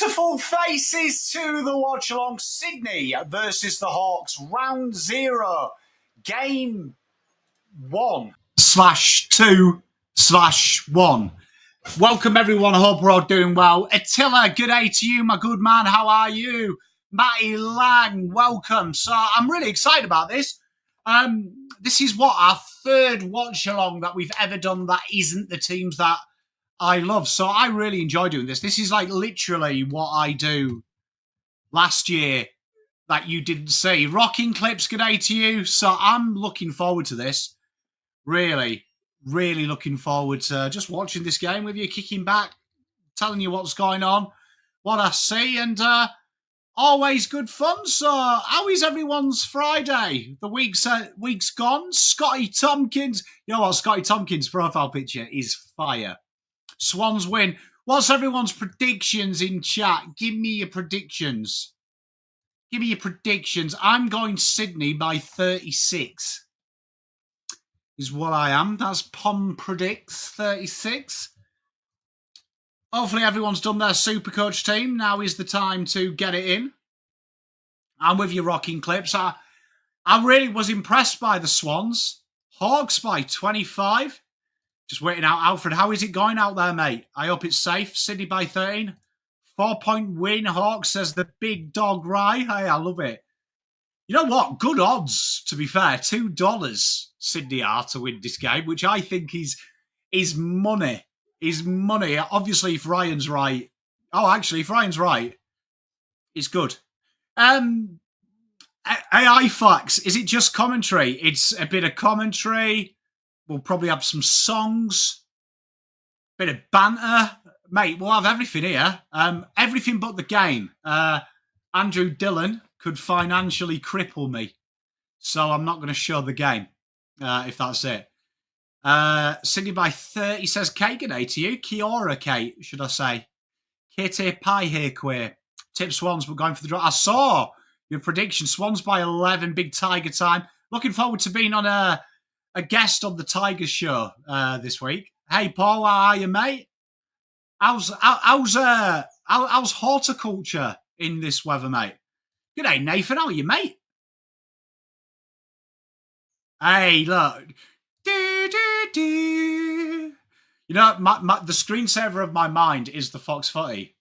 Beautiful faces to the watch-along. Sydney versus the Hawks. Round 0. Game 1/2/1. Welcome, everyone. I hope we're all doing well. Attila, good day to you, my good man. How are you? Matty Lang, welcome. So I'm really excited about this. This is our third watch-along that we've ever done that isn't the teams that I love. So I really enjoy doing this. This is like literally what I do last year that you didn't see. Rocking Clips, good day to you. So I'm looking forward to this. Really, really looking forward to just watching this game with you, kicking back, telling you what's going on, what I see, and always good fun. So how is everyone's Friday? The week's gone. Scotty Tompkins. You know what? Scotty Tompkins' profile picture is fire. Swans win. What's everyone's predictions in chat? Give me your predictions. Give me your predictions. I'm going Sydney by 36. Is what I am. That's Pom predicts 36. Hopefully everyone's done their Supercoach team. Now is the time to get it in. I'm with you, Rocking Clips. I really was impressed by the Swans. Hawks by 25. Just waiting out. Alfred, how is it going out there, mate? I hope it's safe. Sydney by 13. 4-point win. Hawks, says the big dog Rye. Hey, I love it. You know what? Good odds, to be fair. $2 Sydney are to win this game, which I think is money. Is money. Obviously, if Ryan's right. Oh, actually, if Ryan's right, it's good. AI Facts. Is it just commentary? It's a bit of commentary. We'll probably have some songs, bit of banter. Mate, we'll have everything here. Everything but the game. Andrew Dillon could financially cripple me. So I'm not going to show the game, if that's it. Sydney by 30 says, Kate, good day to you. Kiora, Kate, should I say. Katie Pie here, queer. Tip Swans, we're going for the draw. I saw your prediction. Swans by 11, big Tiger time. Looking forward to being on a guest on the Tigers show this week. Hey, Paul, how are you, mate? How's horticulture in this weather, mate? Good day, Nathan. How are you, mate? Hey, look. Do, do, do. You know, the screensaver of my mind is the Fox Footy.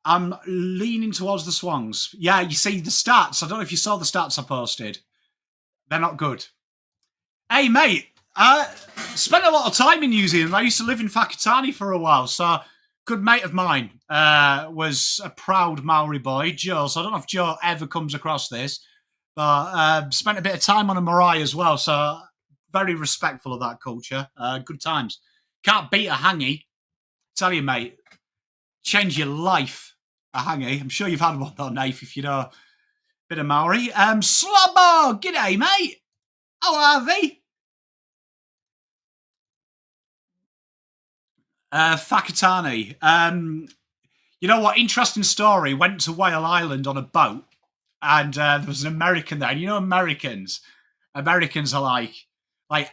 I'm leaning towards the Swans. Yeah, you see the stats. I don't know if you saw the stats I posted. They're not good. Hey, mate, I spent a lot of time in New Zealand. I used to live in Whakatane for a while, so a good mate of mine was a proud Maori boy, Joe. So I don't know if Joe ever comes across this, but spent a bit of time on a marae as well, so very respectful of that culture. Good times. Can't beat a hangy. Tell you, mate, change your life, a hangy. I'm sure you've had one though, Nath, if you know a bit of Maori. Slobbo, g'day, mate. How are they? Whakatane. You know what? Interesting story. Went to Whale Island on a boat, and there was an American there. And you know, Americans are like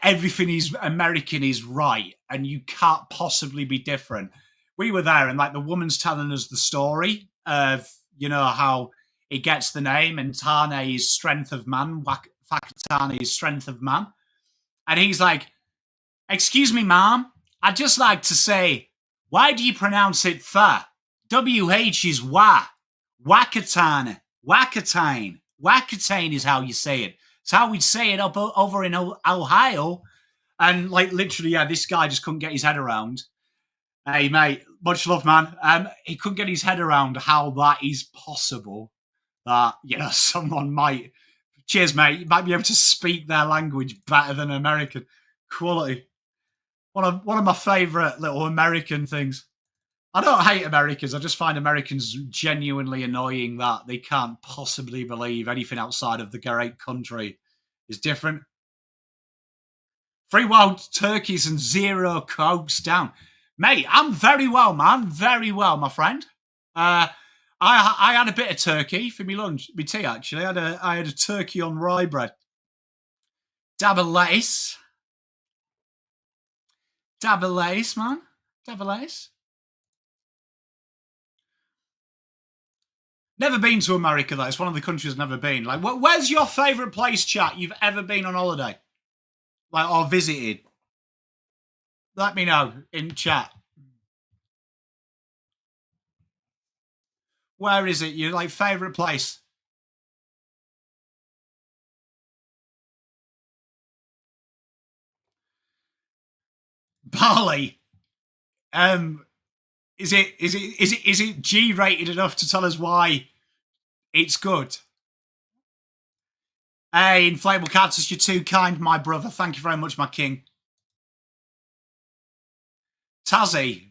everything is American is right, and you can't possibly be different. We were there, and like the woman's telling us the story of, you know, how it gets the name, and Tane is strength of man, Whakatane is strength of man. And he's like, excuse me, ma'am, I'd just like to say, why do you pronounce it fa? WH is wa. Whakatane. Whakatane. Whakatane is how you say it. It's how we'd say it over in Ohio. And like literally, yeah, this guy just couldn't get his head around. Hey, mate, much love, man. He couldn't get his head around how that is possible. That, you know, someone might... Cheers, mate. You might be able to speak their language better than American. Quality. One of my favourite little American things. I don't hate Americans. I just find Americans genuinely annoying that they can't possibly believe anything outside of the great country is different. 3 wild turkeys and 0 cokes down. Mate, I'm very well, man. Very well, my friend. I had a bit of turkey for my lunch, my tea, actually. I had a turkey on rye bread. Dab of lettuce. Dab of lettuce, man. Dab of lettuce. Never been to America, though. It's one of the countries I've never been. Like, where's your favourite place, chat, you've ever been on holiday? Like, or visited? Let me know in chat. Where is it? Your, like, favourite place? Bali. Is it G rated enough to tell us why it's good? Hey, Inflatable Cactus, you're too kind, my brother. Thank you very much, my king. Tassie,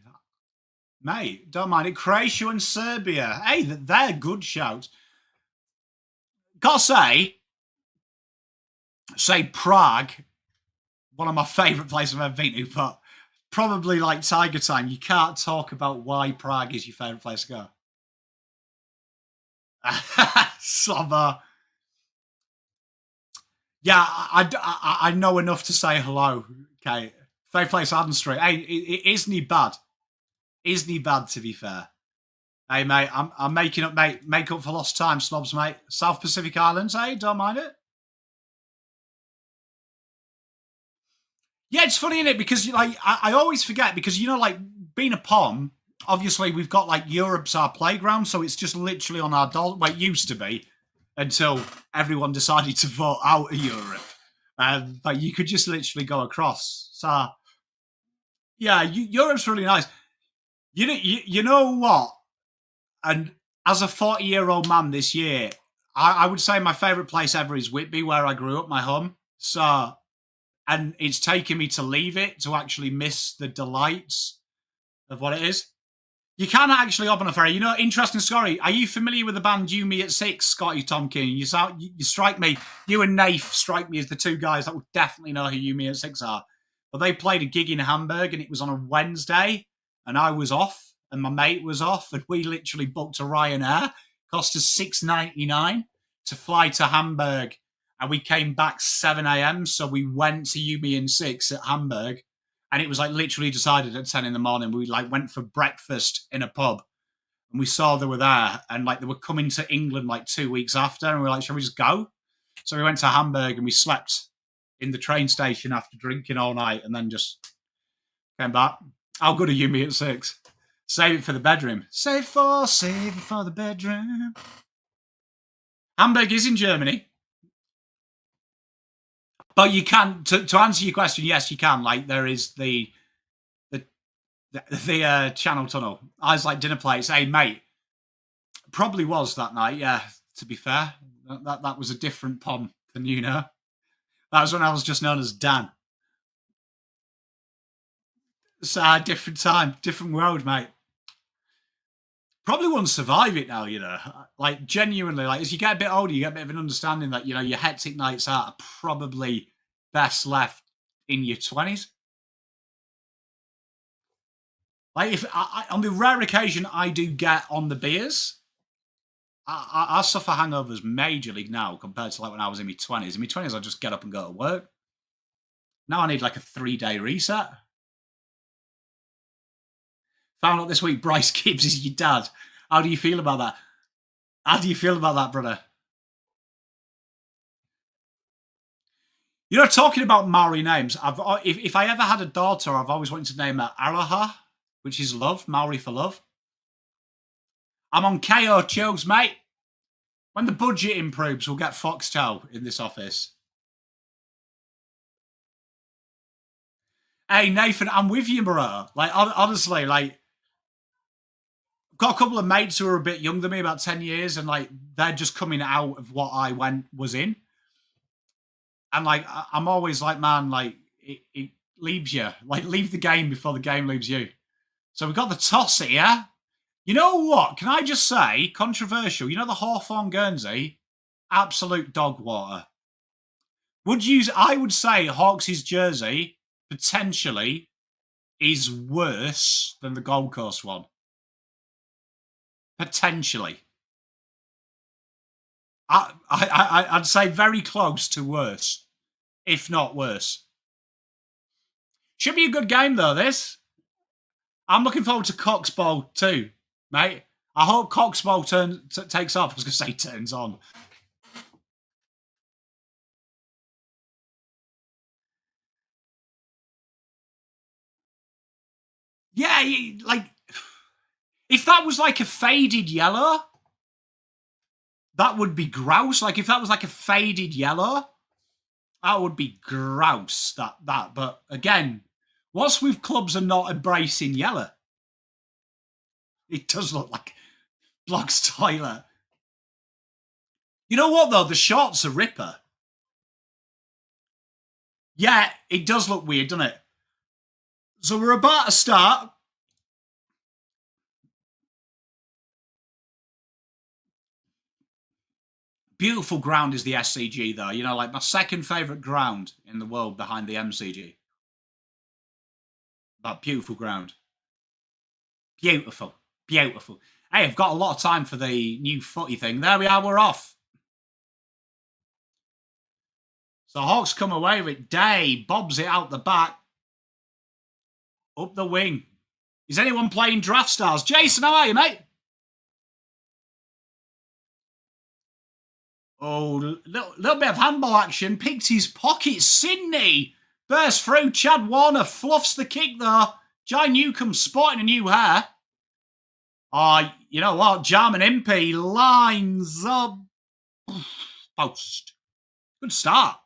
mate, don't mind it. Croatia and Serbia. Hey, they're good shouts. Gotta say Prague, one of my favourite places I've ever been to, but probably like Tiger Time. You can't talk about why Prague is your favourite place to go. Slobber. Yeah, I know enough to say hello. Okay, favourite place, Adam Street. Hey, isn't he bad? Isn't he bad, to be fair? Hey, mate, I'm making up, mate. Make up for lost time, snobs, mate. South Pacific Islands, hey? Don't mind it. Yeah, it's funny, isn't it? Because, like, I always forget, because, you know, like, being a Pom, obviously we've got, like, Europe's our playground, so it's just literally on our doll. Well, it used to be, until everyone decided to vote out of Europe. But you could just literally go across. So, yeah, Europe's really nice. You know what? And as a 40-year-old man this year, I would say my favourite place ever is Whitby, where I grew up, my home. So, and it's taken me to leave it to actually miss the delights of what it is. You can actually hop on a ferry. You know, interesting story. Are you familiar with the band You Me at Six, Scotty Tomkin? You strike me, you and Nath strike me as the two guys that would definitely know who You Me at Six are. But they played a gig in Hamburg, and it was on a Wednesday, and I was off, and my mate was off, and we literally booked a Ryanair. Cost us $6.99 to fly to Hamburg, and we came back 7 a.m. So we went to You Me and Six at Hamburg. And it was like literally decided at 10 in the morning. We like went for breakfast in a pub, and we saw they were there, and like they were coming to England like 2 weeks after, and we were like, shall we just go? So we went to Hamburg, and we slept in the train station after drinking all night, and then just came back. How good are You Me at Six? Save it for the bedroom. Save it for the bedroom. Hamburg is in Germany. But you can, to answer your question, yes, you can. Like, there is the Channel Tunnel. I was like, dinner plates. Hey, mate, probably was that night. Yeah, to be fair, that was a different Pom than you know. That was when I was just known as Dan. So different time, different world, mate. Probably won't survive it now, you know. Like, genuinely, like, as you get a bit older, you get a bit of an understanding that, you know, your hectic nights out are probably best left in your 20s. Like, if on the rare occasion I do get on the beers, I suffer hangovers majorly now compared to like when I was in my 20s. In my 20s, I just get up and go to work. Now I need like a 3-day reset. Found out this week Bryce Gibbs is your dad. How do you feel about that? How do you feel about that, brother? You know, talking about Maori names, if I ever had a daughter, I've always wanted to name her Aloha, which is love, Maori for love. I'm on KO Chugs, mate. When the budget improves, we'll get Foxtel in this office. Hey, Nathan, I'm with you, bro. Like, honestly, like, I've got a couple of mates who are a bit younger than me, about 10 years, and, like, they're just coming out of what I was in. And, like, I'm always like, man, like, it leaves you. Like, leave the game before the game leaves you. So we've got the toss here. You know what? Can I just say, controversial, you know the Hawthorn Guernsey? Absolute dog water. I would say Hawks' jersey potentially is worse than the Gold Coast one. Potentially. I'd say very close to worse, if not worse. Should be a good game, though, this. I'm looking forward to Cox Bowl too, mate. I hope Coxbow takes off. I was going to say turns on. Yeah, like, if that was like a faded yellow, that would be grouse. Like, if that was like a faded yellow, that would be grouse, that. But again, what's with clubs are not embracing yellow? It does look like Bloggs toilet. You know what, though? The shorts are ripper. Yeah, it does look weird, doesn't it? So we're about to start. Beautiful ground is the SCG, though. You know, like my second favourite ground in the world behind the MCG. That beautiful ground. Beautiful. Beautiful. Hey, I've got a lot of time for the new footy thing. There we are, we're off. So Hawks come away with Day, bobs it out the back. Up the wing. Is anyone playing Draft Stars? Jason, how are you, mate? Oh, little bit of handball action. Picked his pocket. Sydney bursts through. Chad Warner fluffs the kick, though. Jai Newcomb sporting a new hair. Oh, you know what? Jarman Impey lines up. Post. Good start.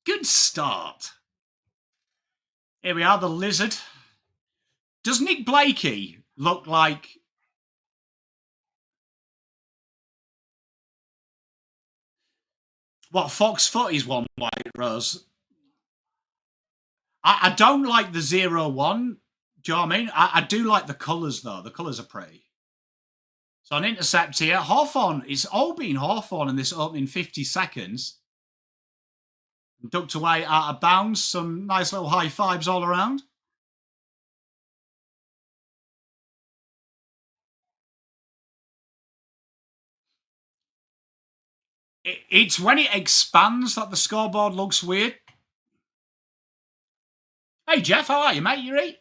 Good start. Here we are, the Lizard. Does Nick Blakey look like... What, Fox Footy's one white rose? I don't like the 0-1. Do you know what I mean? I do like the colours, though. The colours are pretty. So an intercept here. Hawthorn, it's all been Hawthorn in this opening 50 seconds. Ducked away out of bounds. Some nice little high fives all around. It's when it expands that the scoreboard looks weird. Hey, Jeff, how are you, mate? You right?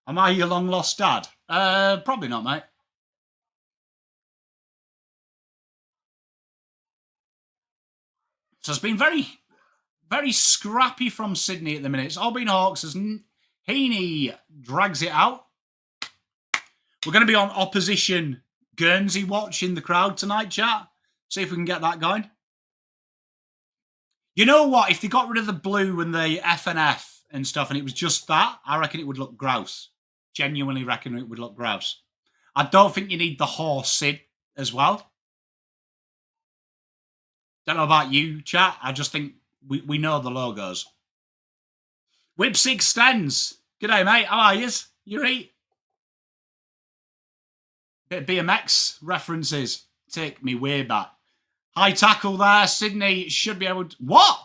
Am I your long-lost dad? Probably not, mate. So it's been very, very scrappy from Sydney at the minute. It's all been Hawks as Heaney drags it out. We're going to be on opposition Guernsey watch in the crowd tonight, chat. See if we can get that going. You know what? If they got rid of the blue and the FNF and stuff and it was just that, I reckon it would look grouse. Genuinely reckon it would look grouse. I don't think you need the horse Sid as well. Don't know about you, chat. I just think we know the logos. Whips extends. G'day, mate. How are yous? You right? Bit of BMX references. Take me way back. High tackle there. Sydney should be able to... What?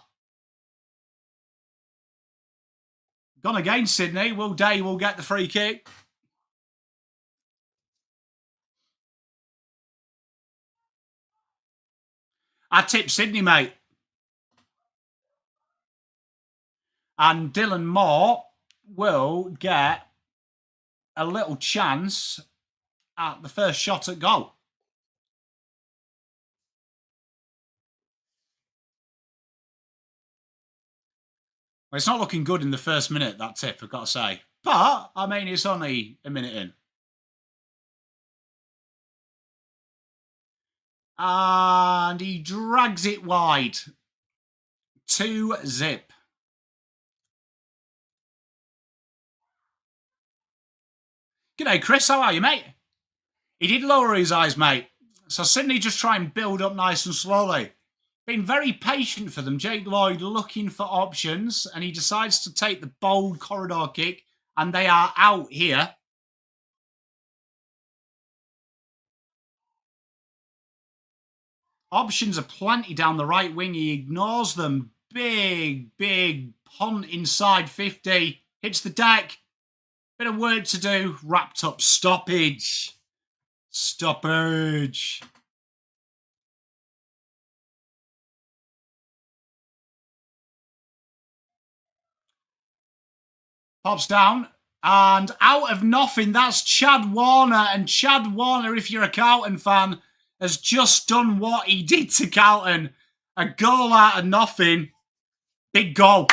Gone again, Sydney. Will Day will get the free kick. I tip Sydney, mate. And Dylan Moore will get a little chance at the first shot at goal. Well, it's not looking good in the first minute, that tip, I've got to say. But, I mean, it's only a minute in. And he drags it wide. 2-0. G'day, Chris. How are you, mate? He did lower his eyes, mate. So Sydney just try and build up nice and slowly. Been very patient for them. Jake Lloyd looking for options, and he decides to take the bold corridor kick, and they are out here. Options are plenty down the right wing. He ignores them. Big, big punt inside 50. Hits the deck. Bit of work to do. Wrapped up. Stoppage. Stoppage. Pops down. And out of nothing, that's Chad Warner. And Chad Warner, if you're a Carlton fan, has just done what he did to Carlton. A goal out of nothing. Big goal.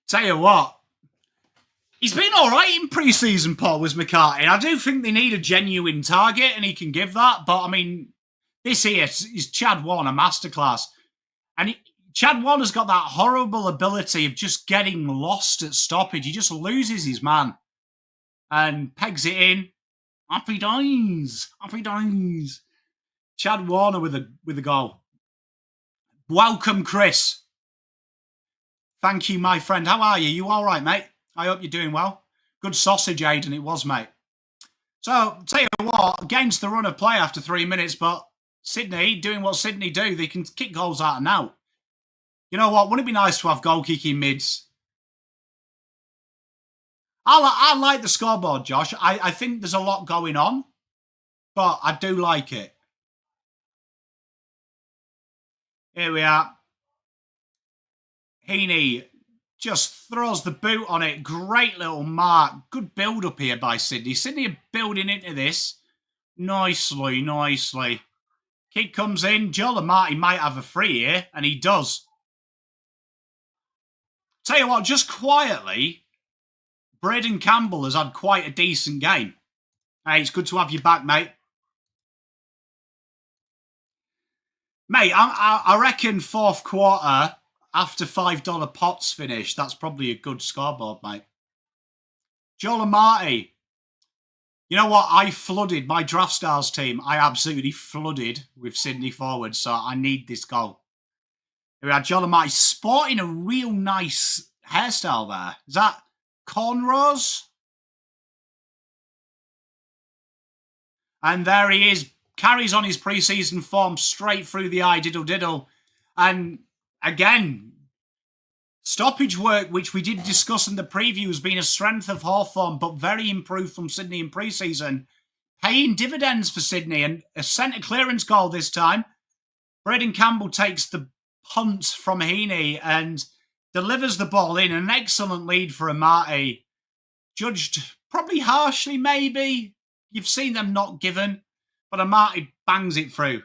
Tell you what, he's been all right in pre-season, Paul, was McCarthy. I do think they need a genuine target, and he can give that. But, I mean, this here is Chad Warner masterclass. And Chad Warner's got that horrible ability of just getting lost at stoppage. He just loses his man and pegs it in. Happy days. Happy days. Chad Warner with a goal. Welcome, Chris. Thank you, my friend. How are you? You all right, mate? I hope you're doing well. Good sausage, Aidan, it was, mate. So, tell you what, against the run of play after 3 minutes, but Sydney doing what Sydney do. They can kick goals out and out. You know what? Wouldn't it be nice to have goal-kicking mids? I like the scoreboard, Josh. I think there's a lot going on, but I do like it. Here we are. Heaney just throws the boot on it. Great little mark. Good build-up here by Sydney. Sydney are building into this nicely, nicely. Kick comes in. Joel and Marty might have a free here, and he does. Tell you what, just quietly, Braden Campbell has had quite a decent game. Hey, it's good to have you back, mate. Mate, I reckon fourth quarter, after $5 pots finish, that's probably a good scoreboard, mate. Joel and Marty. You know what? I flooded my Draft Stars team. I absolutely flooded with Sydney forward, so I need this goal. Here we are, Joel and Marty sporting a real nice hairstyle there. Is that cornrows? And there he is. Carries on his pre-season form straight through the eye, diddle-diddle. And again, stoppage work, which we did discuss in the preview, has been a strength of Hawthorn, but very improved from Sydney in pre-season. Paying dividends for Sydney, and a centre clearance goal this time. Braden Campbell takes the punt from Heaney and delivers the ball in. An excellent lead for Amati. Judged probably harshly, maybe. You've seen them not given, but Amati bangs it through.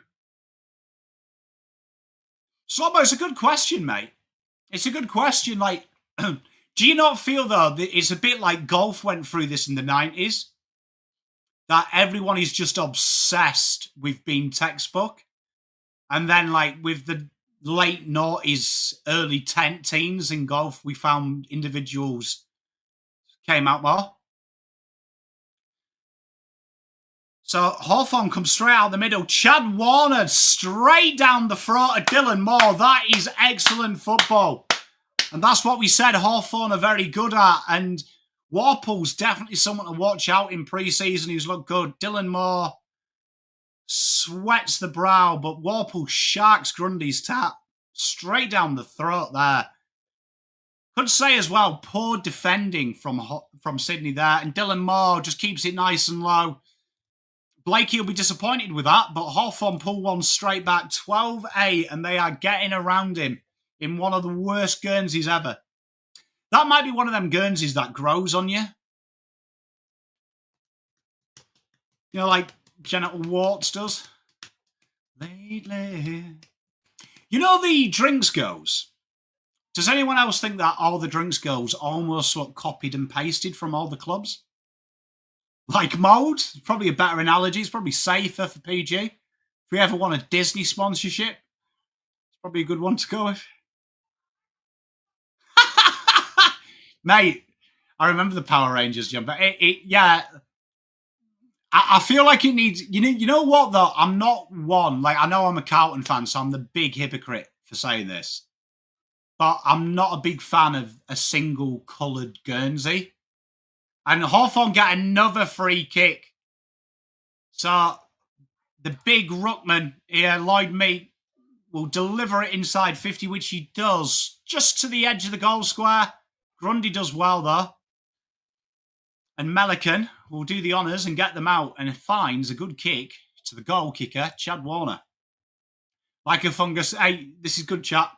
Slobbo, it's a good question, mate. It's a good question. Like, do you not feel, though, that it's a bit like golf went through this in the 90s? That everyone is just obsessed with being textbook. And then, like, with the late noughties, early teens in golf, we found individuals came out more. So Hawthorn comes straight out the middle. Chad Warner straight down the throat of Dylan Moore. That is excellent football. And that's what we said Hawthorn are very good at. And Warple's definitely someone to watch out in pre-season who's looked good. Dylan Moore sweats the brow, but Warple sharks Grundy's tap straight down the throat there. Could say as well, poor defending from Sydney there. And Dylan Moore just keeps it nice and low. Blakey will be disappointed with that, but Hawthorn pull one straight back, 12-8, and they are getting around him in one of the worst Guernseys ever. That might be one of them Guernseys that grows on you. You know, like genital warts does. Lately. You know the drinks girls? Does anyone else think that all the drinks girls almost look copied and pasted from all the clubs? Like mould, probably a better analogy. It's probably safer for PG. If we ever want a Disney sponsorship, it's probably a good one to go with. Mate, I remember the Power Rangers jump. Yeah, I feel like it needs. You know what though? I'm not one. Like, I know I'm a Carlton fan, so I'm the big hypocrite for saying this. But I'm not a big fan of a single coloured Guernsey. And Hawthorn get another free kick. So the big ruckman here, Lloyd Meek, will deliver it inside 50, which he does, just to the edge of the goal square. Grundy does well, though. And Melican will do the honours and get them out and finds a good kick to the goal kicker, Chad Warner. Like a fungus. Hey, this is good chat.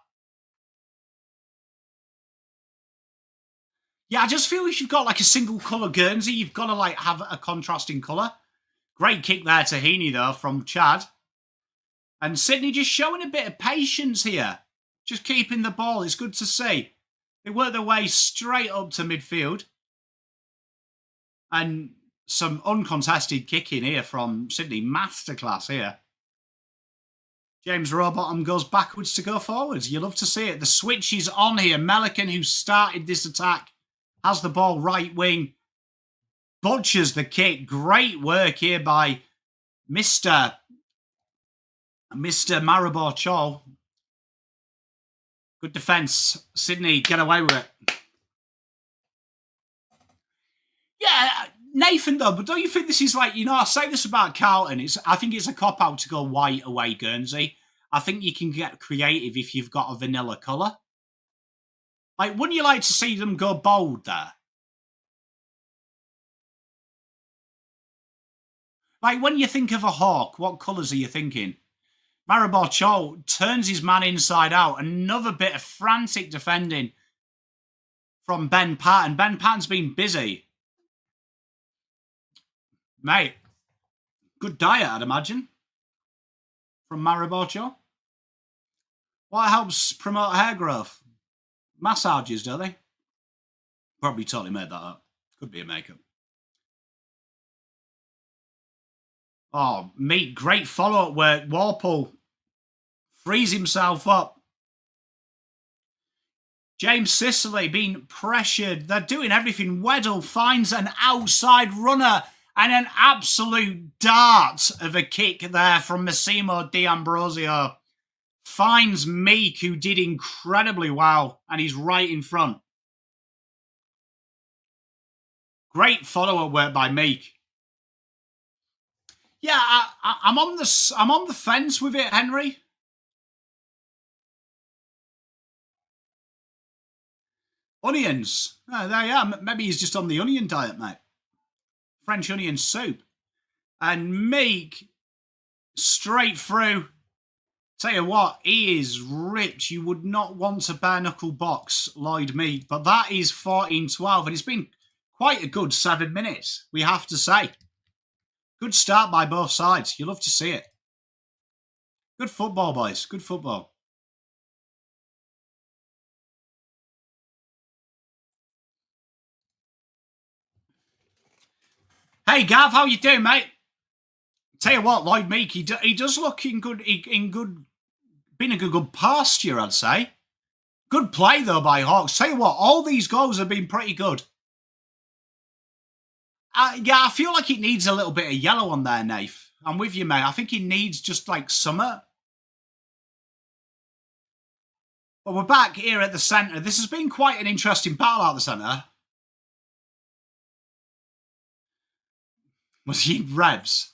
Yeah, I just feel if you've got like a single colour Guernsey, you've got to like have a contrasting colour. Great kick there to Heaney though from Chad. And Sydney just showing a bit of patience here. Just keeping the ball. It's good to see. They work their way straight up to midfield. And some uncontested kicking here from Sydney. Masterclass here. James Rowbottom goes backwards to go forwards. You love to see it. The switch is on here. Melican, who started this attack, has the ball right wing. Butchers the kick. Great work here by Mr. Maribor Chol. Good defence. Sydney, get away with it. Yeah, Nathan, though, but don't you think this is like, you know, I say this about Carlton. I think it's a cop-out to go white away Guernsey. I think you can get creative if you've got a vanilla colour. Like, wouldn't you like to see them go bold there? Like, when you think of a Hawk, what colours are you thinking? Maribor Chol turns his man inside out. Another bit of frantic defending from Ben Patton. Ben Patton's been busy. Mate, good diet, I'd imagine, from Maribor Chol. What helps promote hair growth? Massages, do they? Probably totally made that up. Could be a makeup. Oh, mate, great follow-up work. Warple frees himself up. James Sicily being pressured. They're doing everything. Weddle finds an outside runner and an absolute dart of a kick there from Massimo D'Ambrosio. Finds Meek, who did incredibly well, and he's right in front. Great follow-up work by Meek. Yeah, I'm on the fence with it, Henry. Onions. Oh, there you are. Maybe he's just on the onion diet, mate. French onion soup. And Meek, straight through. Tell you what, he is ripped. You would not want to bare-knuckle box Lloyd Meek. But that is 14-12. And it's been quite a good 7 minutes, we have to say. Good start by both sides. You love to see it. Good football, boys. Good football. Hey, Gav, how you doing, mate? Tell you what, Lloyd Meek, he does look in good, been a good posture, I'd say. Good play, though, by Hawks. Tell you what, all these goals have been pretty good. Yeah, I feel like it needs a little bit of yellow on there, Nath. I'm with you, mate. I think it needs just like summer. But we're back here at the centre. This has been quite an interesting battle out the centre. Was he Rebs?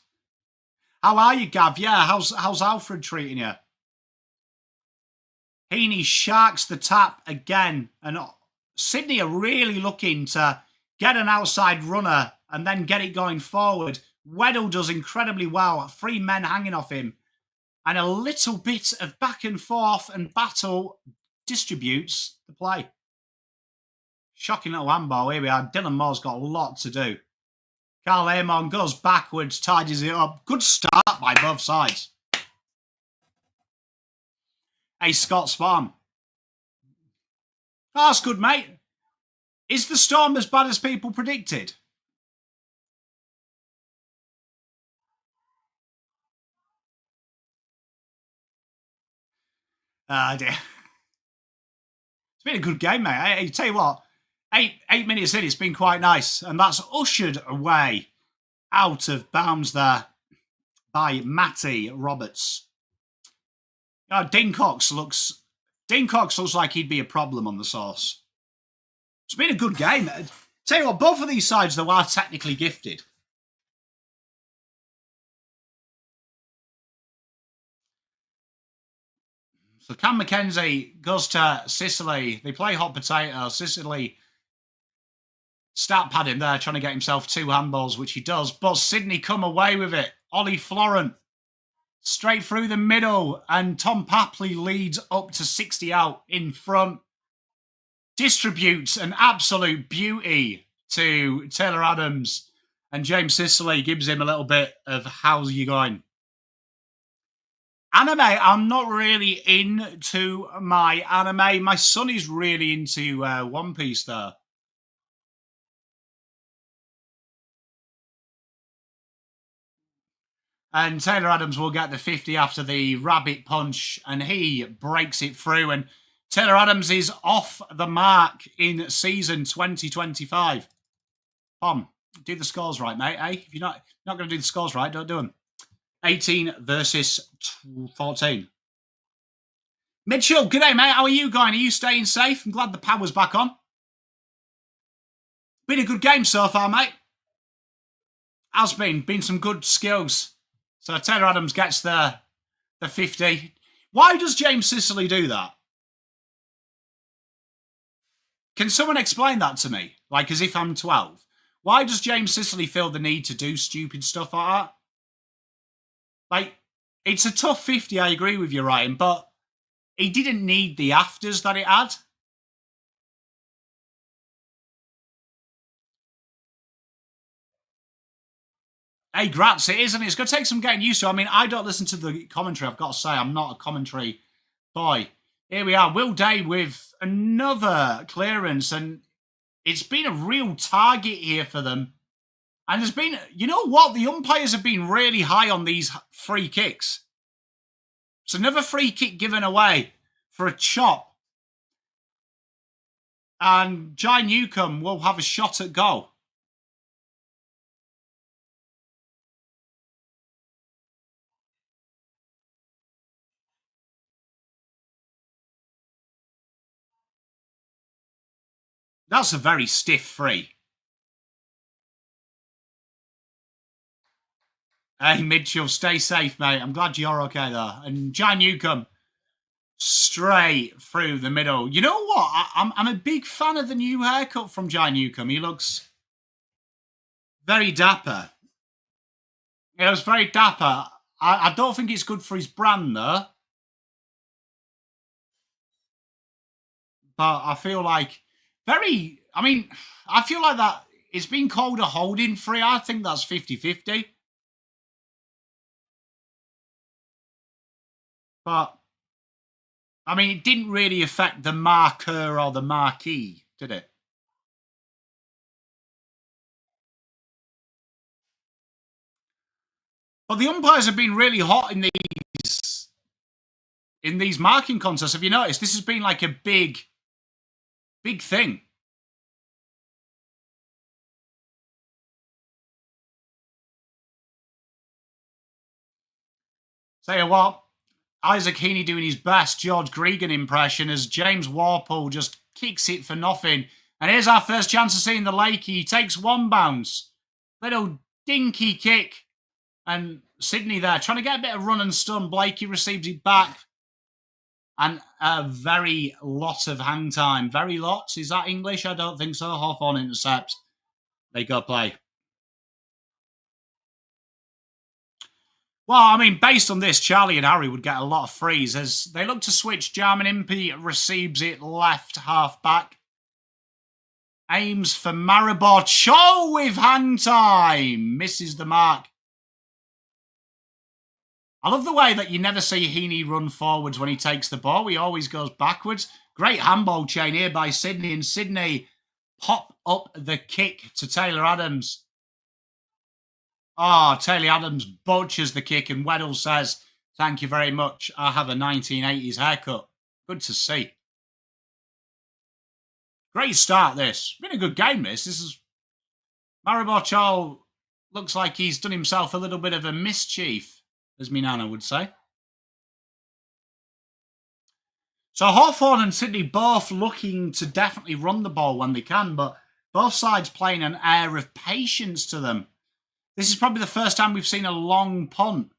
How are you, Gav? Yeah, how's Alfred treating you? Heaney sharks the tap again. And Sydney are really looking to get an outside runner and then get it going forward. Weddle does incredibly well. 3 men hanging off him. And a little bit of back and forth and battle distributes the play. Shocking little handball. Here we are. Dylan Moore's got a lot to do. Carl Amon goes backwards, tidies it up. Good start by both sides. Hey, Scott Spawn. Oh, that's good, mate. Is the storm as bad as people predicted? Dear. It's been a good game, mate. I tell you what, 8 minutes in, it's been quite nice. And that's ushered away out of bounds there by Matty Roberts. Dean Cox looks like he'd be a problem on the sauce. It's been a good game. Tell you what, both of these sides, though, are technically gifted. So Cam McKenzie goes to Sicily. They play hot potato. Sicily start padding there, trying to get himself 2 handballs, which he does. But Sydney come away with it. Ollie Florent Straight through the middle, and Tom Papley leads up to 60 out in front. Distributes an absolute beauty to Taylor Adams, and James Sicily gives him a little bit of how's you going. Anime, I'm not really into my anime. My son is really into One Piece, though. And Taylor Adams will get the 50 after the rabbit punch, and he breaks it through. And Taylor Adams is off the mark in season 2025. Pom, do the scores right, mate. Eh? If you're not going to do the scores right, don't do them. 18 versus 14. Mitchell, good day, mate. How are you going? Are you staying safe? I'm glad the power's back on. Been a good game so far, mate. Has been some good skills. So Taylor Adams gets the 50. Why does James Sicily do that? Can someone explain that to me? Like as if I'm 12. Why does James Sicily feel the need to do stupid stuff like that? Like, it's a tough 50, I agree with you, Ryan, but he didn't need the afters that it had. Hey, Gratz, it is, and it's going to take some getting used to. I mean, I don't listen to the commentary, I've got to say. I'm not a commentary boy. Here we are, Will Day with another clearance, and it's been a real target here for them. And there's been, you know what? The umpires have been really high on these free kicks. It's another free kick given away for a chop. And Jai Newcomb will have a shot at goal. That's a very stiff free. Hey, Mitchell, stay safe, mate. I'm glad you're okay there. And Jai Newcomb, straight through the middle. You know what? I'm a big fan of the new haircut from Jai Newcomb. He looks very dapper. It was very dapper. I don't think it's good for his brand, though. But I feel like I feel like that it's been called a holding free. I think that's 50-50. But, I mean, it didn't really affect the marker or the marquee, did it? But the umpires have been really hot in these marking contests. Have you noticed? This has been like a big thing. Tell you what, Isaac Heaney doing his best George Gregan impression as James Warple just kicks it for nothing. And here's our first chance of seeing the Lakey. He takes one bounce. Little dinky kick. And Sydney there trying to get a bit of run and stun. Blakey receives it back. And a very lot of hang time. Very lots. Is that English? I don't think so. Hawthorn intercept. They go play. Well, I mean, based on this, Charlie and Harry would get a lot of frees as they look to switch. Jarman Impey receives it left half back. Aims for Maribor. Cho with hang time. Misses the mark. I love the way that you never see Heaney run forwards when he takes the ball. He always goes backwards. Great handball chain here by Sydney. And Sydney pop up the kick to Taylor Adams. Oh, Taylor Adams butchers the kick and Weddle says, thank you very much. I have a 1980s haircut. Good to see. Great start, this. Been a good game, this. This is... Maribor Cho looks like he's done himself a little bit of a mischief, as me nana would say. So Hawthorn and Sydney both looking to definitely run the ball when they can, but both sides playing an air of patience to them. This is probably the first time we've seen a long punt.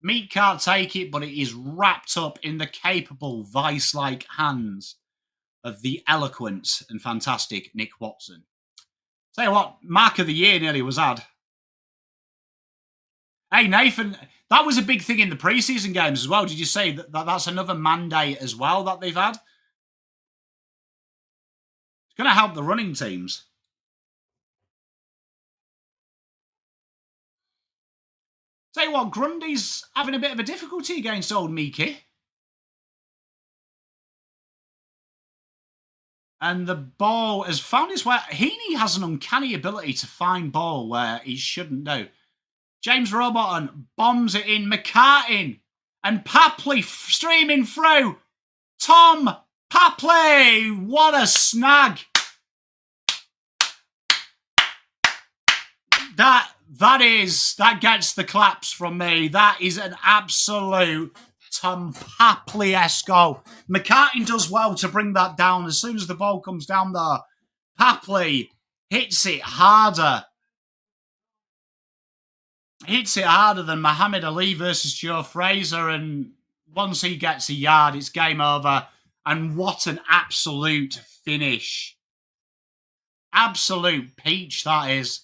Meat can't take it, but it is wrapped up in the capable, vice-like hands of the eloquent and fantastic Nick Watson. Tell you what, mark of the year nearly was had. Hey, Nathan, that was a big thing in the preseason games as well. Did you say that's another mandate as well that they've had? It's going to help the running teams. Tell you what, Grundy's having a bit of a difficulty against old Miki. And the ball has found its way. Heaney has an uncanny ability to find ball where he shouldn't do. James Robotham bombs it in. McCartin and Papley streaming through. Tom Papley, what a snag. That gets the claps from me. That is an absolute Tom Papley-esque goal. McCartin does well to bring that down. As soon as the ball comes down there, Papley hits it harder. Hits it harder than Muhammad Ali versus Joe Fraser. And once he gets a yard, it's game over. And what an absolute finish. Absolute peach, that is.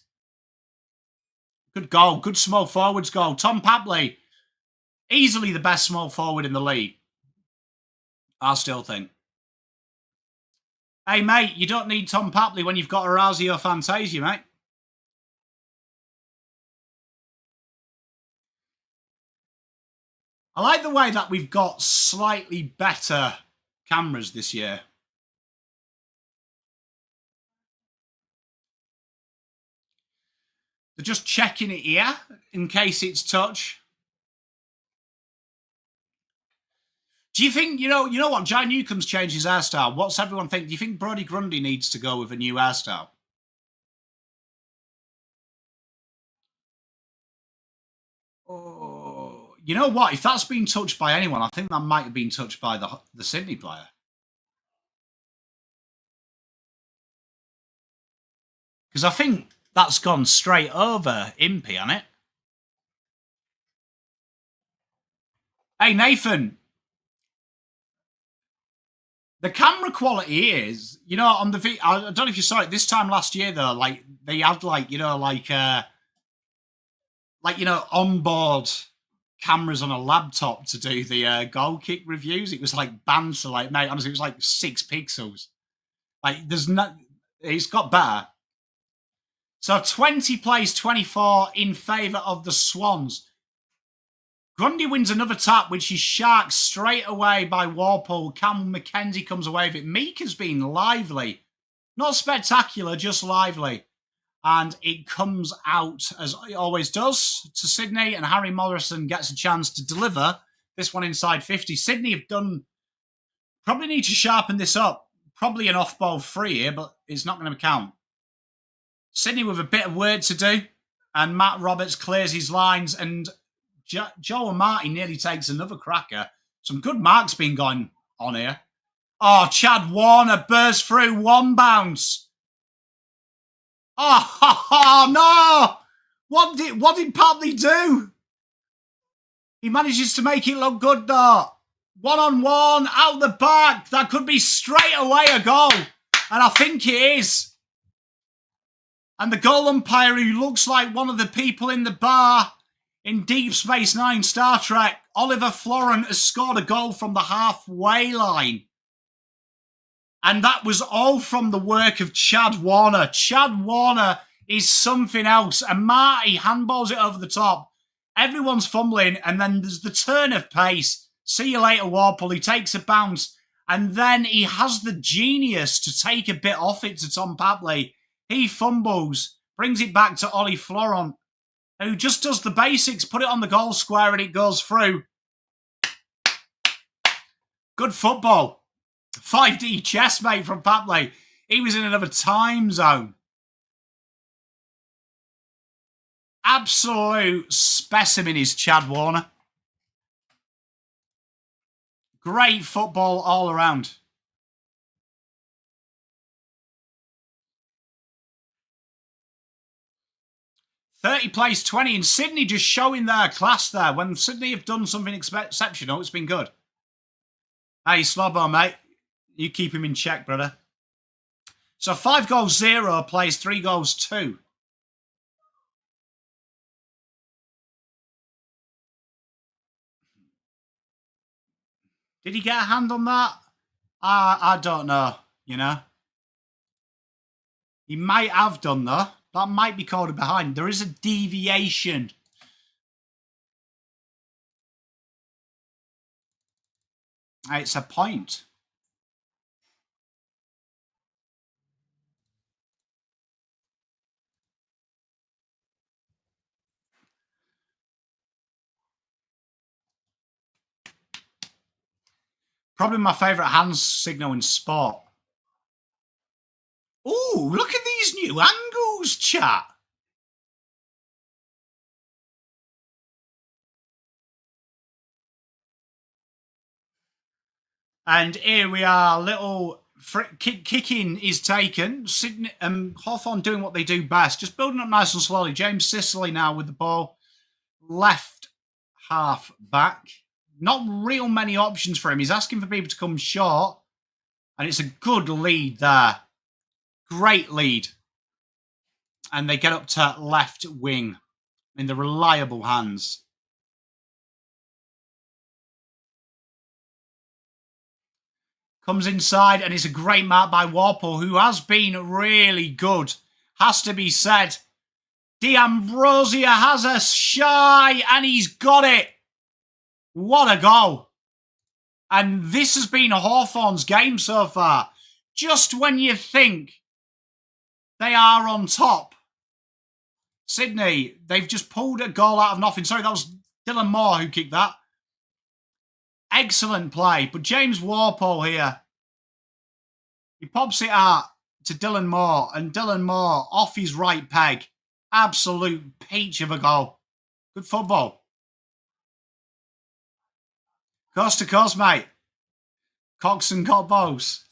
Good goal. Good small forwards goal. Tom Papley, easily the best small forward in the league. I still think. Hey, mate, you don't need Tom Papley when you've got Orazio Fantasia, mate. I like the way that we've got slightly better cameras this year. They're just checking it here in case it's touch. Do you think, you know what, John Newcomb's changed his hairstyle. What's everyone think? Do you think Brodie Grundy needs to go with a new hairstyle? Oh, you know what? If that's been touched by anyone, I think that might have been touched by the Sydney player. Because I think that's gone straight over Impey, hasn't it? Hey, Nathan. The camera quality is, on the video, I don't know if you saw it this time last year, though, like, they had, onboard cameras on a laptop to do the goal kick reviews. It was like banter, like, mate, honestly, it was like 6 pixels. Like, it's got better. So 20 plays 24 in favour of the Swans. Grundy wins another tap, which is sharked straight away by Warpool. Cam McKenzie comes away with it. Meek has been lively. Not spectacular, just lively. And it comes out, as it always does, to Sydney. And Harry Morrison gets a chance to deliver this one inside 50. Sydney have done... Probably need to sharpen this up. Probably an off-ball free here, but it's not going to count. Sydney with a bit of work to do. And Matt Roberts clears his lines. And Joe Martin nearly takes another cracker. Some good marks been going on here. Oh, Chad Warner bursts through one bounce. Oh, no! What did Papley do? He manages to make it look good, though. 1-on-1, out the back. That could be straight away a goal. And I think it is. And the goal umpire, who looks like one of the people in the bar in Deep Space Nine Star Trek, Oliver Florent, has scored a goal from the halfway line. And that was all from the work of Chad Warner. Chad Warner is something else. And Marty handballs it over the top. Everyone's fumbling. And then there's the turn of pace. See you later, Warple. He takes a bounce. And then he has the genius to take a bit off it to Tom Papley. He fumbles. Brings it back to Ollie Florent, who just does the basics. Put it on the goal square and it goes through. Good football. 5D chess, mate, from Papley. He was in another time zone. Absolute specimen is Chad Warner. Great football all around. '30 plays 20, and Sydney just showing their class there. When Sydney have done something exceptional, it's been good. Hey, Slobbo, mate. You keep him in check, brother. So 5-0 plays 3-2. Did he get a hand on that? I don't know, you know. He might have done, though. That might be called a behind. There is a deviation. It's a point. Probably my favourite hand signal in sport. Ooh, look at these new angles, chat. And here we are, little kicking is taken. Sydney, Hawthorn doing what they do best, just building up nice and slowly. James Sicily now with the ball, left half back. Not real many options for him. He's asking for people to come short, and it's a good lead there. Great lead. And they get up to left wing in the reliable hands. Comes inside, and it's a great mark by Warple, who has been really good. Has to be said. D'Ambrosia has a shy, and he's got it. What a goal. And this has been Hawthorn's game so far. Just when you think they are on top, Sydney, they've just pulled a goal out of nothing. Sorry, that was Dylan Moore who kicked that. Excellent play. But James Warple here, he pops it out to Dylan Moore, and Dylan Moore off his right peg. Absolute peach of a goal. Good football. Coast to coast, mate. Cox and Cobbos.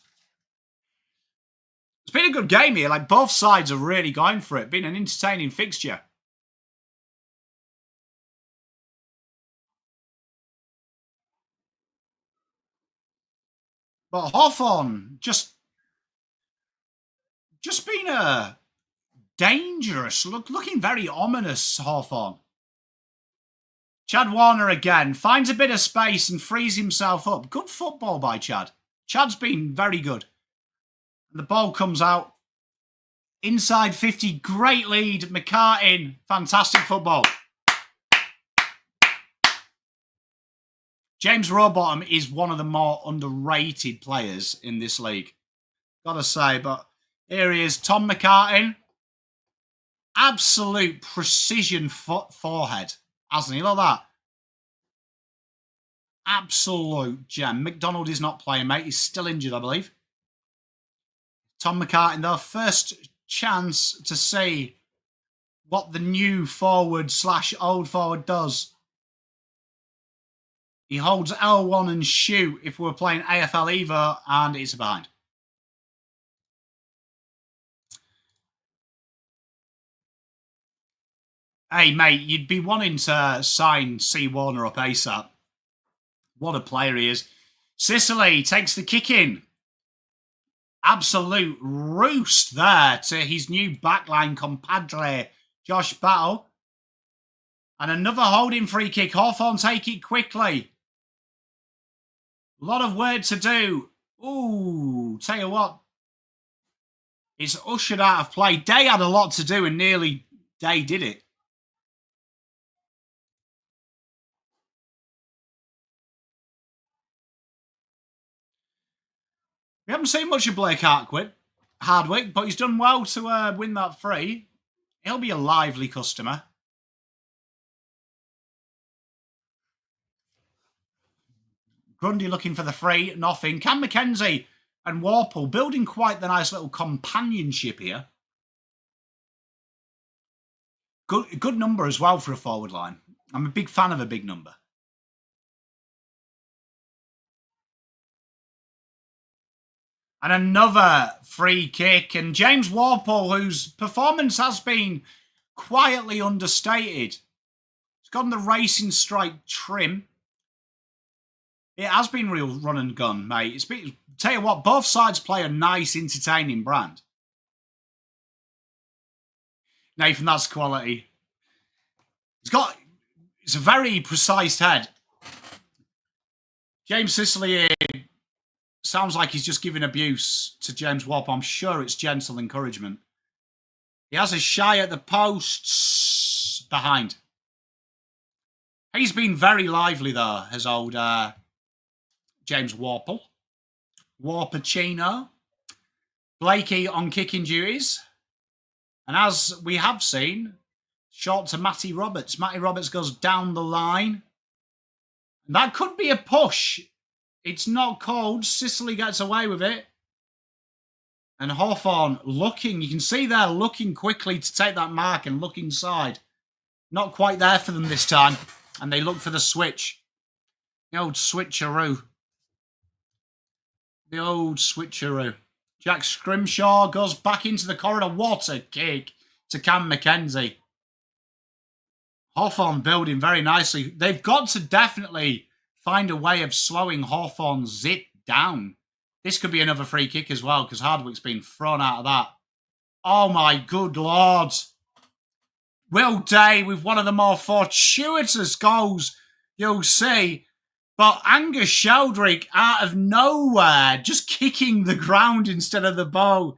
It's been a good game here. Like, both sides are really going for it. Been an entertaining fixture. But Hawthorn just been dangerous. Looking very ominous, Hawthorn. Chad Warner again finds a bit of space and frees himself up. Good football by Chad. Chad's been very good. And the ball comes out. Inside 50, great lead. McCartin, fantastic football. James Rowbottom is one of the more underrated players in this league. Gotta say, but here he is, Tom McCartin. Absolute precision forehead, hasn't he? Look at that. Absolute gem. McDonald is not playing, mate. He's still injured, I believe. Tom McCartin, though, first chance to see what the new forward / old forward does. He holds L1 and shoot if we're playing AFL Evo, and it's a behind. Hey, mate, you'd be wanting to sign C. Warner up ASAP. What a player he is. Sicily takes the kick in. Absolute roost there to his new backline compadre, Josh Battle. And another holding free kick. Hawthorn take it quickly. A lot of work to do. Ooh, tell you what. It's ushered out of play. Day had a lot to do and nearly Day did it. We haven't seen much of Blake Hardwick, but he's done well to win that free. He'll be a lively customer. Grundy looking for the free, nothing. Cam McKenzie and Warple building quite the nice little companionship here. Good number as well for a forward line. I'm a big fan of a big number. And another free kick. And James Warple, whose performance has been quietly understated. He's gotten the racing strike trim. It has been real run and gun, mate. Tell you what, both sides play a nice, entertaining brand. Nathan, that's quality. It's a very precise head. James Sicily sounds like he's just giving abuse to James Warp. I'm sure it's gentle encouragement. He has a shy at the posts behind. He's been very lively, though, has old James Warple. Warpachino. Blakey on kicking duties. And as we have seen, short to Matty Roberts. Matty Roberts goes down the line. And that could be a push. It's not called. Sicily gets away with it. And Hawthorn looking, you can see there, looking quickly to take that mark and look inside. Not quite there for them this time. And they look for the switch. The old switcheroo. The old switcheroo. Jack Scrimshaw goes back into the corridor. What a kick to Cam McKenzie. Hawthorn building very nicely. They've got to definitely find a way of slowing Hawthorn's zip down. This could be another free kick as well because Hardwick's been thrown out of that. Oh my good lord. Will Day with one of the more fortuitous goals you'll see. But Angus Sheldrick out of nowhere, just kicking the ground instead of the ball,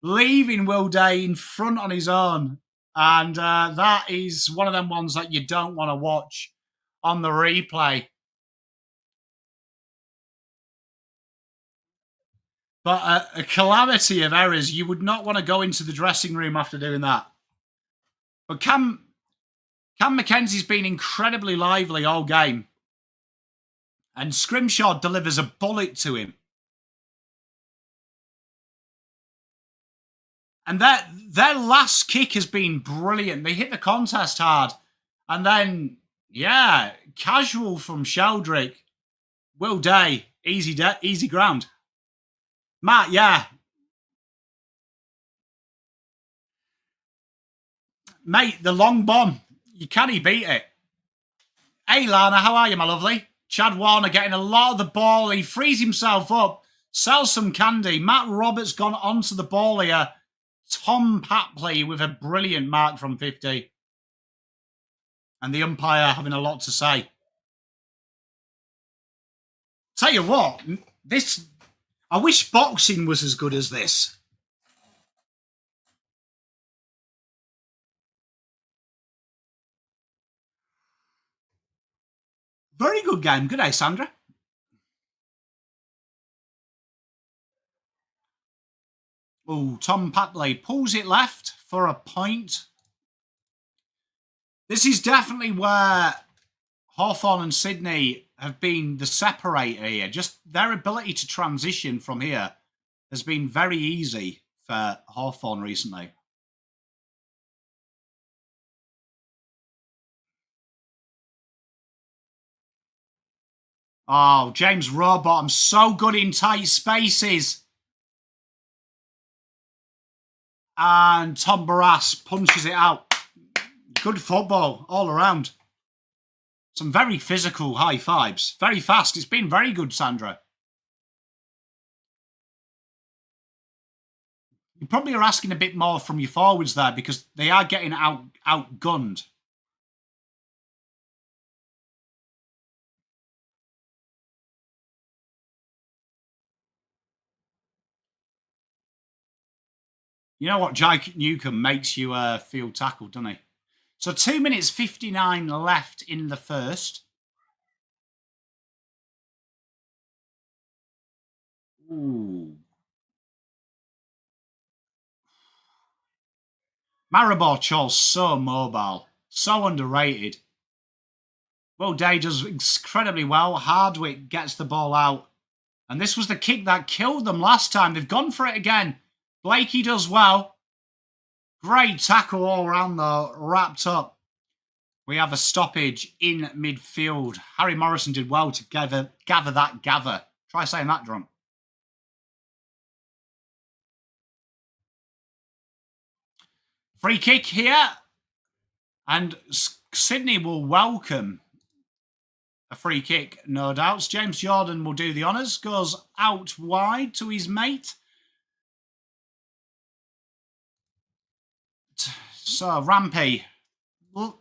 leaving Will Day in front on his own. And that is one of them ones that you don't want to watch on the replay. But a calamity of errors. You would not want to go into the dressing room after doing that. But Cam McKenzie's been incredibly lively all game. And Scrimshaw delivers a bullet to him. And their last kick has been brilliant. They hit the contest hard. And then, yeah, casual from Sheldrick. Will Day, easy ground. Matt, yeah. Mate, the long bomb. You can't beat it. Hey, Lana, how are you, my lovely? Chad Warner getting a lot of the ball. He frees himself up, sells some candy. Matt Roberts gone onto the ball here. Tom Papley with a brilliant mark from 50. And the umpire having a lot to say. Tell you what, I wish boxing was as good as this. Very good game. Good day, Sandra. Oh, Tom Papley pulls it left for a point. This is definitely where Hawthorn and Sydney have been the separator here. Just their ability to transition from here has been very easy for Hawthorn recently. Oh, James Rowbottom, so good in tight spaces. And Tom Barras punches it out. Good football all around. Some very physical high fives. Very fast. It's been very good, Sandra. You probably are asking a bit more from your forwards there because they are getting outgunned. You know what? Jake Newcomb makes you feel tackled, doesn't he? So 2 minutes 59 left in the first. Ooh. Maribor Chaw's so mobile. So underrated. Will Day does incredibly well. Hardwick gets the ball out. And this was the kick that killed them last time. They've gone for it again. Blakey does well. Great tackle all around though. Wrapped up. We have a stoppage in midfield. Harry Morrison did well to gather that gather. Try saying that, drunk. Free kick here. And Sydney will welcome a free kick, no doubts. James Jordan will do the honours. Goes out wide to his mate. So, Rampy.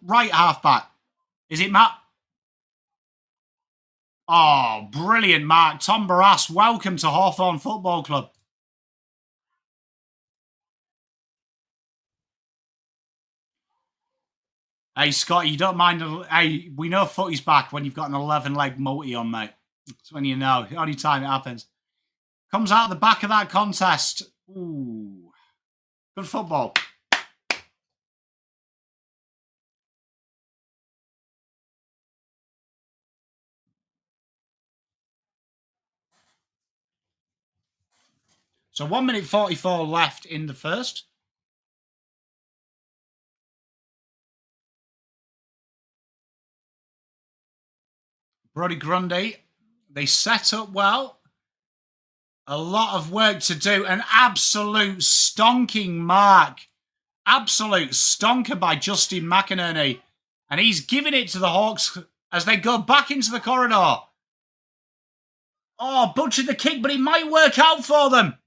Right half back. Is it Matt? Oh, brilliant, Mark. Tom Barras, welcome to Hawthorn Football Club. Hey, Scott, you don't mind... Hey, we know footy's back when you've got an 11-leg multi on, mate. It's when you know. Only time it happens. Comes out the back of that contest. Ooh. Good football. So 1 minute 44 left in the first. Brody Grundy, they set up well. A lot of work to do. An absolute stonking mark. Absolute stonker by Justin McInerney. And he's giving it to the Hawks as they go back into the corridor. Oh, butchered the kick, but it might work out for them.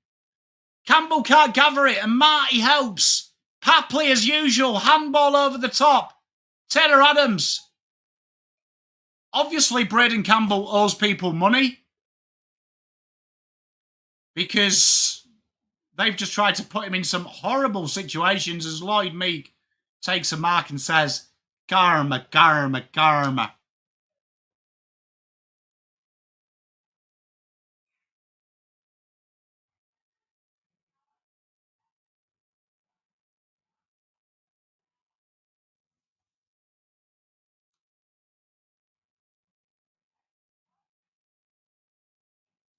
Campbell can't gather it, and Marty helps. Papley, as usual, handball over the top. Taylor Adams. Obviously, Braden Campbell owes people money because they've just tried to put him in some horrible situations as Lloyd Meek takes a mark and says, karma, karma, karma.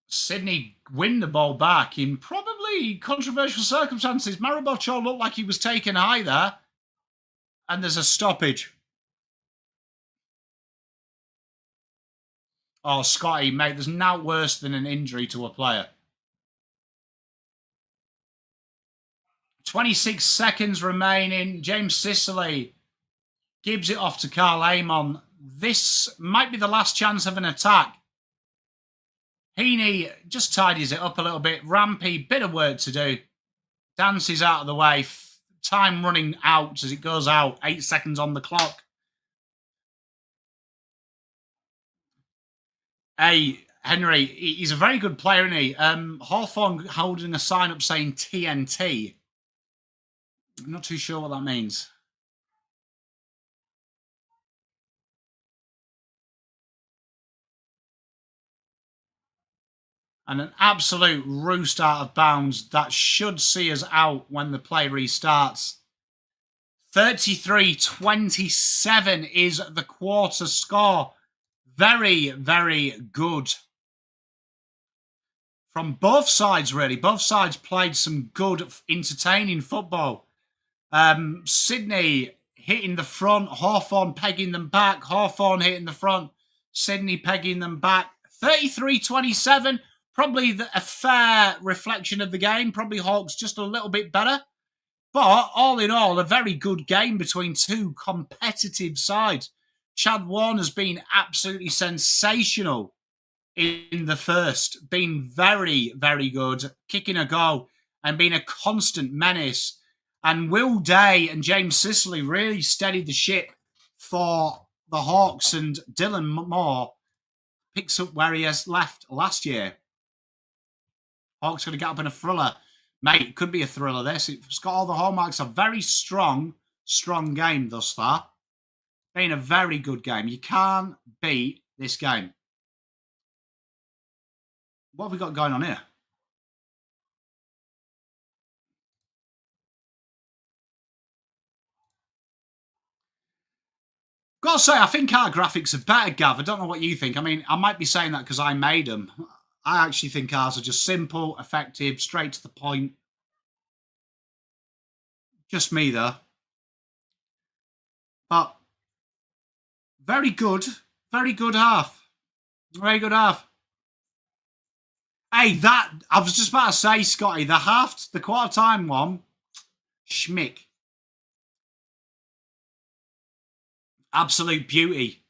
Sydney win the ball back in probably controversial circumstances. Maribocho looked like he was taken high there. And there's a stoppage. Oh, Scotty, mate, there's now worse than an injury to a player. 26 seconds remaining. James Sicily gives it off to Carl Amon. This might be the last chance of an attack. Heaney just tidies it up a little bit. Rampy, bit of work to do. Dances out of the way. Time running out as it goes out. 8 seconds on the clock. Hey, Henry, he's a very good player, isn't he? Hawthorn holding a sign up saying TNT. I'm not too sure what that means. And an absolute roost out of bounds that should see us out when the play restarts. 33-27 is the quarter score. Very, very good. From both sides, really. Both sides played some good, entertaining football. Sydney hitting the front, Hawthorn pegging them back, Hawthorn hitting the front, Sydney pegging them back. 33-27, probably a fair reflection of the game. Probably Hawks just a little bit better. But all in all, a very good game between two competitive sides. Chad Warner's been absolutely sensational in the first, been very, very good, kicking a goal and being a constant menace. And Will Day and James Sicily really steadied the ship for the Hawks, and Dylan Moore picks up where he has left last year. Hawks going to get up in a thriller. Mate, it could be a thriller, this. It's got all the hallmarks. A very strong, strong game thus far. Been a very good game. You can't beat this game. What have we got going on here? Gotta say, I think our graphics are better, Gav. I don't know what you think. I mean, I might be saying that because I made them. I actually think ours are just simple, effective, straight to the point. Just me, though. But very good half. Very good half. Hey, that, I was just about to say, Scotty, the quarter time one, schmick. Absolute beauty.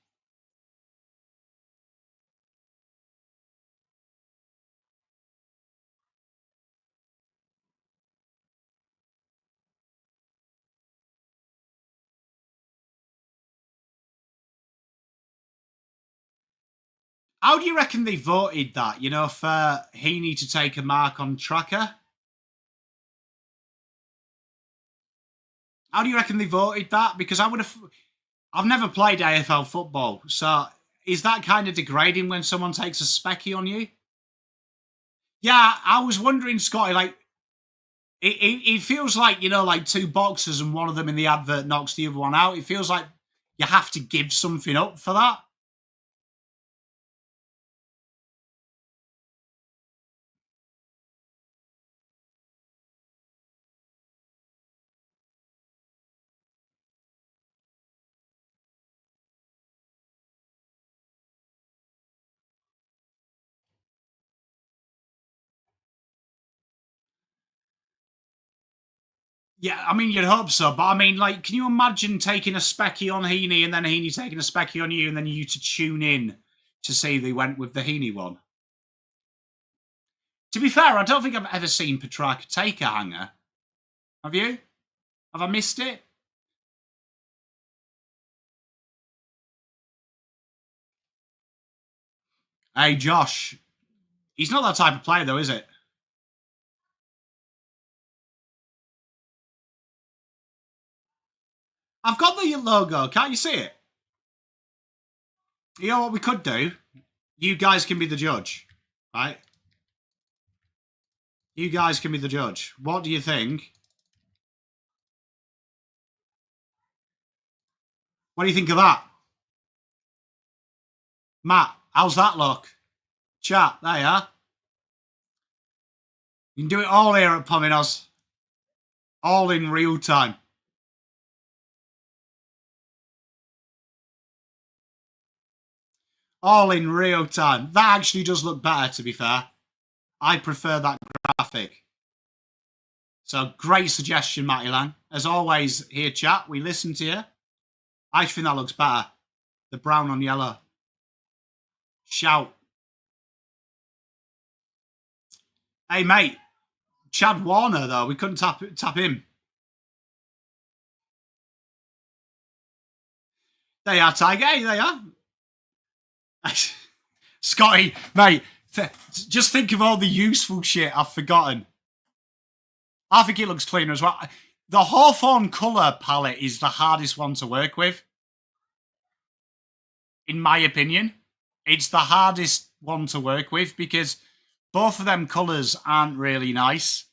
How do you reckon they voted that? You know, for Heaney to take a mark on Tracker? How do you reckon they voted that? Because I've never played AFL football, so is that kind of degrading when someone takes a specky on you? Yeah, I was wondering, Scotty, like, it feels like, you know, like two boxers and one of them in the advert knocks the other one out. It feels like you have to give something up for that. Yeah, I mean, you'd hope so, but I mean, like, can you imagine taking a specky on Heaney and then Heaney taking a specky on you and then you to tune in to see they went with the Heaney one? To be fair, I don't think I've ever seen Petrarca take a hanger. Have you? Have I missed it? Hey, Josh. He's not that type of player, though, is it? I've got the logo. Can't you see it? You know what we could do? You guys can be the judge, right? You guys can be the judge. What do you think? What do you think of that? Matt, how's that look? Chat, there you are. You can do it all here at PommyInOz. All in real time. All in real time. That actually does look better, to be fair. I prefer that graphic. So great suggestion, Matty Lang. As always, here, chat, we listen to you. I think that looks better. The brown on yellow. Shout. Hey, mate. Chad Warner, though. We couldn't tap him. They are, Tiger. Hey, they are. Scotty, mate, just think of all the useful shit I've forgotten. I think it looks cleaner as well. The Hawthorn colour palette is the hardest one to work with. In my opinion, it's the hardest one to work with because both of them colours aren't really nice.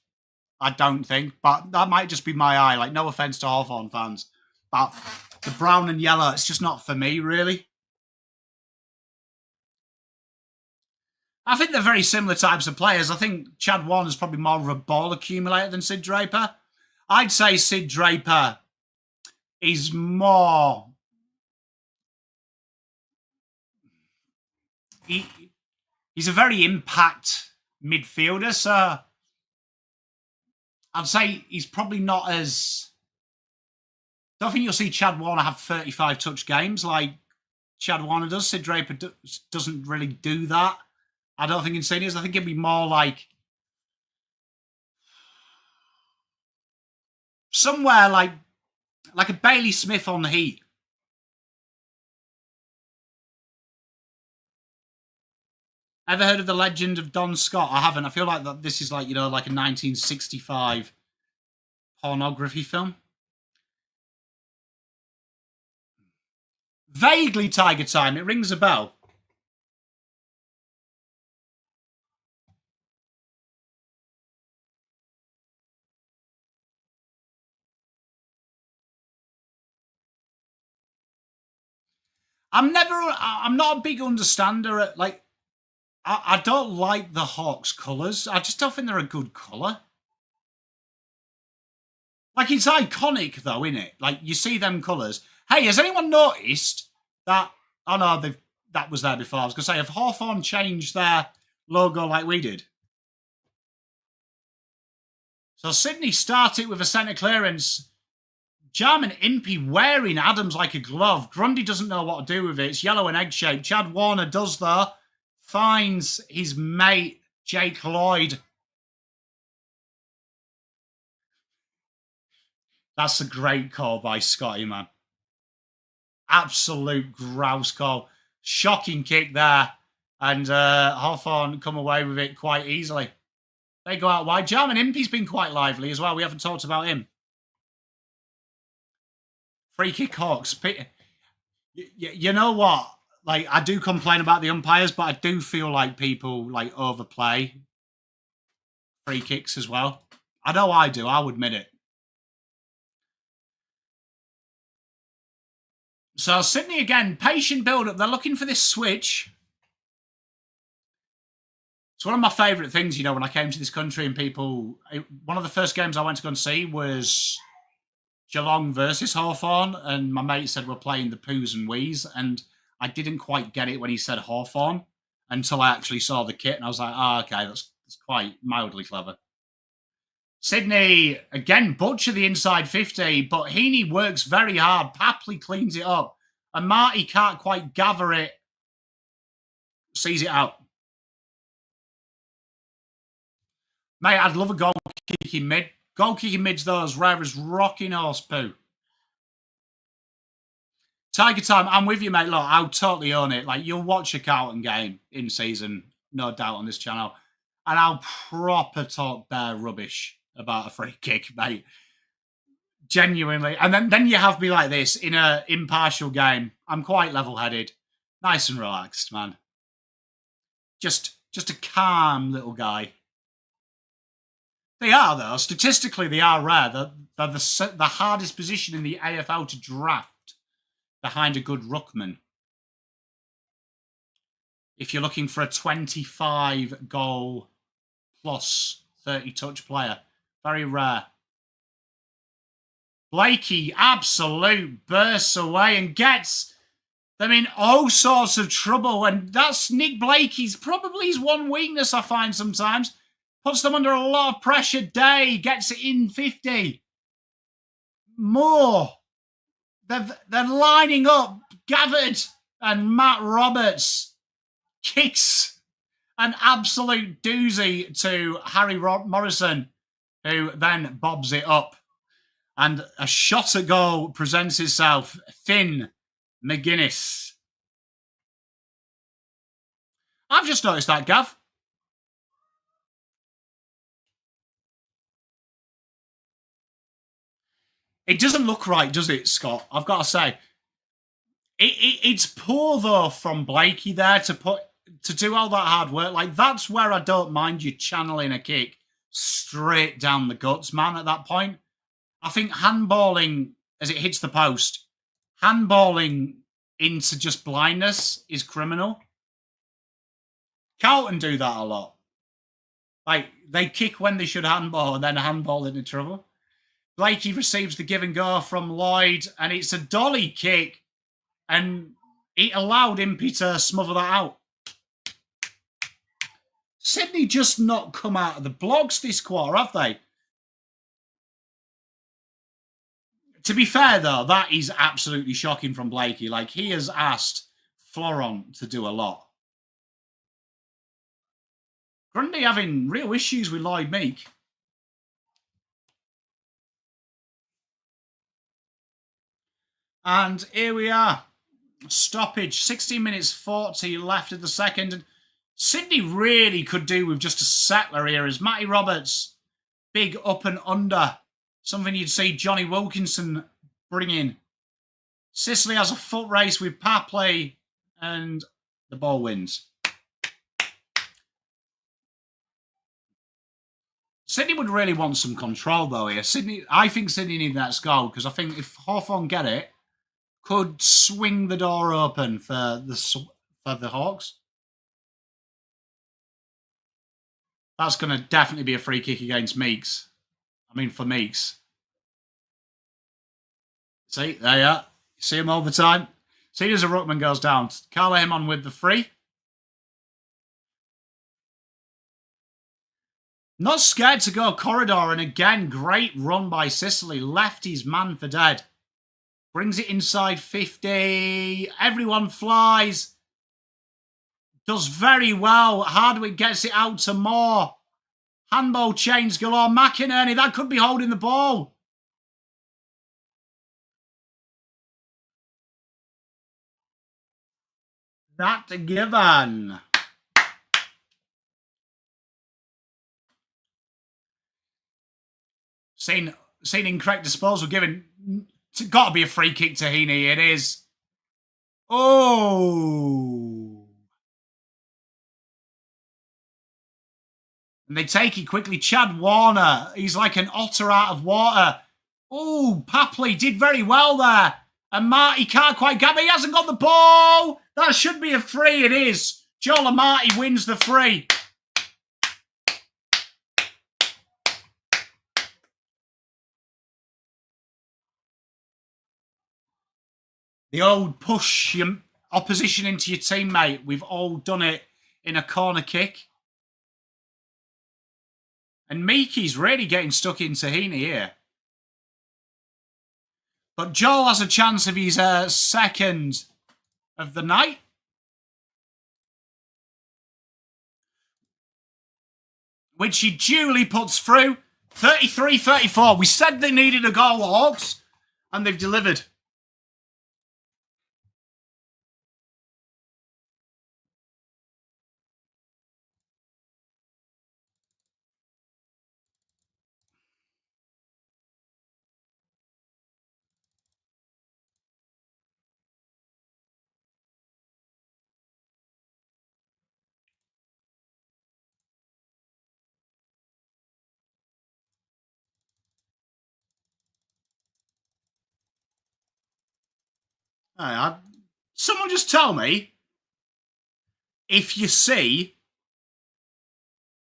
I don't think, but that might just be my eye. Like, no offence to Hawthorn fans, but the brown and yellow, it's just not for me, really. I think they're very similar types of players. I think Chad Warner's probably more of a ball accumulator than Sid Draper. I'd say Sid Draper is more... He's a very impact midfielder, so I'd say he's probably not as... I don't think you'll see Chad Warner have 35 touch games like Chad Warner does. Sid Draper doesn't really do that. I don't think in seniors. I think it'd be more like somewhere like a Bailey Smith on the Heat. Ever heard of the Legend of Don Scott? I haven't. I feel like that this is like, you know, like a 1965 pornography film. Vaguely Tiger Time. It rings a bell. I'm not a big understander at, like, I don't like the Hawks colours. I just don't think they're a good colour. Like, it's iconic, though, isn't it? Like, you see them colours. Hey, has anyone noticed that... Oh, no, that was there before. I was going to say, have Hawthorn changed their logo like we did? So Sydney started with a centre clearance. Jarman Impey wearing Adams like a glove. Grundy doesn't know what to do with it. It's yellow and egg-shaped. Chad Warner does, though. Finds his mate, Jake Lloyd. That's a great call by Scotty, man. Absolute grouse call. Shocking kick there. And Hawthorn come away with it quite easily. They go out wide. Jarman Impey's been quite lively as well. We haven't talked about him. Free kick Hawks. You know what? Like, I do complain about the umpires, but I do feel like people like overplay free kicks as well. I know I do. I'll admit it. So Sydney again, patient build-up. They're looking for this switch. It's one of my favourite things, when I came to this country and one of the first games I went to go and see was Geelong versus Hawthorn, and my mate said we're playing the Poos and Wees, and I didn't quite get it when he said Hawthorn until I actually saw the kit, and I was like, oh, okay, that's quite mildly clever. Sydney, again, butcher the inside 50, but Heaney works very hard. Papley cleans it up, and Marty can't quite gather it, sees it out. Mate, I'd love a goal kicking mid. Goal kicking mid's those rare as rocking horse poo. Tiger time, I'm with you, mate. Look, I'll totally own it. Like, you'll watch a Carlton game in season, no doubt, on this channel, and I'll proper talk bare rubbish about a free kick, mate. Genuinely. And then you have me like this in an impartial game. I'm quite level-headed. Nice and relaxed, man. Just a calm little guy. They are, though. Statistically, they are rare. They're the hardest position in the AFL to draft behind a good ruckman. If you're looking for a 25 goal plus 30 touch player, very rare. Blakey, absolute bursts away and gets them in all sorts of trouble. And that's Nick Blakey's probably his one weakness, I find sometimes. Puts them under a lot of pressure. Day gets it in 50. More. They're lining up. Gavard and Matt Roberts kicks an absolute doozy to Harry Morrison, who then bobs it up. And a shot at goal presents itself. Finn McGuinness. I've just noticed that, Gav. It doesn't look right, does it, Scott? I've got to say. It's poor, though, from Blakey there to do all that hard work. Like, that's where I don't mind you channeling a kick straight down the guts, man, at that point. I think handballing as it hits the post, handballing into just blindness is criminal. Carlton do that a lot. Like, they kick when they should handball and then handball into trouble. Blakey receives the give and go from Lloyd, and it's a dolly kick, and it allowed Impey to smother that out. Sydney just not come out of the blocks this quarter, have they? To be fair, though, that is absolutely shocking from Blakey. Like, he has asked Florent to do a lot. Grundy having real issues with Lloyd Meek. And here we are. Stoppage. 16 minutes 40 left of the second. And Sydney really could do with just a settler here as Matty Roberts, big up and under. Something you'd see Johnny Wilkinson bring in. Sicily has a foot race with Papley, and the ball wins. Sydney would really want some control, though, here. I think Sydney need that goal, because I think if Hawthorn get it, could swing the door open for the Hawks. That's going to definitely be a free kick against Meeks. I mean, for Meeks. See, there you are. You see him all the time. See, as a ruckman goes down. Carla him on with the free. Not scared to go corridor, and again, great run by Sicily. Left his man for dead. Brings it inside 50. Everyone flies. Does very well. Hardwick gets it out to Moore. Handball chains galore. McInerney, that could be holding the ball. That given. Seen incorrect disposal given. It's got to be a free kick to Heaney. It is. Oh. And they take it quickly. Chad Warner. He's like an otter out of water. Oh, Papley did very well there. And Marty can't quite grab it. He hasn't got the ball. That should be a free. It is. Joel Marty wins the free. The old push your opposition into your teammate. We've all done it in a corner kick. And Meekie's really getting stuck into Heaney here. But Joel has a chance of his second of the night. Which he duly puts through. 33-34. We said they needed a goal, the Hawks. And they've delivered. Someone just tell me if you see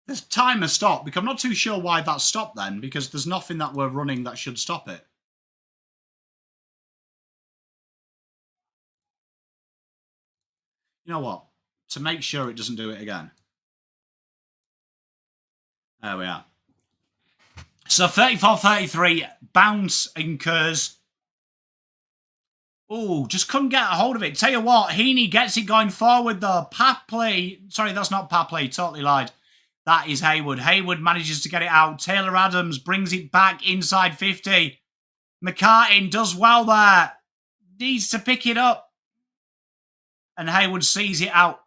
the timer stop, because I'm not too sure why that stopped then, because there's nothing that we're running that should stop it. You know what? To make sure it doesn't do it again. There we are. So 34-33, bounce incurs. Oh, just couldn't get a hold of it. Tell you what, Heaney gets it going forward though. Papley, sorry, that's not Papley, totally lied. That is Haywood. Haywood manages to get it out. Taylor Adams brings it back inside 50. McCartin does well there. Needs to pick it up. And Haywood sees it out.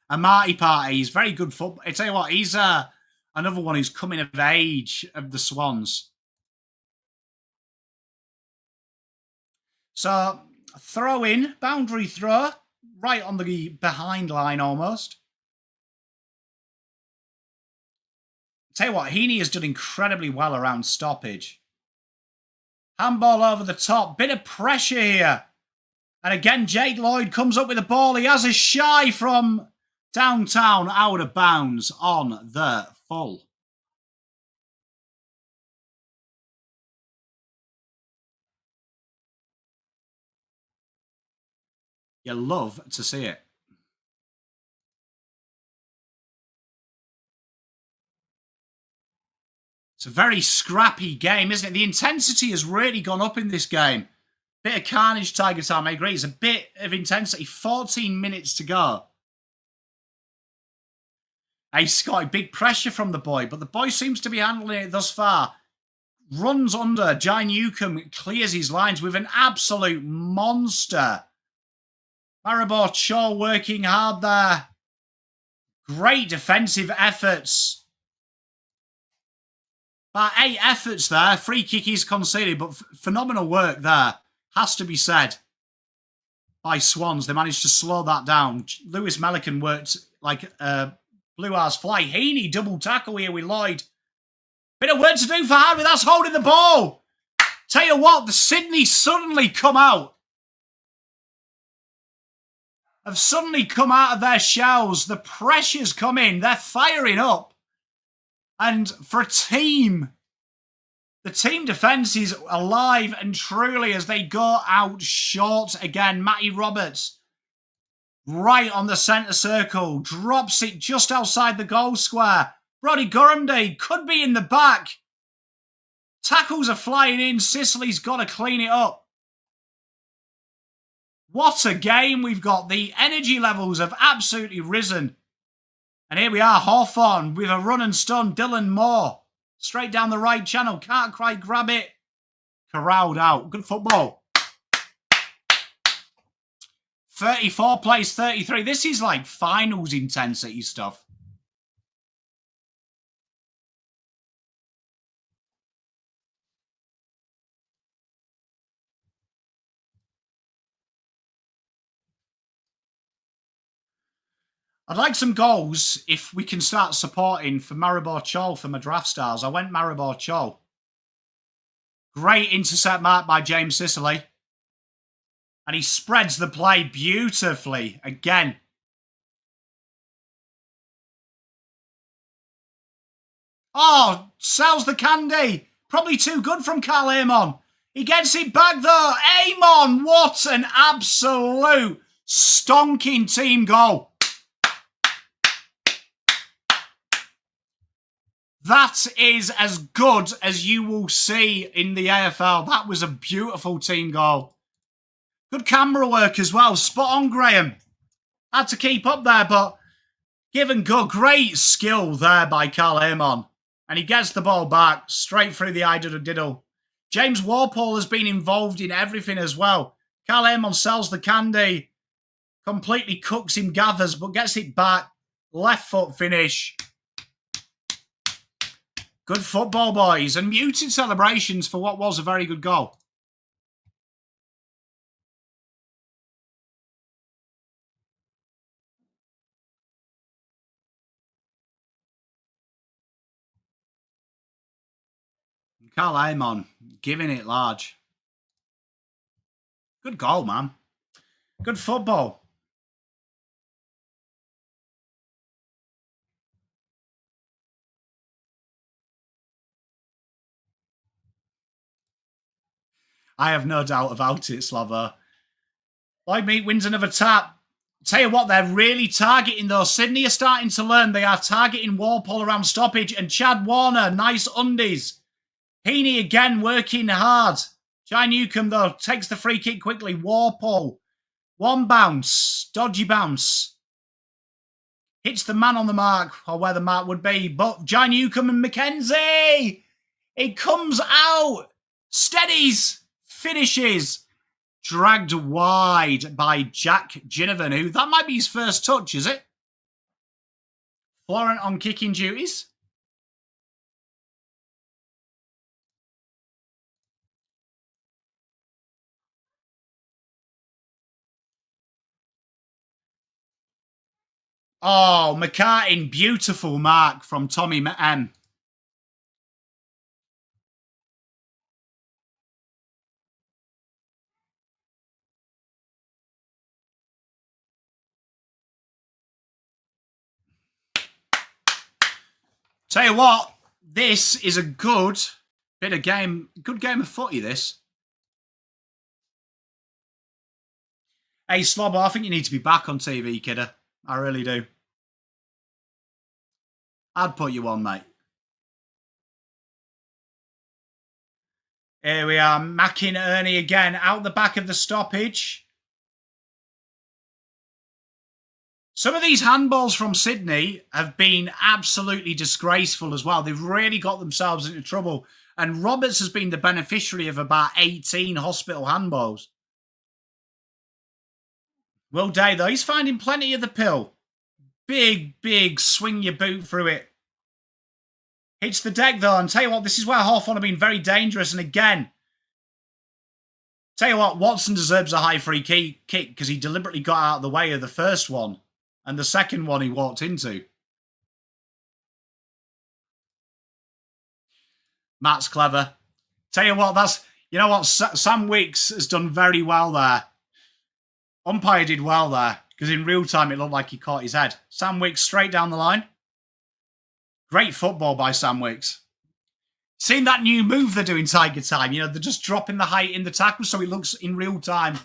A Marty Party, he's very good football. I tell you what, he's another one who's coming of age of the Swans. So, throw in, boundary throw, right on the behind line almost. Tell you what, Heaney has done incredibly well around stoppage. Handball over the top, bit of pressure here. And again, Jake Lloyd comes up with the ball. He has a shy from downtown, out of bounds on the full. You love to see it. It's a very scrappy game, isn't it? The intensity has really gone up in this game. Bit of carnage, Tiger Time, I agree. It's a bit of intensity. 14 minutes to go. He's got big pressure from the boy, but the boy seems to be handling it thus far. Runs under. Jai Newcomb clears his lines with an absolute monster. Maribor Shaw working hard there. Great defensive efforts. About 8 efforts there. Free kick is conceded, but phenomenal work there. Has to be said. By Swans. They managed to slow that down. Lewis Melican worked like Blue Arse fly. Heaney double tackle here with Lloyd. Bit of work to do for Harry. That's holding the ball. Tell you what, the Sydney suddenly come out. Have suddenly come out of their shells. The pressure's come in. They're firing up. And for a team, the team defence is alive and truly as they go out short again. Matty Roberts, right on the centre circle, drops it just outside the goal square. Brodie Gurumday could be in the back. Tackles are flying in. Sicily's got to clean it up. What a game we've got. The energy levels have absolutely risen. And here we are, Hawthorn with a run and stun. Dylan Moore, straight down the right channel. Can't quite grab it. Corralled out. Good football. 34 plays 33. This is like finals intensity stuff. I'd like some goals if we can start supporting for Maribor Chol for my draft stars. I went Maribor Chol. Great intercept mark by James Sicily. And he spreads the play beautifully again. Oh, sells the candy. Probably too good from Carl Amon. He gets it back though. Amon, what an absolute stonking team goal. That is as good as you will see in the AFL. That was a beautiful team goal. Good camera work as well. Spot on, Graham. Had to keep up there, but given good. Great skill there by Carl Amon. And he gets the ball back straight through the diddle. James Warpole has been involved in everything as well. Carl Amon sells the candy. Completely cooks him, gathers, but gets it back. Left foot finish. Good football, boys. And muted celebrations for what was a very good goal. Carl Amon giving it large. Good goal, man. Good football. I have no doubt about it, Slavo. Lloyd Meat wins another tap. Tell you what, they're really targeting though. Sydney are starting to learn. They are targeting Walpole around stoppage. And Chad Warner, nice undies. Heaney again working hard. Jai Newcomb though takes the free kick quickly. Walpole. One bounce. Dodgy bounce. Hits the man on the mark, or where the mark would be. But Jai Newcomb and McKenzie. It comes out. Steadies. Finishes. Dragged wide by Jack Ginnivan, who that might be his first touch, is it? Florent on kicking duties. Oh, McCartin, beautiful mark from Tommy M. Tell you what, this is a good bit of game, good game of footy, this. Hey, Slobber, I think you need to be back on TV, kidder. I really do. I'd put you on, mate. Here we are, Mackin Ernie again, out the back of the stoppage. Some of these handballs from Sydney have been absolutely disgraceful as well. They've really got themselves into trouble. And Roberts has been the beneficiary of about 18 hospital handballs. Will Day, though, he's finding plenty of the pill. Big swing your boot through it. Hits the deck, though, and tell you what, this is where Hawthorn have been very dangerous. And again, tell you what, Watson deserves a high free kick because he deliberately got out of the way of the first one. And the second one he walked into. Matt's clever. Tell you what, you know what, Sam Wicks has done very well there. Umpire did well there, because in real time it looked like he caught his head. Sam Wicks straight down the line. Great football by Sam Wicks. Seen that new move they're doing, Tiger Time? You know, they're just dropping the height in the tackle so it looks in real time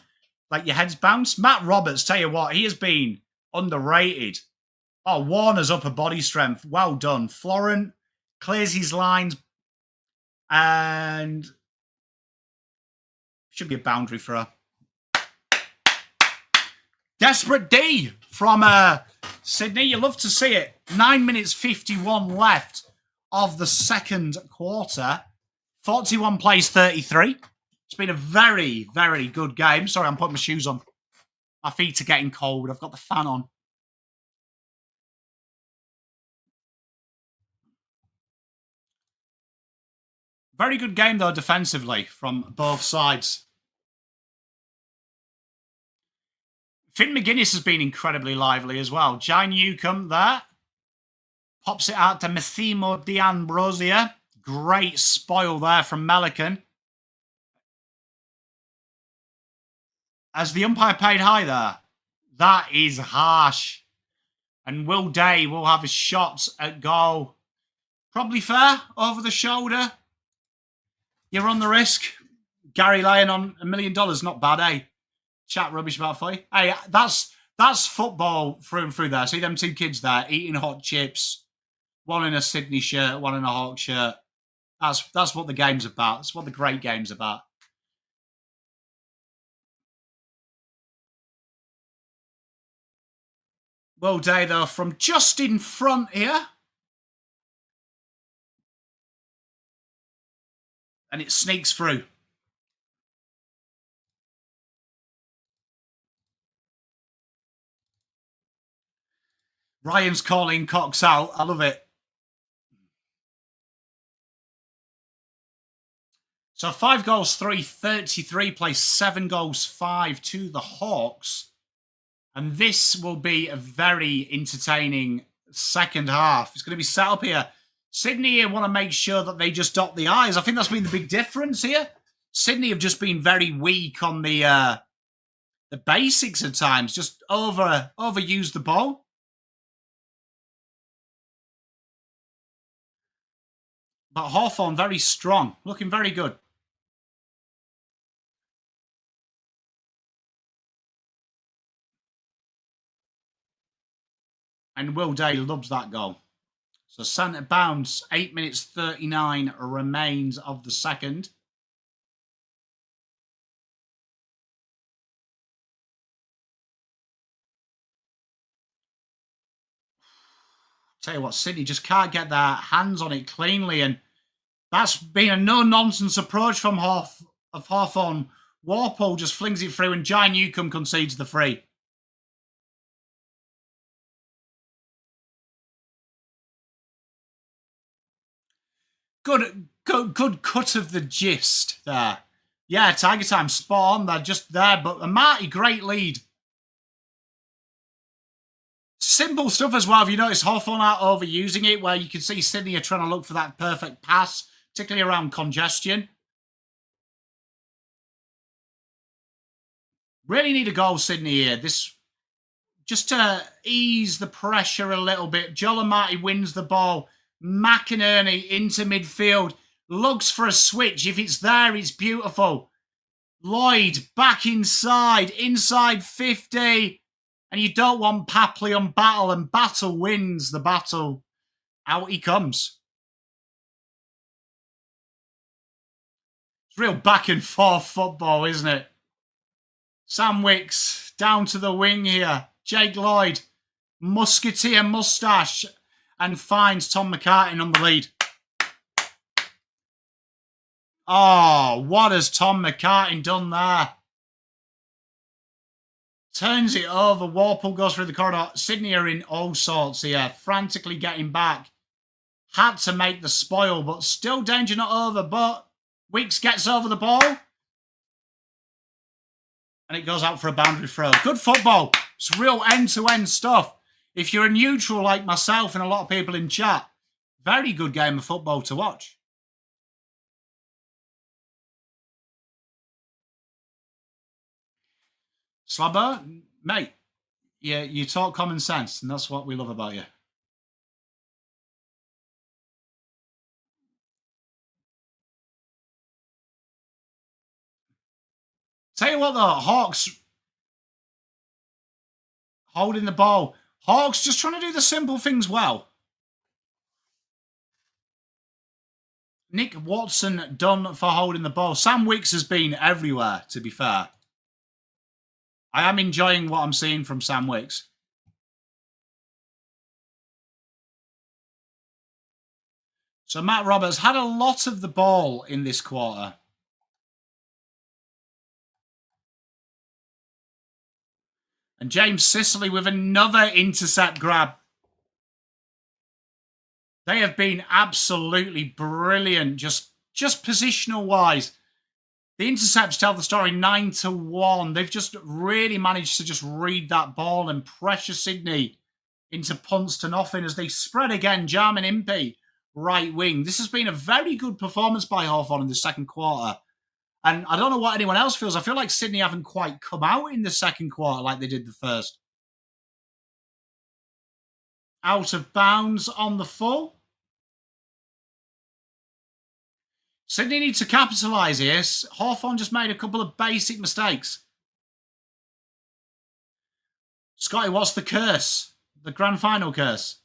like your head's bounced. Matt Roberts, tell you what, he has been underrated. Oh, Warner's upper body strength. Well done. Florent clears his lines. And should be a boundary for her. Desperate D from Sydney. You love to see it. 9 minutes 51 left of the second quarter. 41 plays 33. It's been a very good game. Sorry, I'm putting my shoes on. My feet are getting cold. I've got the fan on. Very good game, though, defensively from both sides. Finn McGuinness has been incredibly lively as well. Jai Newcomb there. Pops it out to Massimo D'Ambrosia. Great spoil there from Melican. As the umpire paid high there. That is harsh. And Will Day will have his shots at goal. Probably fair, over the shoulder. You're on the risk. Gary Lyon on $1 million, not bad, eh? Chat rubbish about Footy. Hey, that's football through and through there. See them two kids there eating hot chips. One in a Sydney shirt, one in a Hawk shirt. That's what the game's about. That's what the great game's about. Will Day, though, from just in front here. And it sneaks through. Ryan's calling Cox out. I love it. So 5 goals, 3, 33 plays 7 goals, 5 to the Hawks. And this will be a very entertaining second half. It's going to be set up here. Sydney want to make sure that they just dot the I's. I think that's been the big difference here. Sydney have just been very weak on the basics at times. Just overused the ball. But Hawthorn very strong. Looking very good. And Will Day loves that goal. So centre bounce, 8 minutes 39 remains of the second. Tell you what, Sydney just can't get their hands on it cleanly, and that's been a no-nonsense approach from Hawthorn. Warple just flings it through, and Jai Newcomb concedes the free. Good cut of the gist there. Yeah, Tiger Time, spot on. They're just there, but a mighty great lead. Simple stuff as well. If you notice, Hawthorn aren't overusing it, where you can see Sydney are trying to look for that perfect pass, particularly around congestion. Really need a goal, Sydney, here. This just to ease the pressure a little bit. Joel Marty wins the ball. McInerney into midfield. Looks for a switch. If it's there, it's beautiful. Lloyd back inside 50. And you don't want Papley on Battle, and Battle wins the battle. Out he comes. It's real back and forth football, isn't it? Sam Wicks down to the wing here. Jake Lloyd, musketeer moustache, and finds Tom McCartin on the lead. Oh, what has Tom McCartin done there? Turns it over. Warple goes through the corridor. Sydney are in all sorts here, frantically getting back. Had to make the spoil, but still danger not over. But Wicks gets over the ball. And it goes out for a boundary throw. Good football. It's real end-to-end stuff. If you're a neutral like myself and a lot of people in chat, very good game of football to watch. Slabber, mate, yeah, you talk common sense, and that's what we love about you. Tell you what, though, Hawks holding the ball. Hawks just trying to do the simple things well. Nick Watson done for holding the ball. Sam Wicks has been everywhere, to be fair. I am enjoying what I'm seeing from Sam Wicks. So Matt Roberts had a lot of the ball in this quarter. And James Sicily with another intercept grab. They have been absolutely brilliant, just positional-wise. The intercepts tell the story 9-1. They've just really managed to just read that ball and pressure Sydney into punts to nothing as they spread again. Jarman Impey, right wing. This has been a very good performance by Hawthorn in the second quarter. And I don't know what anyone else feels. I feel like Sydney haven't quite come out in the second quarter like they did the first. Out of bounds on the full. Sydney needs to capitalise here. Hawthorn just made a couple of basic mistakes. Scotty, what's the curse? The grand final curse?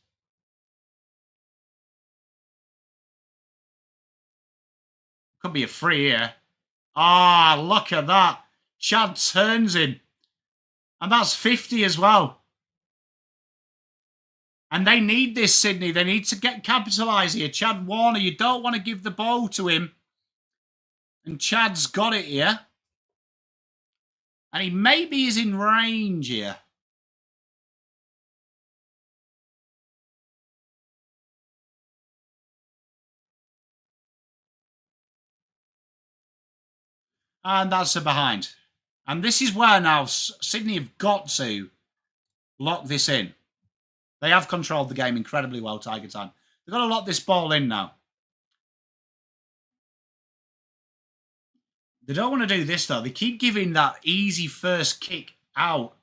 Could be a free here. Ah, look at that. Chad turns in. And that's 50 as well. And they need this, Sydney. They need to get capitalised here. Chad Warner, you don't want to give the ball to him. And Chad's got it here. And he maybe is in range here. And that's a behind. And this is where now Sydney have got to lock this in. They have controlled the game incredibly well, Tiger Time. They've got to lock this ball in now. They don't want to do this, though. They keep giving that easy first kick out.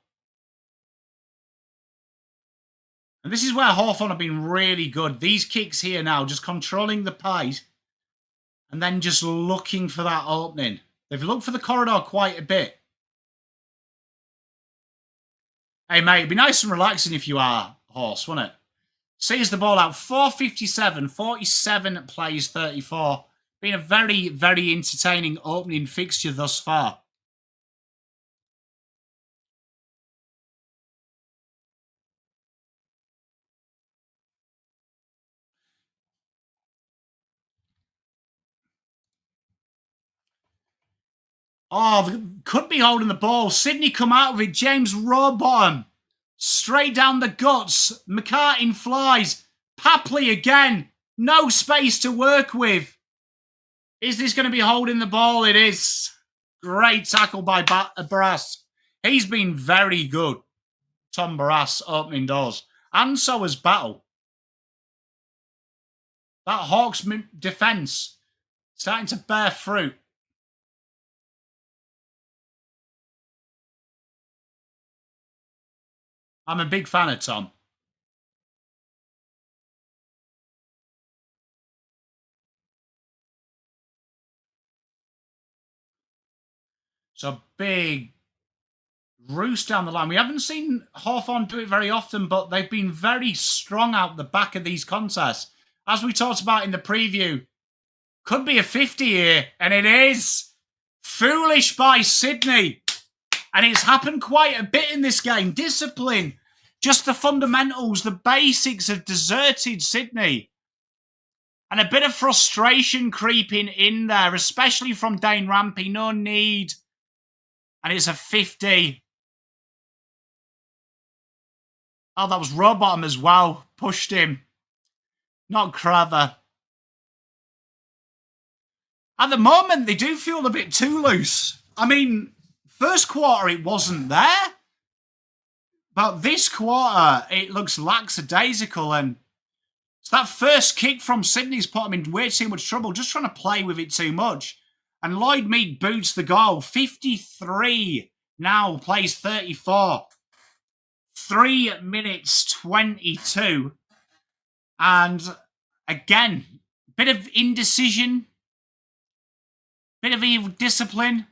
And this is where Hawthorn have been really good. These kicks here now, just controlling the pace and then just looking for that opening. They've looked for the corridor quite a bit. Hey, mate, it'd be nice and relaxing if you are Horse, wouldn't it? Sees the ball out. 4:57, 47 plays 34. Been a very, very entertaining opening fixture thus far. Oh, they could be holding the ball. Sydney come out of it. James Rowbottom. Straight down the guts. McCartin flies. Papley again. No space to work with. Is this going to be holding the ball? It is. Great tackle by Barras. He's been very good. Tom Barras opening doors. And so has Battle. That Hawks defence starting to bear fruit. I'm a big fan of Tom. So big roost down the line. We haven't seen Hawthorn do it very often, but they've been very strong out the back of these contests. As we talked about in the preview, could be a 50 here, and it is. Foolish by Sydney. And it's happened quite a bit in this game. Discipline, just the fundamentals, the basics have deserted Sydney. And a bit of frustration creeping in there, especially from Dane Rampy. No need. And it's a 50. Oh, that was Rowbottom as well. Pushed him. Not clever. At the moment, they do feel a bit too loose. I mean, first quarter, it wasn't there. But this quarter, it looks lackadaisical. And so that first kick from Sydney's put them in way too much trouble, just trying to play with it too much. And Lloyd Meek boots the goal. 53 now, plays 34. 3 minutes 22. And again, bit of indecision. Bit of evil discipline.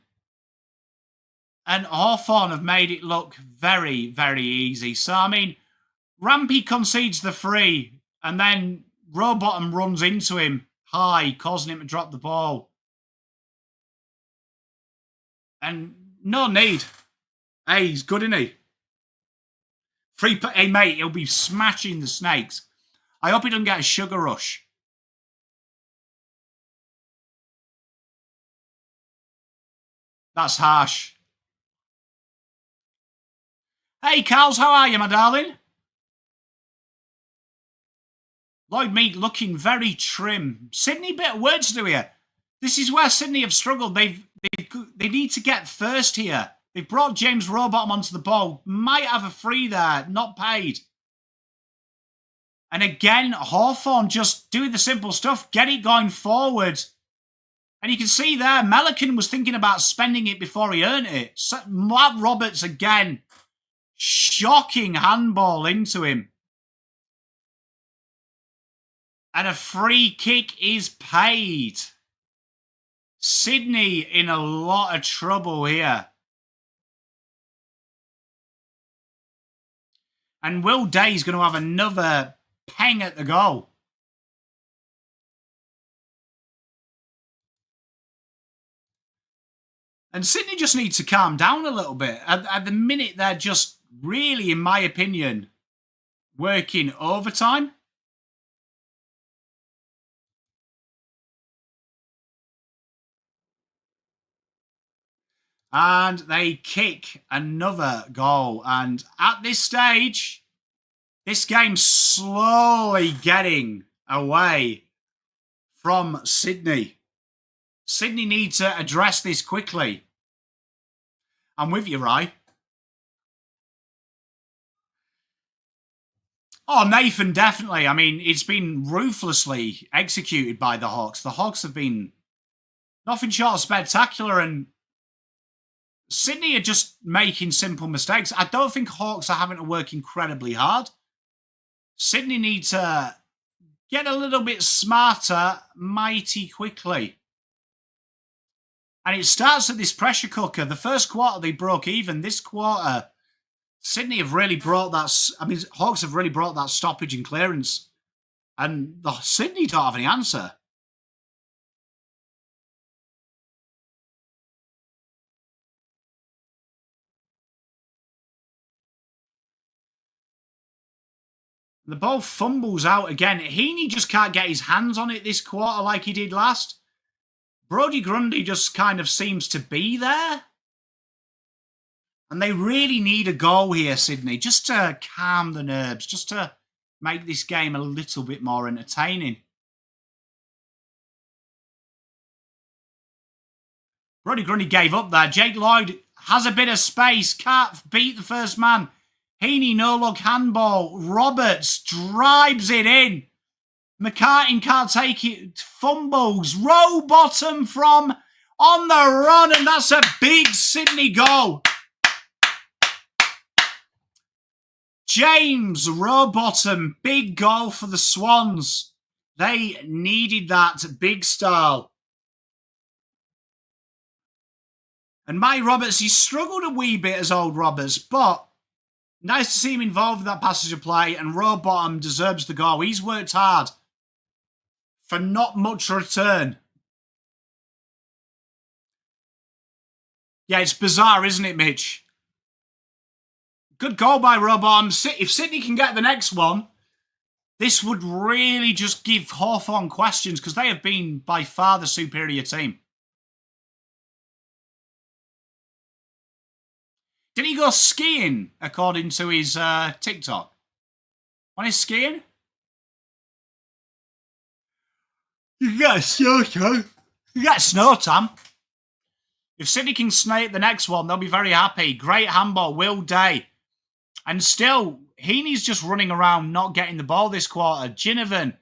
And Hawthorn have made it look very, very easy. So, I mean, Rampy concedes the free. And then Rowbottom runs into him high, causing him to drop the ball. And no need. Hey, he's good, isn't he? Hey, mate, he'll be smashing the Snakes. I hope he doesn't get a sugar rush. That's harsh. Hey, Carls, how are you, my darling? Lloyd Meek looking very trim. Sydney, bit of work to do here. This is where Sydney have struggled. They need to get first here. They've brought James Rowbottom onto the ball. Might have a free there, not paid. And again, Hawthorn just doing the simple stuff. Get it going forward. And you can see there, Melican was thinking about spending it before he earned it. So, Matt Roberts again. Shocking handball into him. And a free kick is paid. Sydney in a lot of trouble here. And Will Day's going to have another peng at the goal. And Sydney just needs to calm down a little bit. At the minute, they're just really, in my opinion, working overtime. And they kick another goal. And at this stage, this game's slowly getting away from Sydney. Sydney need to address this quickly. I'm with you, Rye. Oh, Nathan, definitely. I mean, it's been ruthlessly executed by the Hawks. The Hawks have been nothing short of spectacular, and Sydney are just making simple mistakes. I don't think Hawks are having to work incredibly hard. Sydney need to get a little bit smarter mighty quickly. And it starts at this pressure cooker. The first quarter, they broke even. This quarter, Sydney have really brought that... I mean, Hawks have really brought that stoppage and clearance. And the Sydney don't have any answer. The ball fumbles out again. Heaney just can't get his hands on it this quarter like he did last. Brodie Grundy just kind of seems to be there. And they really need a goal here, Sydney, just to calm the nerves, just to make this game a little bit more entertaining. Brodie Grundy gave up there. Jake Lloyd has a bit of space. Can't beat the first man. Heaney, no-look handball. Roberts drives it in. McCartin can't take it. Fumbles. Rowbottom from on the run. And that's a big Sydney goal. James Rowbottom. Big goal for the Swans. They needed that big style. And Matty Roberts, he struggled a wee bit as old Roberts, but nice to see him involved in that passage of play, and Rowbottom deserves the goal. He's worked hard for not much return. Yeah, it's bizarre, isn't it, Mitch? Good goal by Rowbottom. If Sydney can get the next one, this would really just give Hawthorn questions, because they have been by far the superior team. Did he go skiing, according to his TikTok? On his skiing? You get a snow tan. You get a snow tan. If Sydney can snake the next one, they'll be very happy. Great handball, Will Day. And still, Heaney's just running around not getting the ball this quarter. Ginnivan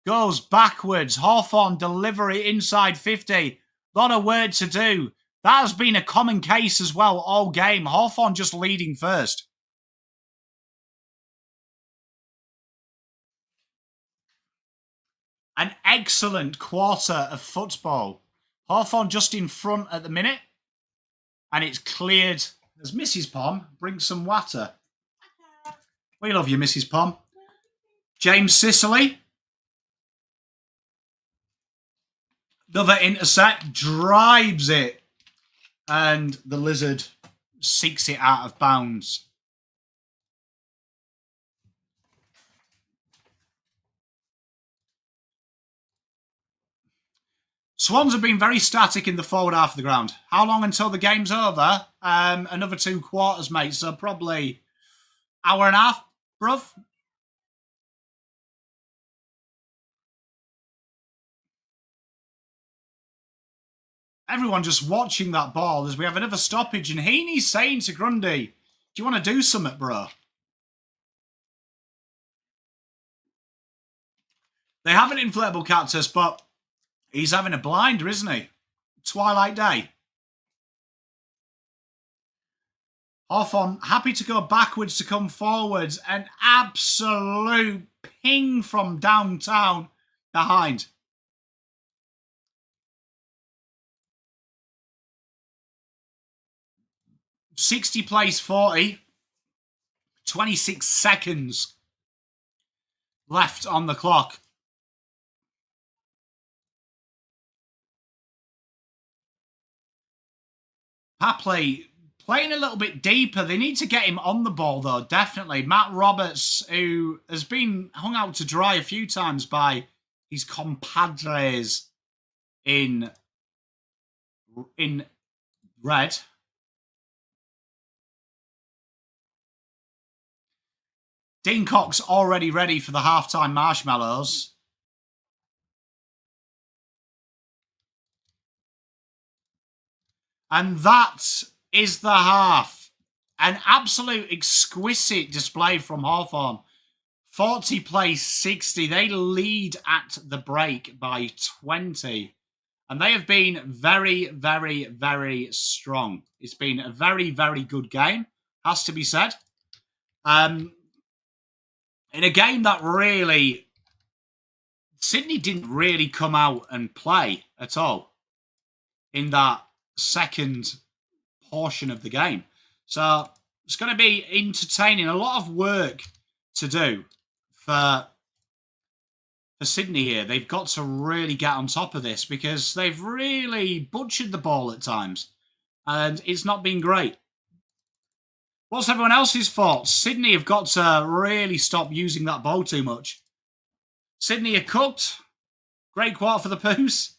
goes backwards. Hawthorn delivery inside 50. Lot of work to do. That has been a common case as well all game. Hawthorn just leading first. An excellent quarter of football. Hawthorn just in front at the minute. And it's cleared as Mrs. Pom brings some water. We love you, Mrs. Pom. James Sicily. Another intercept. Drives it. And the Lizard seeks it out of bounds. Swans have been very static in the forward half of the ground. How long until the game's over? Another 2 quarters, mate. So probably hour and a half, bruv. everyone just watching that ball as we have another stoppage. And Heaney's saying to Grundy, do you want to do something, bro? They have an inflatable cactus, but he's having a blinder, isn't he? Twilight Day. Hawthorn happy to go backwards to come forwards. An absolute ping from downtown behind. '60 plays 40. 26 seconds left on the clock. Papley playing a little bit deeper. They need to get him on the ball, though, definitely. Matt Roberts, who has been hung out to dry a few times by his compadres in red. Dean Cox already ready for the halftime marshmallows. And that is the half. An absolute exquisite display from Hawthorn. 40 plays 60. They lead at the break by 20. And they have been very, very, very strong. It's been a very, very good game, has to be said. In a game that really, Sydney didn't really come out and play at all in that second portion of the game. So it's going to be entertaining. A lot of work to do for Sydney here. They've got to really get on top of this because they've really butchered the ball at times and it's not been great. What's everyone else's thoughts? Sydney have got to really stop using that ball too much. Sydney are cooked. Great quarter for the Poos.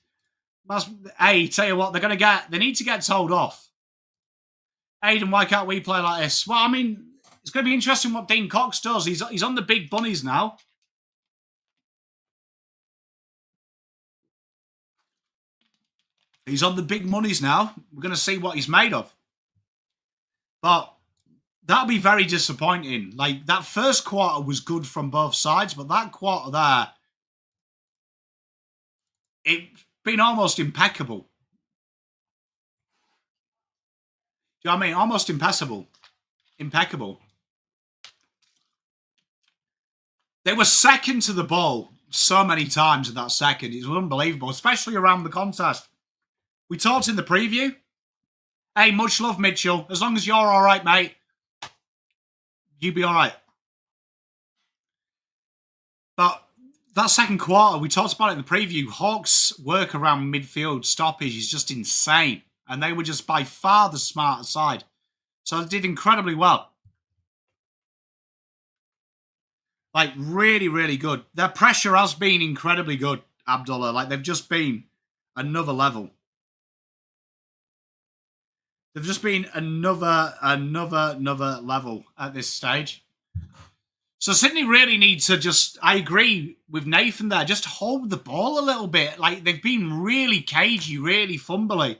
Hey, tell you what, they need to get told off. Aiden, why can't we play like this? Well, I mean, it's going to be interesting what Dean Cox does. He's on the big bunnies now. He's on the big monies now. We're going to see what he's made of. But that'll be very disappointing. Like, that first quarter was good from both sides, but that quarter there, it's been almost impeccable. Do you know what I mean? Almost impeccable. They were second to the ball so many times in that second. It was unbelievable, especially around the contest. We talked in the preview. Hey, much love, Mitchell. As long as you're all right, mate, you be all right. But that second quarter, we talked about it in the preview. Hawks' work around midfield stoppage is just insane. And they were just by far the smarter side. So they did incredibly well. Like, really, really good. Their pressure has been incredibly good, Abdullah. Like, they've just been another level. They've just been another level at this stage. So Sydney really needs to just, I agree with Nathan there, just hold the ball a little bit. Like, they've been really cagey, really fumbly,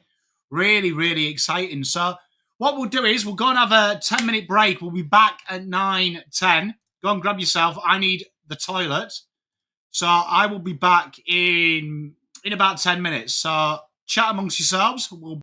really, really exciting. So what we'll do is we'll go and have a 10-minute break. We'll be back at 9:10. Go and grab yourself. I need the toilet. So I will be back in about 10 minutes. So chat amongst yourselves. We'll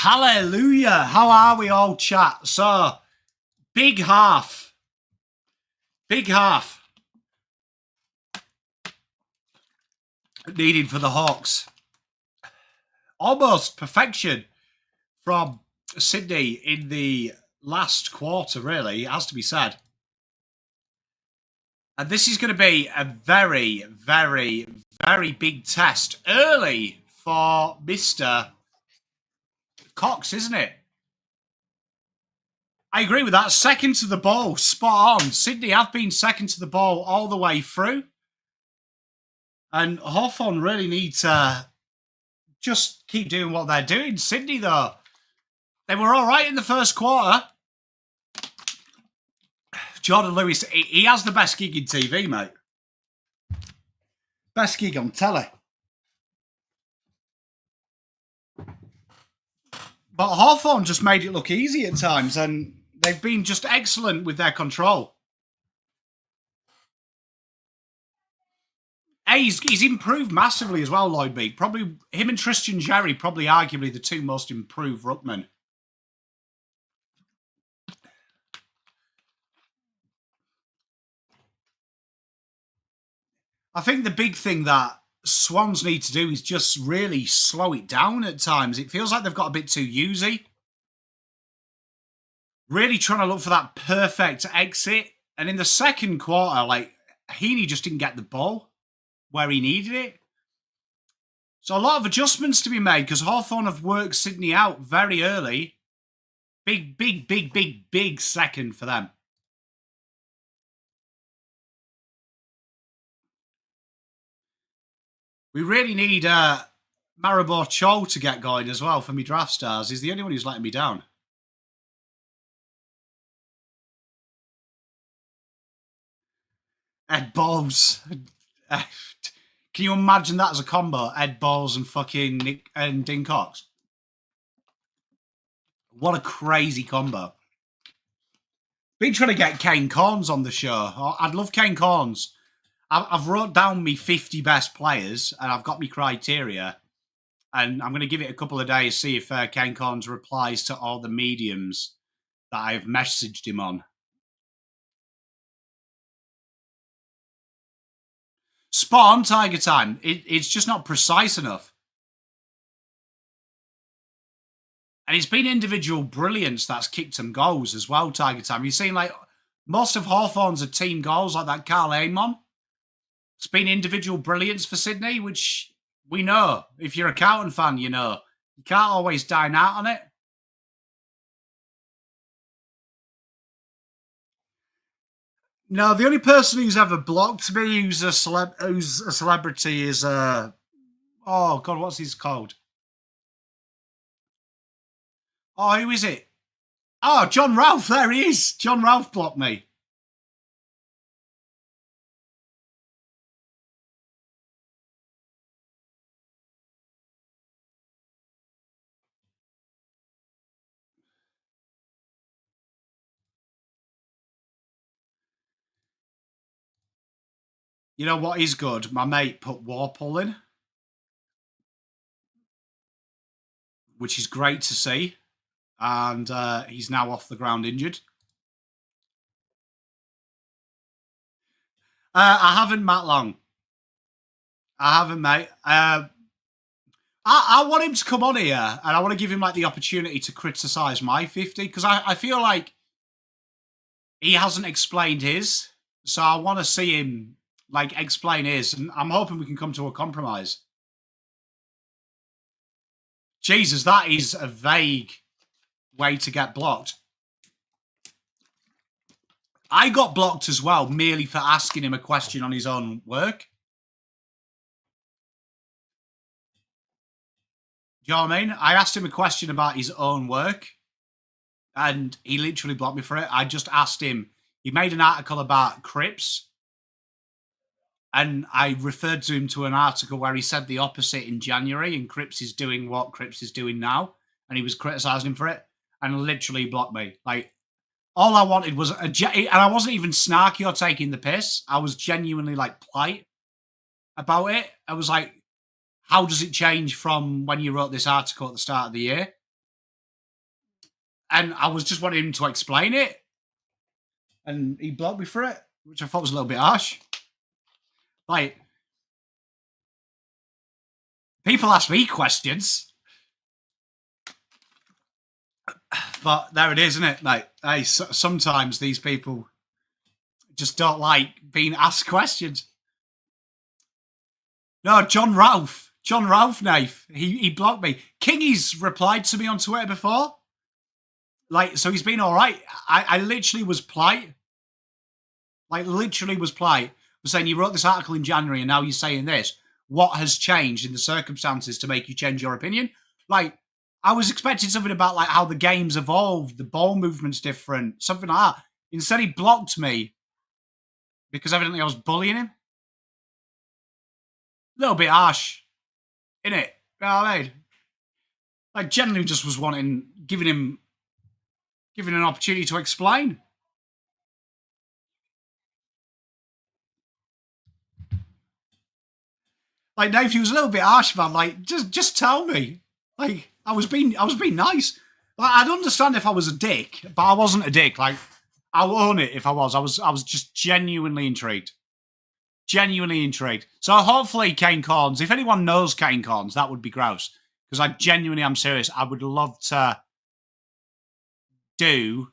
Hallelujah. How are we all, chat? So, big half. Big half needed for the Hawks. Almost perfection from Sydney in the last quarter, really, it has to be said. And this is going to be a very, very, very big test early for Mr. Cox, isn't it? I agree with that. Second to the ball, spot on. Sydney have been second to the ball all the way through. And Hawthorn really need to just keep doing what they're doing. Sydney, though, they were all right in the first quarter. Jordan Lewis, he has the best gig in TV, mate. Best gig on telly. But Hawthorn just made it look easy at times, and they've been just excellent with their control. He's improved massively as well, Lloyd Beak. Probably him and Tristan Jerry, probably arguably the two most improved ruckmen. I think the big thing that Swans need to do is just really slow it down at times. It feels like they've got a bit too usy. Really trying to look for that perfect exit. And in the second quarter, like, Heaney just didn't get the ball where he needed it. So a lot of adjustments to be made because Hawthorn have worked Sydney out very early. Big, big, big, big, big second for them. We really need Maribor Cho to get going as well for me draft stars. He's the only one who's letting me down. Ed Balls. Can you imagine that as a combo? Ed Balls and fucking Nick and Dean Cox. What a crazy combo. Been trying to get Kane Corns on the show. I'd love Kane Corns. I've wrote down me 50 best players and I've got me criteria. And I'm going to give it a couple of days, see if Kane Corns replies to all the mediums that I've messaged him on. Spot on, Tiger Time. It's just not precise enough. And it's been individual brilliance that's kicked some goals as well, Tiger Time. You've seen, like, most of Hawthorn's are team goals, like that Carl Amon. It's been individual brilliance for Sydney, which we know. If you're a Carlton fan, you know. You can't always dine out on it. No, the only person who's ever blocked me who's a celebrity is oh god, what's his called? Oh, who is it? Oh, John Ralph. There he is. John Ralph blocked me. You know what is good? My mate put Warple in, which is great to see. And he's now off the ground injured. I haven't, Matt Long. I haven't, mate. I want him to come on here and I want to give him like the opportunity to criticise my 50 because I feel like he hasn't explained his. So I want to see him like explain his, and I'm hoping we can come to a compromise. Jesus, that is a vague way to get blocked. I got blocked as well, merely for asking him a question on his own work. Do you know what I mean? I asked him a question about his own work, and he literally blocked me for it. I just asked him, he made an article about Cripps, and I referred to him to an article where he said the opposite in January, and Cripps is doing what Cripps is doing now, and he was criticising him for it, and literally blocked me. Like, all I wanted was and I wasn't even snarky or taking the piss. I was genuinely like polite about it. I was like, how does it change from when you wrote this article at the start of the year? And I was just wanting him to explain it. And he blocked me for it, which I thought was a little bit harsh. Like, people ask me questions. But there it is, isn't it? Like, hey, sometimes these people just don't like being asked questions. No, John Ralph, Nath, he blocked me. Kingy's replied to me on Twitter before. Like, so he's been all right. I literally was polite. Like, literally was polite. I was saying, you wrote this article in January and now you're saying this. What has changed in the circumstances to make you change your opinion? Like, I was expecting something about, like, how the game's evolved, the ball movement's different, something like that. Instead, he blocked me because evidently I was bullying him. A little bit harsh, innit? You know what I mean? I genuinely just was giving him an opportunity to explain. Like, Dave, he was a little bit harsh, man. Like, just tell me. Like, I was being nice. Like, I'd understand if I was a dick, but I wasn't a dick. Like, I'll own it if I was. I was just genuinely intrigued. Genuinely intrigued. So hopefully Kane Corns, if anyone knows Kane Corns, that would be gross. Because I genuinely am serious. I would love to do,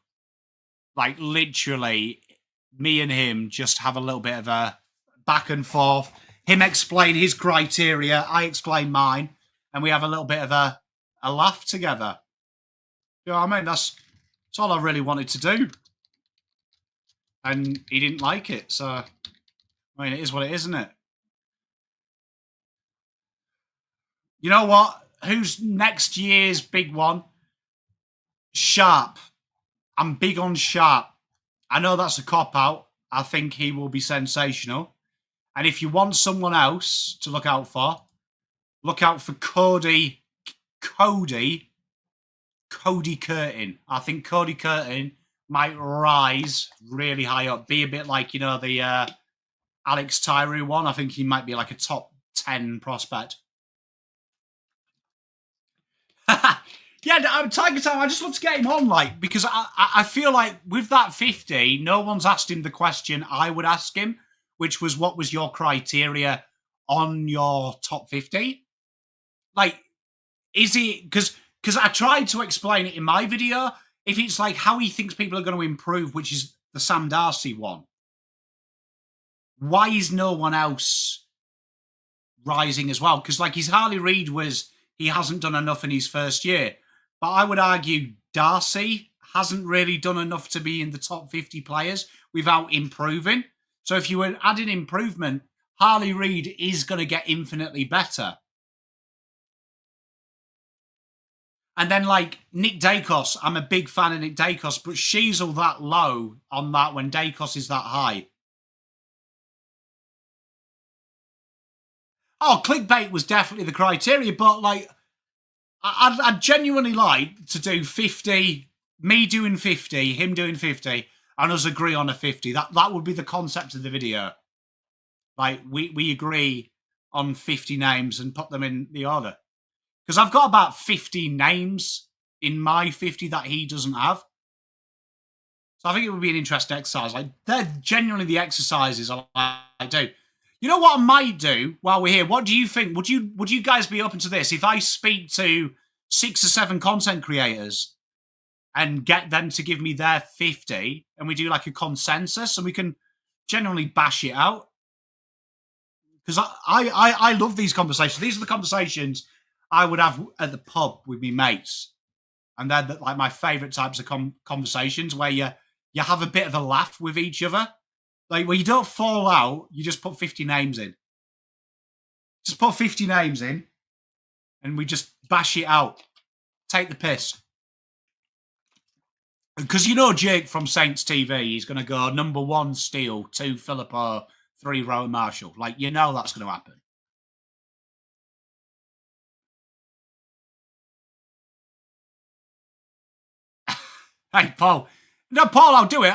like, literally, me and him just have a little bit of a back and forth. Him explain his criteria, I explain mine, and we have a little bit of a laugh together. You know what I mean? That's all I really wanted to do. And he didn't like it, so, I mean, it is what it is, isn't it? You know what? Who's next year's big one? Sharp. I'm big on Sharp. I know that's a cop-out. I think he will be sensational. And if you want someone else to look out for Cody Curtin. I think Cody Curtin might rise really high up, be a bit like, you know, the Alex Tyree one. I think he might be like a top 10 prospect. Yeah, Tiger Time, I just want to get him on, like, because I feel like with that 50, no one's asked him the question I would ask him, which was, what was your criteria on your top 50? Like, is he, because I tried to explain it in my video, if it's like how he thinks people are going to improve, which is the Sam Darcy one, why is no one else rising as well? Because, like, his Harley Reid was, he hasn't done enough in his first year. But I would argue Darcy hasn't really done enough to be in the top 50 players without improving. So if you were adding improvement, Harley Reid is going to get infinitely better. And then, like, Nick Dacos, I'm a big fan of Nick Dacos, but she's all that low on that when Dacos is that high. Oh, clickbait was definitely the criteria, but, like, I'd genuinely like to do 50, me doing 50, him doing 50, and us agree on a 50. That would be the concept of the video. Like, we agree on 50 names and put them in the order. Because I've got about 50 names in my 50 that he doesn't have. So I think it would be an interesting exercise. Like, they're genuinely the exercises I do. You know what I might do while we're here? What do you think? Would you guys be open to this? If I speak to 6 or 7 content creators and get them to give me their 50 and we do like a consensus and we can generally bash it out? Because I love these conversations. These are the conversations I would have at the pub with me mates. And they're like my favourite types of conversations where you have a bit of a laugh with each other. Like, where you don't fall out, you just put 50 names in. Just put 50 names in, and we just bash it out. Take the piss. Because you know Jake from Saints TV, he's going to go number 1 Steele, 2 Philippo, 3 Rowan Marshall. Like, you know that's going to happen. Hey, Paul. No, Paul, I'll do it.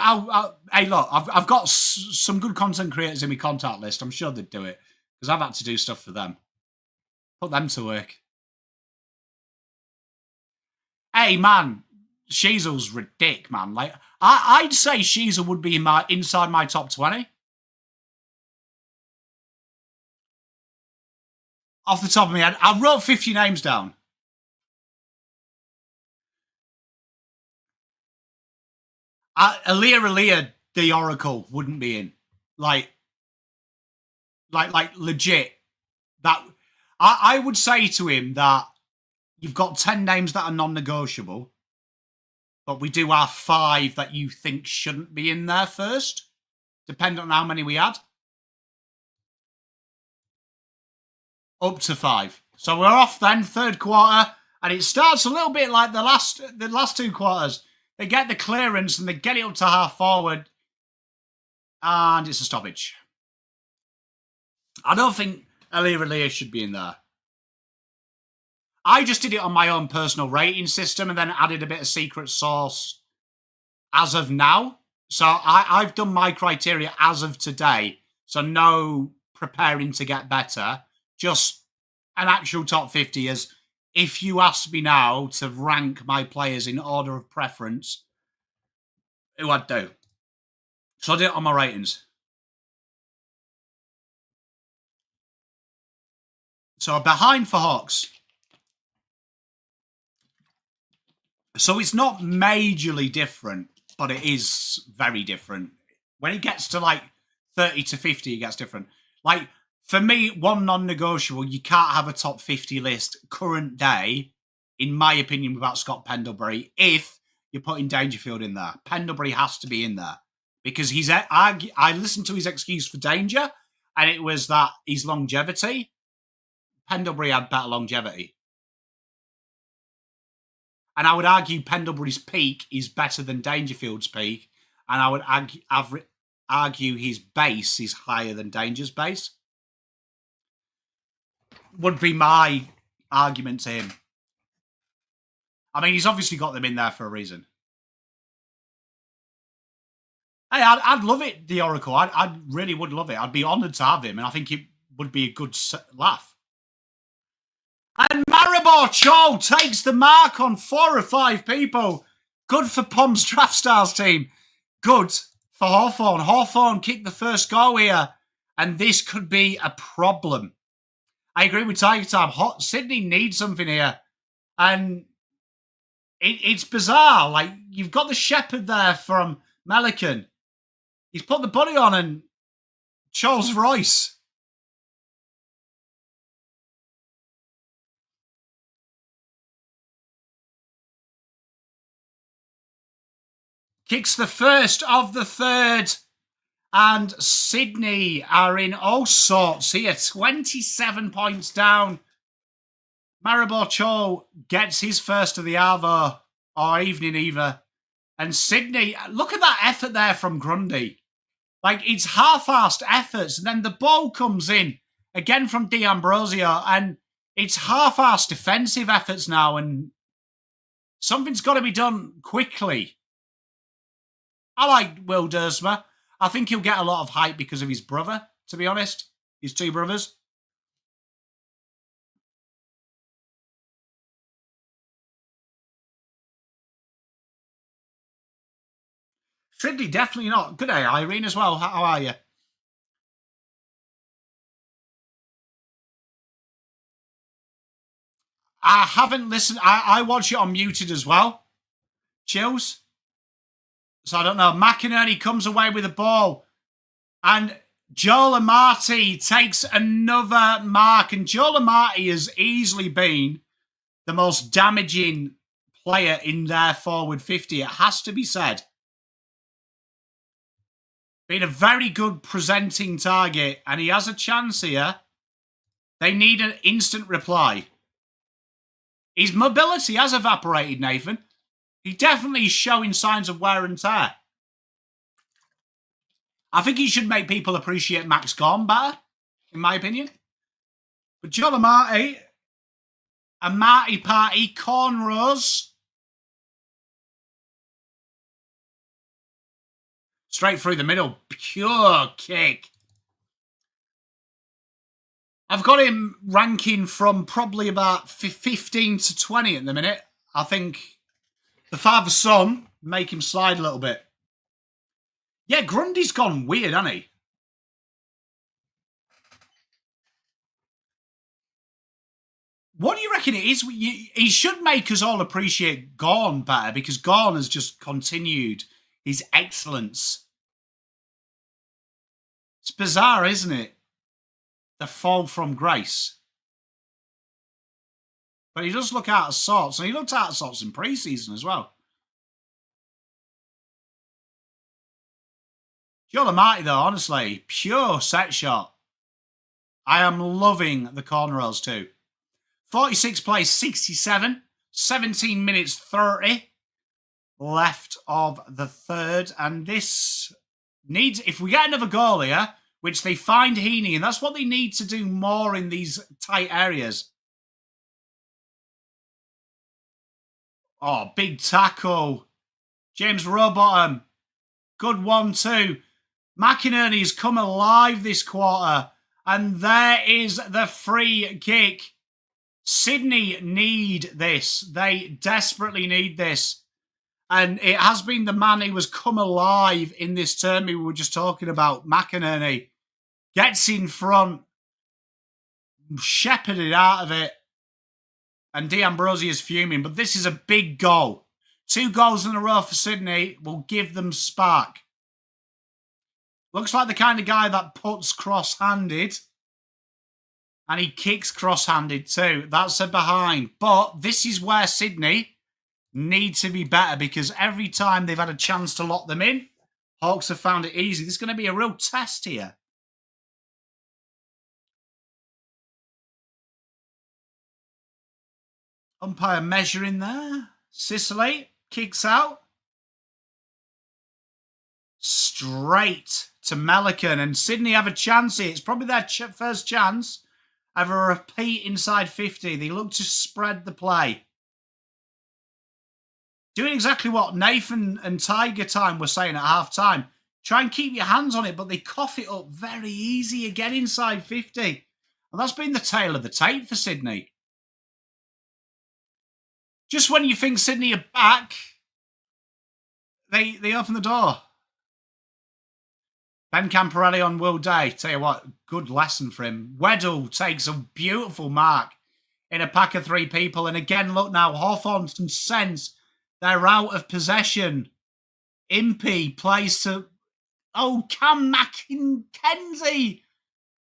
Hey, look, I've got some good content creators in my contact list. I'm sure they'd do it because I've had to do stuff for them. Put them to work. Hey, man, Sheasel's ridiculous, man. Like, I'd say Sheasel would be inside my top 20. Off the top of my head, I wrote 50 names down. Aaliyah, the Oracle, wouldn't be in. Like legit. That I would say to him that you've got 10 names that are non-negotiable, but we do have 5 that you think shouldn't be in there first, depending on how many we had. Up to 5. So we're off then, third quarter, and it starts a little bit like the last 2 quarters. They get the clearance and they get it up to half forward, and it's a stoppage. I don't think Aaliyah should be in there. I just did it on my own personal rating system and then added a bit of secret sauce as of now. So I've done my criteria as of today. So no preparing to get better. Just an actual top 50 as if you asked me now to rank my players in order of preference, who I'd do. So I did it on my ratings. So behind for Hawks. So it's not majorly different, but it is very different. When it gets to like 30 to 50, it gets different. Like, for me, one non-negotiable, you can't have a top 50 list current day, in my opinion, without Scott Pendlebury, if you're putting Dangerfield in there. Pendlebury has to be in there. Because I listened to his excuse for danger, and it was that his longevity. Pendlebury had better longevity. And I would argue Pendlebury's peak is better than Dangerfield's peak. And I would argue his base is higher than Danger's base. Would be my argument to him. I mean, he's obviously got them in there for a reason. Hey, I'd love it, the Oracle. I really would love it. I'd be honoured to have him, and I think it would be a good laugh. And Maribor Chol takes the mark on 4 or 5 people. Good for Pom's Draft Stars team. Good for Hawthorn. Hawthorn kicked the first goal here, and this could be a problem. I agree with Tiger Time. Sydney needs something here. And it's bizarre. Like, you've got the shepherd there from Melican. He's put the bunny on, and Charles Royce. Kicks the first of the third. And Sydney are in all sorts here. 27 points down. Maribor Cho gets his first of the Arvo, or evening either. And Sydney, look at that effort there from Grundy. Like, it's half-assed efforts. And then the ball comes in, again from D'Ambrosio. And it's half-assed defensive efforts now. And something's got to be done quickly. I like Will Dersma. I think he'll get a lot of hype because of his brother, to be honest. His 2 brothers. Sydney, definitely not. Good day, Irene, as well. How are you? I haven't listened. I watch it on muted as well. Chills. So I don't know. McInerney comes away with the ball. And Joel Amati takes another mark. And Joel Amati has easily been the most damaging player in their forward 50. It has to be said. Been a very good presenting target. And he has a chance here. They need an instant reply. His mobility has evaporated, Nathan. He definitely is showing signs of wear and tear. I think he should make people appreciate Max Gorn better, in my opinion. But Joel Amati, a Marty party, cornrows. Straight through the middle, pure kick. I've got him ranking from probably about 15 to 20 at the minute. I think The father-son, make him slide a little bit. Yeah, Grundy's gone weird, hasn't he? What do you reckon it is? He should make us all appreciate Gawn better, because Gawn has just continued his excellence. It's bizarre, isn't it? The fall from grace. But he does look out of sorts, and he looked out of sorts in pre-season as well. Joel Amati, though, honestly, pure set shot. I am loving the cornrows too. 46 plays 67, 17 minutes 30 left of the third. And this needs, if we get another goal here, which they find Heaney, and that's what they need to do more in these tight areas. Oh, big tackle. James Rowbottom. Good 1-2. McInerney's come alive this quarter. And there is the free kick. Sydney need this. They desperately need this. And it has been the man who has come alive in this term we were just talking about. McInerney gets in front, shepherded out of it. And D'Ambrosi is fuming. But this is a big goal. 2 goals in a row for Sydney will give them spark. Looks like the kind of guy that puts cross-handed. And he kicks cross-handed too. That's a behind. But this is where Sydney need to be better, because every time they've had a chance to lock them in, Hawks have found it easy. This is going to be a real test here. Umpire measuring there. Sicily kicks out. Straight to Melican. And Sydney have a chance here. It's probably their first chance of a repeat inside 50. They look to spread the play. Doing exactly what Nathan and Tiger Time were saying at half-time. Try and keep your hands on it, but they cough it up very easy again inside 50. And that's been the tail of the tape for Sydney. Just when you think Sydney are back, they open the door. Ben Camporelli on Will Day. Tell you what, good lesson for him. Weddle takes a beautiful mark in a pack of 3 people. And again, look now, Hawthorn can sense they're out of possession. Impey plays to... Oh, Cam McKenzie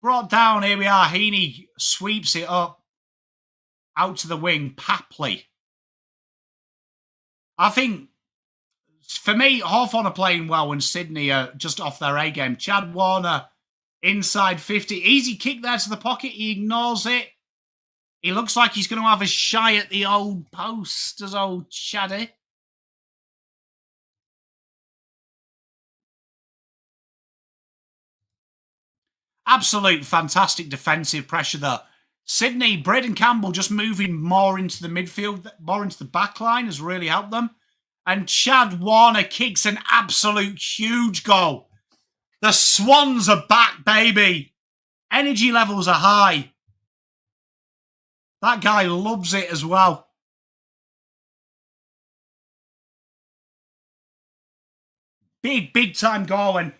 brought down. Here we are. Heaney sweeps it up. Out to the wing. Papley. I think, for me, Hawthorn are playing well when Sydney are just off their A game. Chad Warner inside 50. Easy kick there to the pocket. He ignores it. He looks like he's going to have a shy at the old post, does old Chaddy. Absolute fantastic defensive pressure there. Sydney, Braden Campbell just moving more into the midfield, more into the back line has really helped them. And Chad Warner kicks an absolute huge goal. The Swans are back, baby. Energy levels are high. That guy loves it as well. Big time goal. And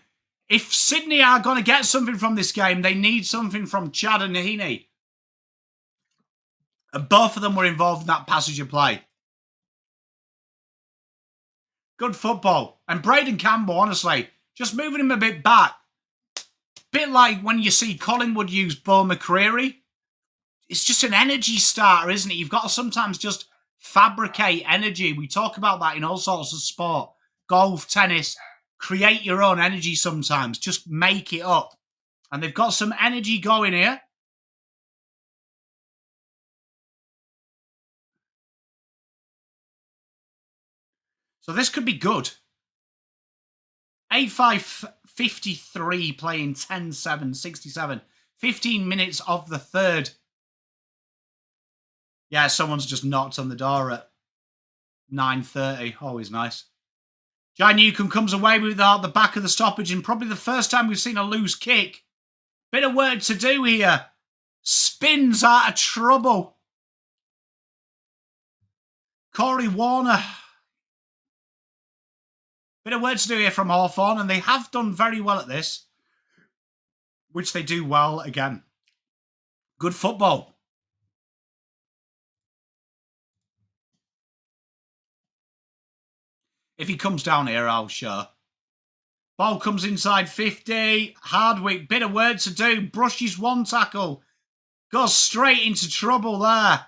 if Sydney are going to get something from this game, they need something from Chad and Heaney. And both of them were involved in that passage of play. Good football. And Braden Campbell, honestly, just moving him a bit back. Bit like when you see Collingwood use Bo McCreary. It's just an energy starter, isn't it? You've got to sometimes just fabricate energy. We talk about that in all sorts of sport. Golf, tennis. Create your own energy sometimes. Just make it up. And they've got some energy going here. So this could be good. 8-5-53 playing 10-7, 67. 15 minutes of the third. Yeah, someone's just knocked on the door at 9:30. Always nice. Jai Newcombe comes away with the back of the stoppage, and probably the first time we've seen a loose kick. Bit of work to do here. Spins out of trouble. Corey Warner. Bit of work to do here from Hawthorn, and they have done very well at this, which they do well again. Good football. If he comes down here, I'll show. Ball comes inside 50. Hardwick, bit of work to do. Brushes one tackle. Goes straight into trouble there.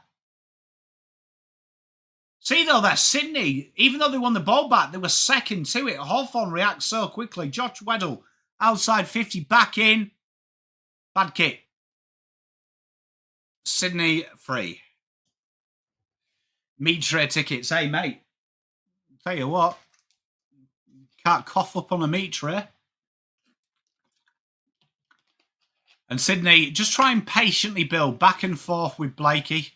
See, though, that Sydney, even though they won the ball back, they were second to it. Hawthorn reacts so quickly. Josh Weddle, outside 50, back in. Bad kick. Sydney free. Meat tray tickets. Hey, mate. Tell you what. Can't cough up on a meat tray. And Sydney just try and patiently build back and forth with Blakey.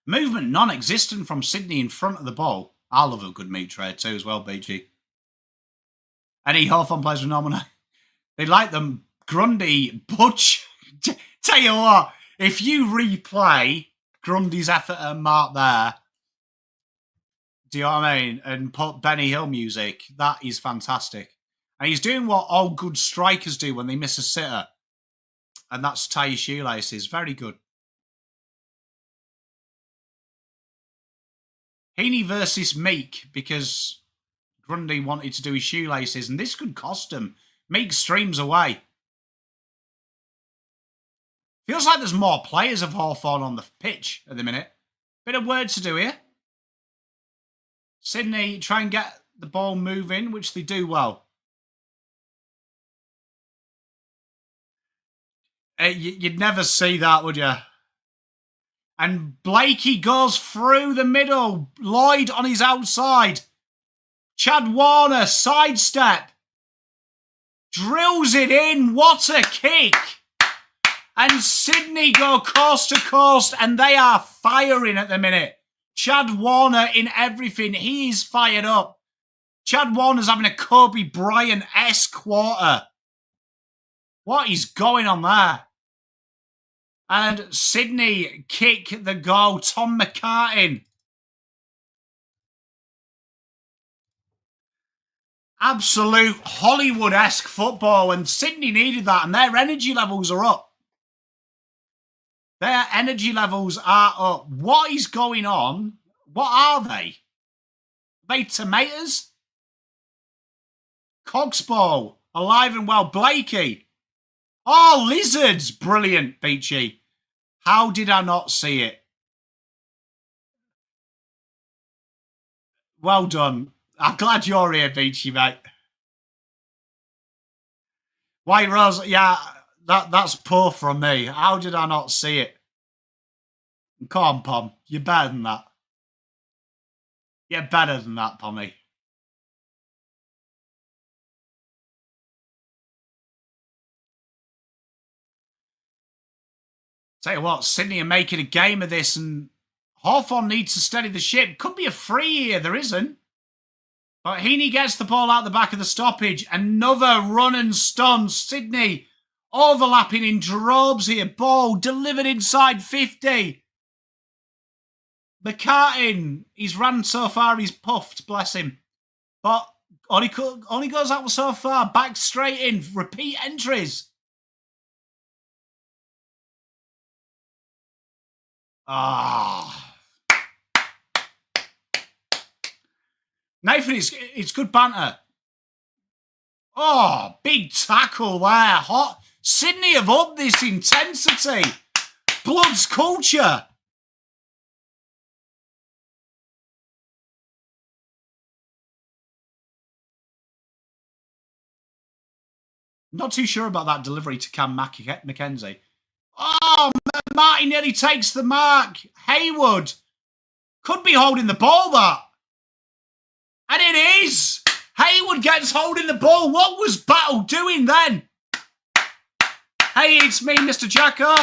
Movement non-existent from Sydney in front of the ball. I love a good meat tray too as well, BG. Any Hawthorn players with normal? They like them. Grundy, Butch. Tell you what, if you replay Grundy's effort at mark there, do you know what I mean? And put Benny Hill music, that is fantastic. And he's doing what all good strikers do when they miss a sitter. And that's tie your shoelaces. Very good. Heaney versus Meek, because Grundy wanted to do his shoelaces, and this could cost him. Meek streams away. Feels like there's more players of Hawthorn on the pitch at the minute. Bit of work to do here. Sydney try and get the ball moving, which they do well. You'd never see that, would you? And Blakey goes through the middle. Lloyd on his outside. Chad Warner, sidestep. Drills it in. What a kick. And Sydney go coast to coast, and they are firing at the minute. Chad Warner in everything. He is fired up. Chad Warner's having a Kobe Bryant-esque quarter. What is going on there? And Sydney kick the goal. Tom McCartin. Absolute Hollywood-esque football, and Sydney needed that, and their energy levels are up. Their energy levels are up. What is going on? What are they? Are they tomatoes? Cogsball, alive and well. Blakey. Oh, lizards. Brilliant, Beachy. How did I not see it? Well done. I'm glad you're here, Beachy, mate. White Rose, yeah, that's poor from me. How did I not see it? Come on, Pom. You're better than that. You're better than that, Pommy. Tell you what, Sydney are making a game of this, and Hawthorn needs to steady the ship. Could be a free here. There isn't. But Heaney gets the ball out the back of the stoppage. Another run and stun. Sydney overlapping in droves here. Ball delivered inside 50. McCartin, he's ran so far, he's puffed, bless him. But only goes out so far. Back straight in. Repeat entries. Ah. Nathan, it's good banter. Oh, big tackle there. Hot. Sydney have upped this intensity. Blood's culture. Not too sure about that delivery to Cam McKenzie. Oh, Marty nearly takes the mark. Haywood could be holding the ball, that. And it is. Haywood gets holding the ball. What was Battle doing then? Hey, it's me, Mr. Jacko.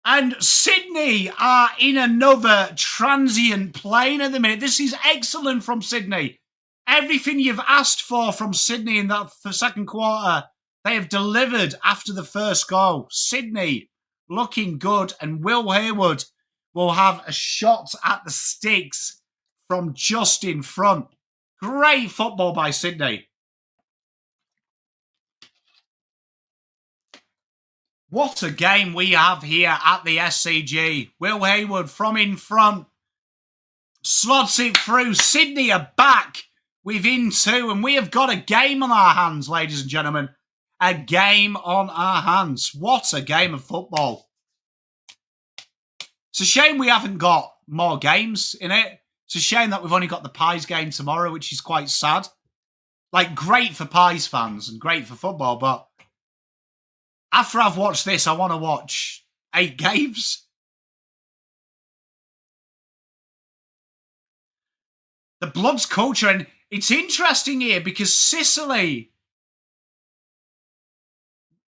And Sydney are in another transient plane at the minute. This is excellent from Sydney. Everything you've asked for from Sydney in that second quarter, they have delivered after the first goal. Sydney looking good, and Will Haywood will have a shot at the sticks from just in front. Great football by Sydney. What a game we have here at the SCG. Will Hayward from in front slots it through. Sydney are back within two, and we have got a game on our hands, ladies and gentlemen. A game on our hands. What a game of football. It's a shame we haven't got more games in it. It's a shame that we've only got the Pies game tomorrow, which is quite sad. Like, great for Pies fans and great for football, but after I've watched this, I want to watch 8 games. The Bloods culture, and it's interesting here because Sicily,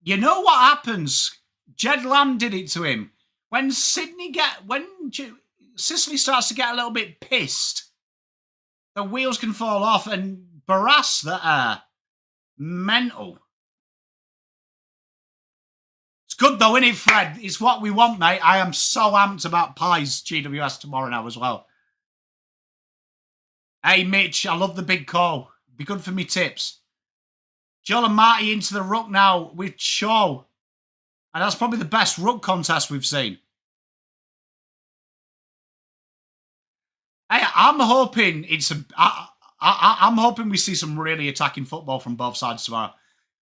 you know what happens? Jed Lamb did it to him. When Sicily starts to get a little bit pissed, the wheels can fall off, and Barras that are mental. It's good though, isn't it, Fred? It's what we want, mate. I am so amped about Pies GWS tomorrow now as well. Hey, Mitch, I love the big call. Be good for me tips. Joel and Marty into the ruck now with Shaw. And that's probably the best ruck contest we've seen. Hey, I'm hoping I'm hoping we see some really attacking football from both sides tomorrow.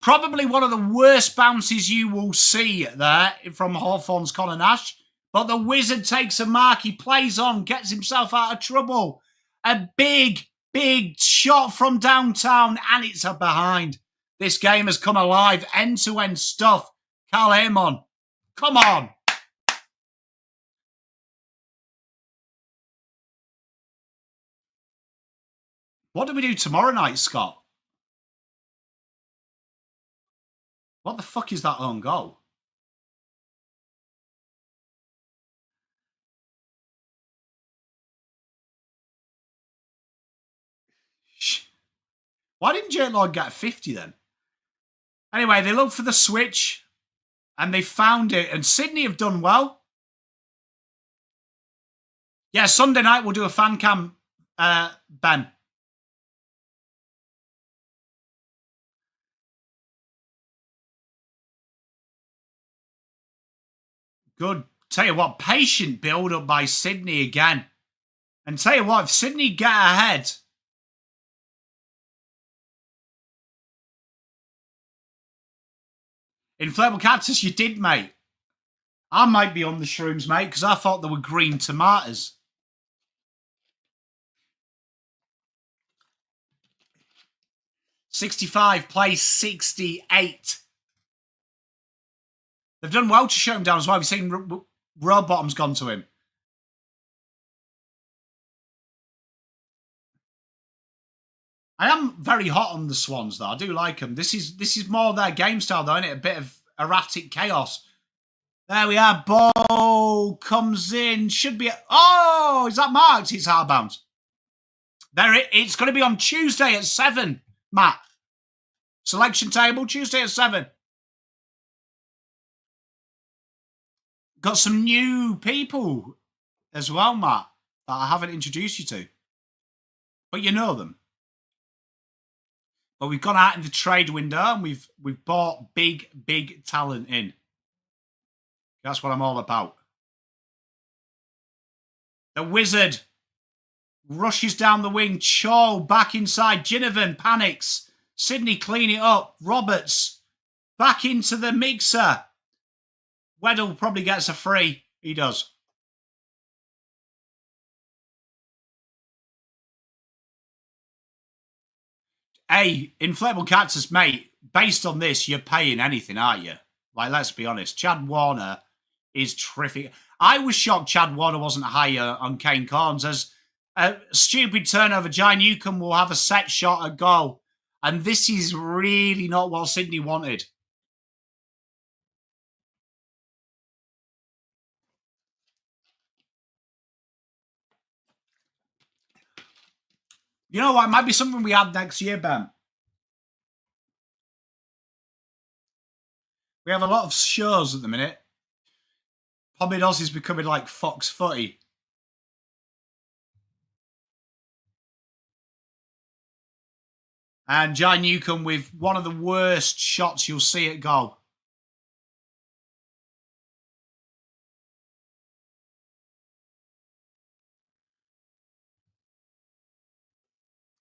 Probably one of the worst bounces you will see there from Hawthorn's Connor Nash. But the Wizard takes a mark. He plays on, gets himself out of trouble. A big, big shot from downtown, and it's a behind. This game has come alive. End-to-end stuff. Carl Amon, come on. What do we do tomorrow night, Scott? What the fuck is that own goal? Why didn't J Lord get 50 then? Anyway, they looked for the switch and they found it. And Sydney have done well. Yeah, Sunday night we'll do a fan cam, Ben. Good. Tell you what, patient build-up by Sydney again. And tell you what, if Sydney get ahead... Inflatable Cactus, you did, mate. I might be on the shrooms, mate, because I thought they were green tomatoes. $65 plays 68. They've done well to show him down as well. We've seen Rowbottom's gone to him. I am very hot on the Swans, though. I do like them. This is more their game style, though, isn't it? A bit of erratic chaos. There we are. Ball comes in. Should be... Oh, is that marked? It's hard bounce. It's going to be on Tuesday at 7, Matt. Selection table, Tuesday at 7. Got some new people as well, Matt, that I haven't introduced you to. But you know them. But we've gone out in the trade window and we've bought big talent in. That's what I'm all about. The Wizard rushes down the wing. Chaw back inside. Ginnivan panics. Sydney clean it up. Roberts back into the mixer. Weddle probably gets a free. He does. Hey, Inflatable Cactus, mate, based on this, you're paying anything, aren't you? Like, let's be honest. Chad Warner is terrific. I was shocked Chad Warner wasn't higher on Kane Corns. As a stupid turnover, Jai Newcombe will have a set shot at goal. And this is really not what Sydney wanted. You know what? It might be something we add next year, Ben. We have a lot of shows at the minute. PommyInOz is becoming like Fox Footy. And Jai Newcombe with one of the worst shots you'll see at goal.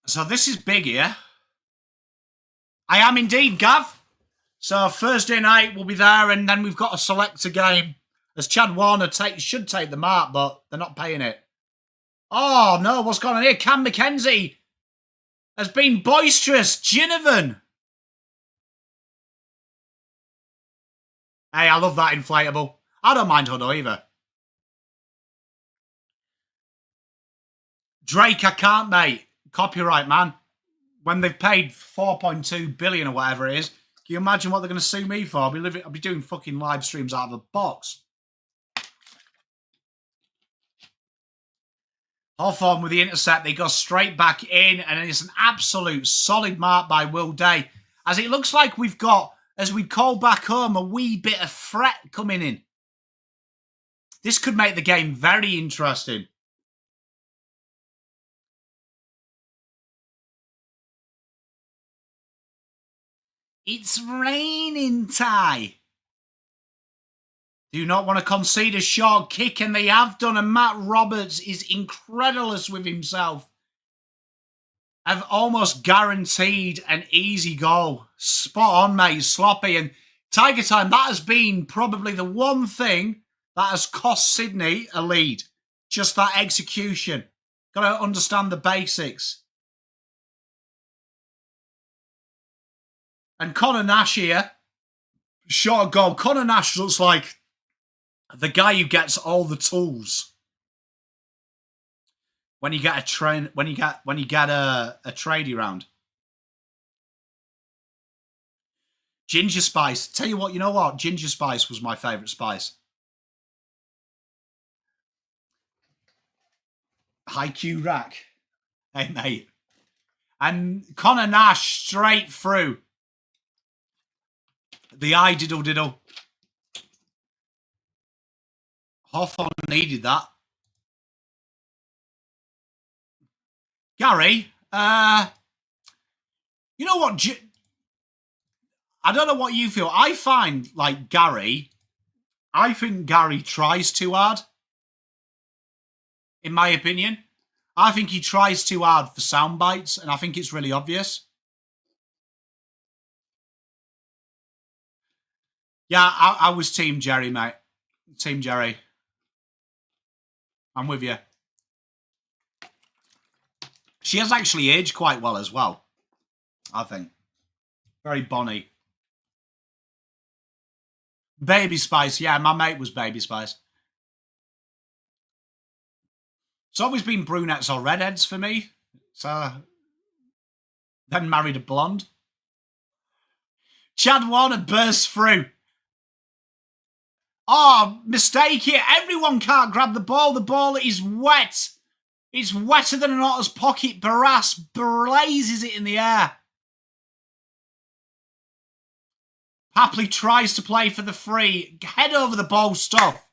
So this is big here. I am indeed, Gav. So Thursday night we'll be there, and then we've got a selector game. As Chad Warner should take the mark, but they're not paying it. Oh, no, what's going on here? Cam McKenzie has been boisterous. Ginnivan. Hey, I love that inflatable. I don't mind Huddo either. Drake, I can't, mate. Copyright, man. When they've paid 4.2 billion or whatever it is, can you imagine what they're going to sue me for? I'll be doing fucking live streams out of a box. Hawthorn with the intercept. They go straight back in, and it's an absolute solid mark by Will Day. As it looks like we've got, as we call back home, a wee bit of threat coming in. This could make the game very interesting. It's raining, Ty. Do not want to concede a short kick, and they have done. And Matt Roberts is incredulous with himself. I've almost guaranteed an easy goal. Spot on, mate. Sloppy. And Tiger Time, that has been probably the one thing that has cost Sydney a lead. Just that execution. Got to understand the basics. And Connor Nash here. Short goal. Connor Nash looks like the guy who gets all the tools when you get a tradie round. Ginger spice. Tell you what, you know what? Ginger spice was my favourite spice. High Q rack. Hey, mate. And Connor Nash straight through. The eye diddle diddle. Hawthorn needed that. Gary, you know what? I don't know what you feel. I find, like, Gary, I think Gary tries too hard. In my opinion. I think he tries too hard for sound bites, and I think it's really obvious. Yeah, I was Team Jerry, mate. Team Jerry. I'm with you. She has actually aged quite well as well, I think. Very bonny. Baby Spice. Yeah, my mate was Baby Spice. It's always been brunettes or redheads for me. So, then married a blonde. Chad Warner bursts through. Oh, mistake here. Everyone can't grab the ball. The ball is wet. It's wetter than an otter's pocket. Barras blazes it in the air. Hapley tries to play for the free. Head over the ball stuff.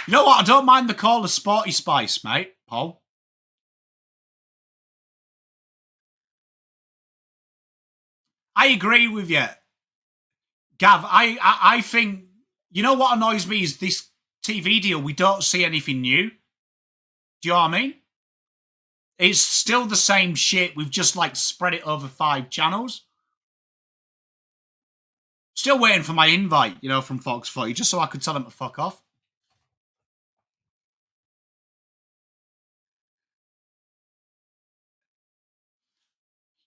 You know what? I don't mind the call of Sporty Spice, mate, Paul. I agree with you. Gav, I think, you know what annoys me is this TV deal, we don't see anything new. Do you know what I mean? It's still the same shit. We've just, like, spread it over 5 channels. Still waiting for my invite, you know, from Fox Footy, just so I could tell them to fuck off.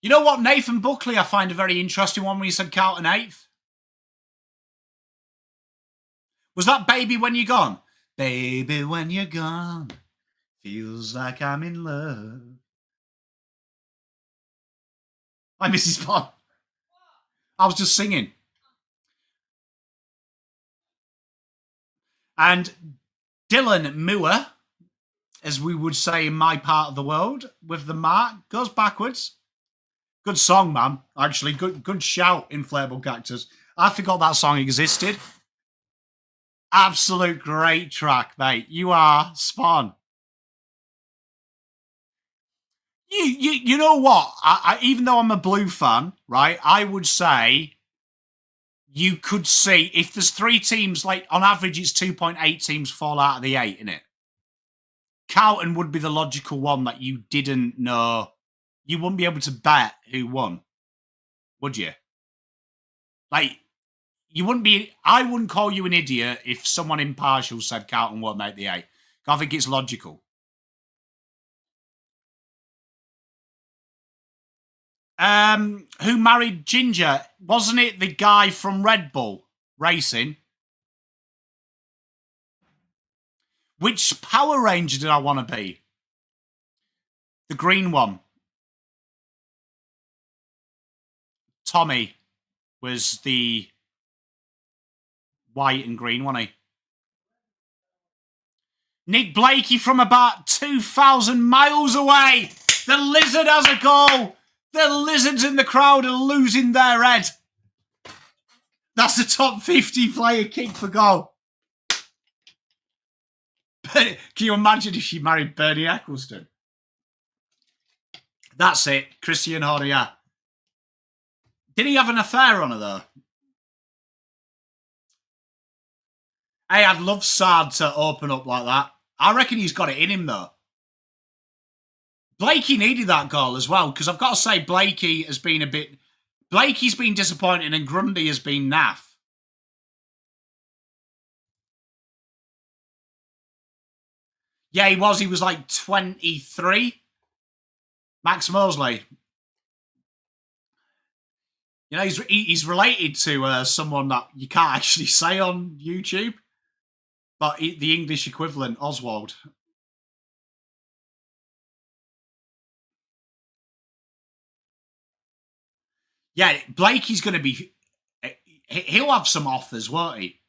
You know what? Nathan Buckley, I find a very interesting one when he said Carlton 8th. Was that Baby When You're Gone? Baby When You're Gone, feels like I'm in love. Hi, Mrs. Pond. I was just singing. And Dylan Moore, as we would say in my part of the world, with the mark, goes backwards. Good song, man. Actually, good shout, Inflatable Cactus. I forgot that song existed. Absolute great track, mate. You are spot on. You know what? Even though I'm a Blue fan, right, I would say you could see if there's 3 teams, like on average, it's 2.8 teams fall out of the 8, innit? Carlton would be the logical one that you didn't know. You wouldn't be able to bet who won, would you? Like, you wouldn't be. I wouldn't call you an idiot if someone impartial said Carlton won't make the 8. I think it's logical. Who married Ginger? Wasn't it the guy from Red Bull Racing? Which Power Ranger did I want to be? The green one. Tommy was the white and green, wasn't he? Nick Blakey from about 2,000 miles away. The Lizard has a goal. The Lizards in the crowd are losing their head. That's the top 50 player kick for goal. But can you imagine if she married Bernie Eccleston? That's it. Christian Horner. Did he have an affair on her, though? Hey, I'd love Sard to open up like that. I reckon he's got it in him, though. Blakey needed that goal as well, because I've got to say Blakey has been a bit... Blakey's been disappointing and Grundy has been naff. Yeah, he was. He was like 23. Max Mosley. You know, he's related to someone that you can't actually say on YouTube, but the English equivalent, Oswald. Yeah, Blakey's going to be... He'll have some offers, won't he?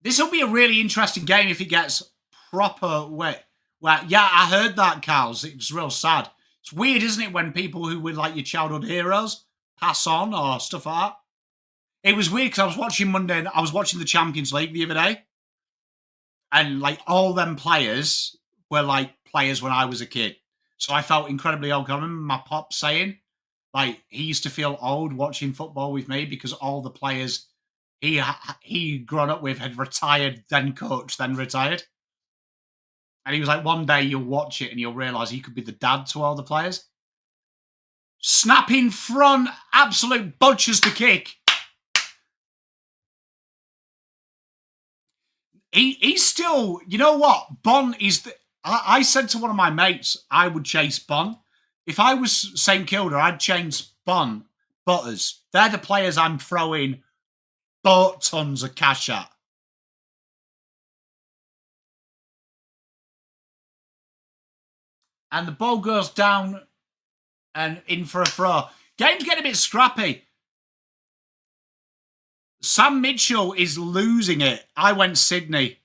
This will be a really interesting game if it gets proper wet. Well, yeah, I heard that, Carls. It was real sad. It's weird, isn't it, when people who were like your childhood heroes pass on or stuff like that? It was weird because I was watching the Champions League the other day, and like all them players were like players when I was a kid. So I felt incredibly old. I remember my pop saying, like, he used to feel old watching football with me because all the players he grown up with had retired, then coached, then retired. And he was like, one day you'll watch it and you'll realise he could be the dad to all the players. Snap in front, absolute butchers the kick. He's still, you know what? Bon is I said to one of my mates, I would chase Bon. If I was St Kilda, I'd chase Bon, Butters. They're the players I'm throwing boat tons of cash at. And the ball goes down and in for a throw. Game's getting a bit scrappy. Sam Mitchell is losing it. I went Sydney.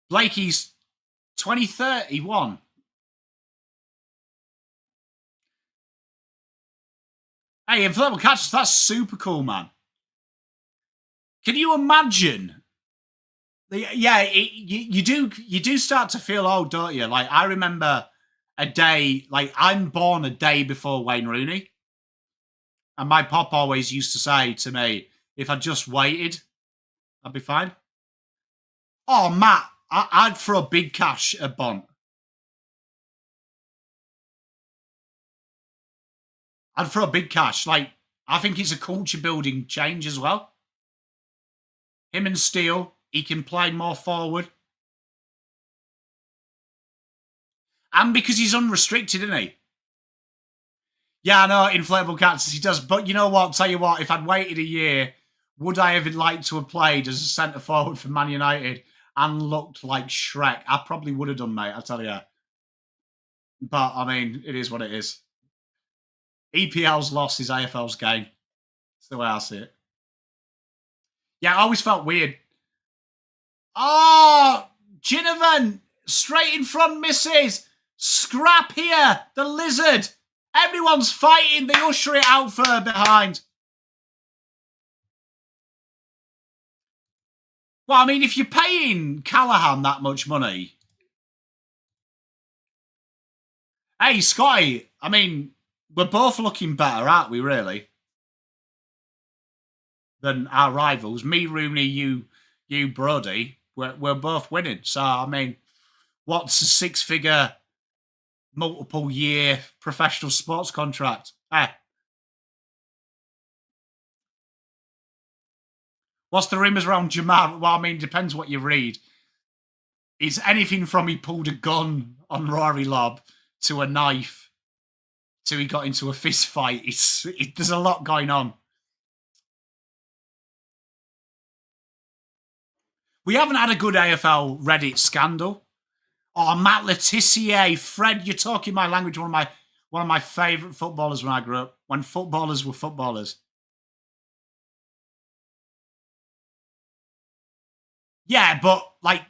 Blakey's 2031. Hey, inflatable catches, that's super cool, man. Can you imagine? Yeah, you do start to feel old, don't you? Like, I remember a day, like, I'm born a day before Wayne Rooney. And my pop always used to say to me, if I just waited, I'd be fine. Oh, Matt, I'd throw big cash at Bont. I'd throw big cash. Like, I think it's a culture building change as well. Him and Steele, he can play more forward. And because he's unrestricted, isn't he? Yeah, I know, inflatable cats, he does. But you know what? I'll tell you what, if I'd waited a year, would I have liked to have played as a centre forward for Man United and looked like Shrek? I probably would have done, mate, I tell you. But, I mean, it is what it is. EPL's loss is AFL's gain. That's the way I see it. Yeah, I always felt weird. Oh, Ginnivan, straight in front misses. Scrap here, the Lizard. Everyone's fighting. They usher it out further behind. Well, I mean, if you're paying Callahan that much money... Hey, Scotty, I mean, we're both looking better, aren't we, really? Than our rivals. Me, Rooney, you Brody. We're both winning. So, I mean, what's a six-figure, multiple-year professional sports contract? What's the rumours around Jamar? Well, I mean, depends what you read. It's anything from he pulled a gun on Rory Lobb to a knife to he got into a fist fight. There's a lot going on. We haven't had a good AFL Reddit scandal. Oh, Matt Letitia, Fred, you're talking my language. One of my favourite footballers when I grew up. When footballers were footballers. Yeah, but like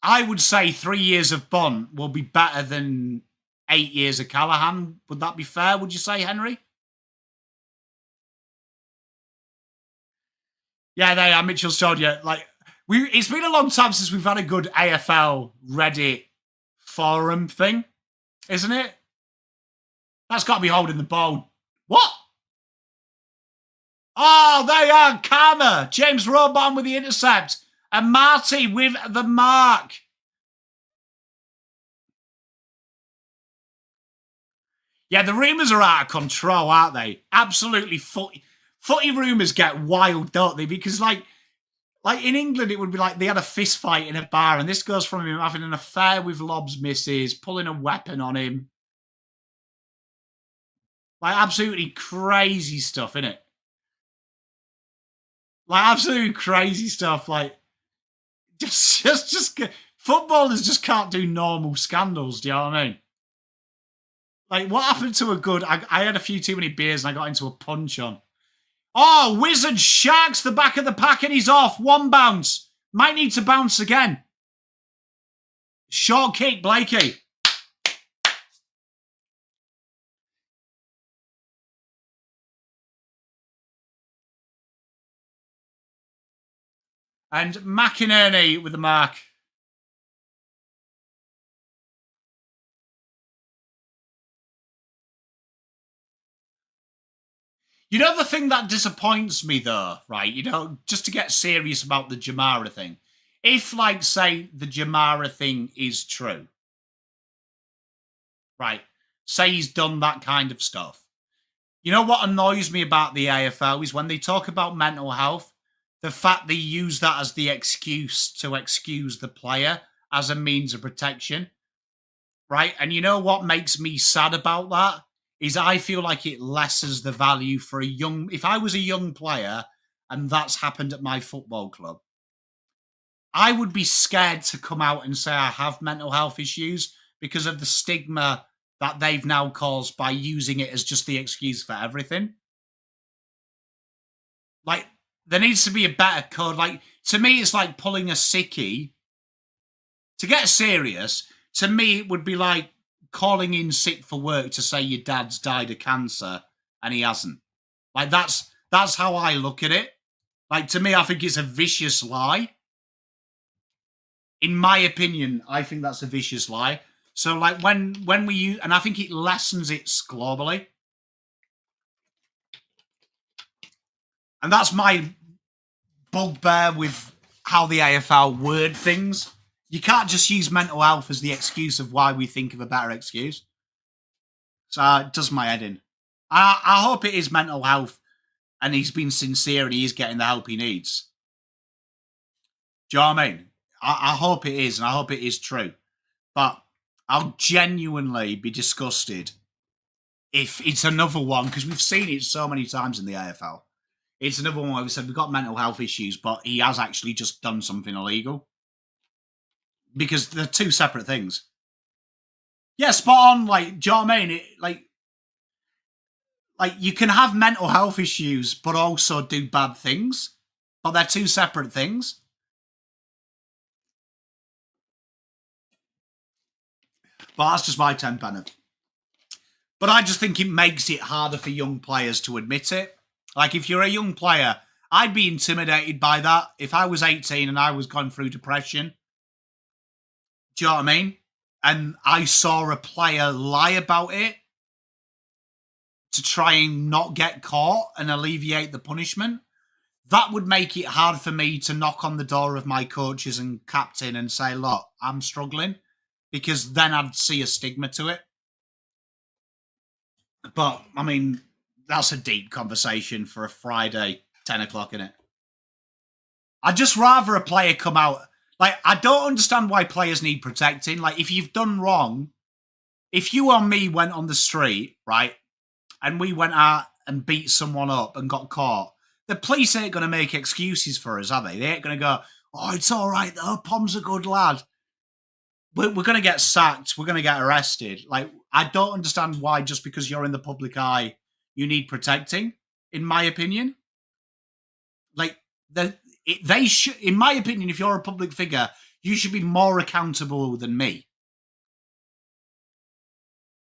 I would say 3 years of Bont will be better than 8 years of Callahan. Would that be fair? Would you say, Henry? Yeah, they are. Mitchell's told you. Like it's been a long time since we've had a good AFL Reddit forum thing, isn't it? That's got to be holding the ball. What? Oh, they are. Karma. James Robon with the intercept. And Marty with the mark. Yeah, the rumours are out of control, aren't they? Absolutely. Footy rumours get wild, don't they? Because, like in England, it would be like they had a fist fight in a bar, and this goes from him having an affair with Lobb's missus, pulling a weapon on him. Like, absolutely crazy stuff, innit? Like, absolutely crazy stuff. Like, just footballers just can't do normal scandals. Do you know what I mean? Like, what happened to a good... I had a few too many beers and I got into a punch on. Oh, Wizard Sharks the back of the pack and he's off. One bounce. Might need to bounce again. Short kick, Blakey. And McInerney with the mark. You know the thing that disappoints me, though, right? You know, just to get serious about the Jamara thing. If, like, say, the Jamara thing is true, right? Say he's done that kind of stuff. You know what annoys me about the AFL is when they talk about mental health, the fact they use that as the excuse to excuse the player as a means of protection, right? And you know what makes me sad about that? Is I feel like it lessens the value for a young... If I was a young player and that's happened at my football club, I would be scared to come out and say I have mental health issues because of the stigma that they've now caused by using it as just the excuse for everything. Like, there needs to be a better code. Like, to me, it's like pulling a sickie. To get serious, to me, it would be like calling in sick for work to say your dad's died of cancer and he hasn't. Like, that's how I look at it. Like, to me, I think it's a vicious lie. In my opinion, I think that's a vicious lie. So, like, when we use... And I think it lessens it globally. And that's my bugbear with how the AFL word things. You can't just use mental health as the excuse of why we think of a better excuse. So it does my head in. I hope it is mental health and he's been sincere and he is getting the help he needs. Do you know what I mean? I hope it is, and I hope it is true. But I'll genuinely be disgusted if it's another one, because we've seen it so many times in the AFL. It's another one where we said we've got mental health issues, but he has actually just done something illegal. Because they're two separate things. Yeah, spot on. Like, do you know what I mean? Like you can have mental health issues, but also do bad things. But they're two separate things. But that's just my 10 penny. But I just think it makes it harder for young players to admit it. Like, if you're a young player, I'd be intimidated by that. If I was 18 and I was going through depression, do you know what I mean? And I saw a player lie about it to try and not get caught and alleviate the punishment, that would make it hard for me to knock on the door of my coaches and captain and say, look, I'm struggling, because then I'd see a stigma to it. But, I mean, that's a deep conversation for a Friday, 10 o'clock, innit? I'd just rather a player come out. Like, I don't understand why players need protecting. Like, if you've done wrong, if you or me went on the street, right, and we went out and beat someone up and got caught, the police ain't going to make excuses for us, are they? They ain't going to go, oh, it's all right, though, Pom's a good lad. We're going to get sacked. We're going to get arrested. Like, I don't understand why, just because you're in the public eye, you need protecting, in my opinion. Like, they should, in my opinion, if you're a public figure, you should be more accountable than me.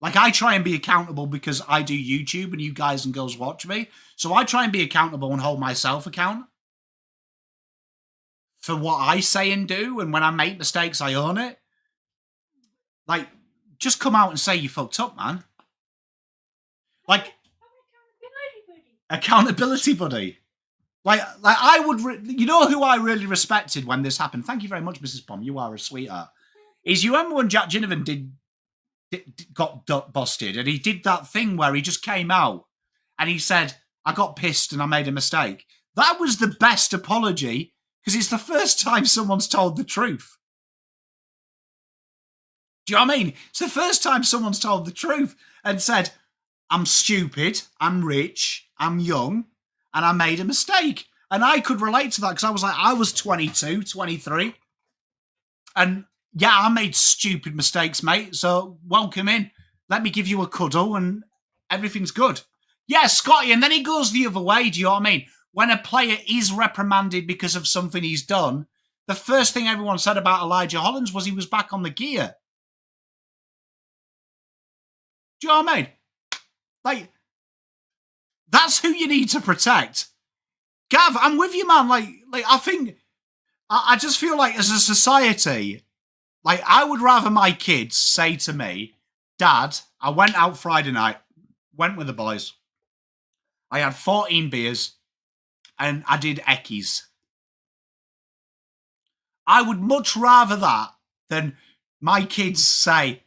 Like, I try and be accountable because I do YouTube and you guys and girls watch me. So I try and be accountable and hold myself account for what I say and do. And when I make mistakes, I own it. Like, just come out and say you fucked up, man. Like, accountability buddy. Like I would, you know who I really respected when this happened? Thank you very much, Mrs. Pom. You are a sweetheart. Is you remember when Jack Ginnivan got busted, and he did that thing where he just came out and he said, I got pissed and I made a mistake. That was the best apology, because it's the first time someone's told the truth. Do you know what I mean? It's the first time someone's told the truth and said, I'm stupid, I'm rich, I'm young, and I made a mistake. And I could relate to that, because I was like, I was 22, 23. And yeah, I made stupid mistakes, mate. So welcome in. Let me give you a cuddle and everything's good. Yeah, Scotty. And then he goes the other way. Do you know what I mean? When a player is reprimanded because of something he's done, the first thing everyone said about Elijah Hollins was he was back on the gear. Do you know what I mean? Like, that's who you need to protect. Gav, I'm with you, man. Like I think, I just feel like as a society, like, I would rather my kids say to me, Dad, I went out Friday night, went with the boys. I had 14 beers and I did eckies. I would much rather that than my kids say,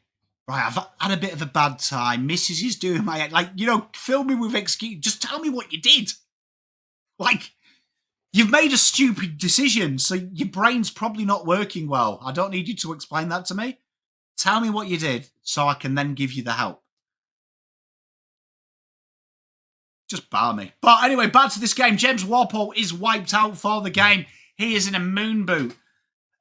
right, I've had a bit of a bad time. Mrs. is doing my, like, you know, fill me with excuse. Just tell me what you did. Like, you've made a stupid decision, so your brain's probably not working well. I don't need you to explain that to me. Tell me what you did so I can then give you the help. Just bar me. But anyway, back to this game. James Walpole is wiped out for the game. He is in a moon boot.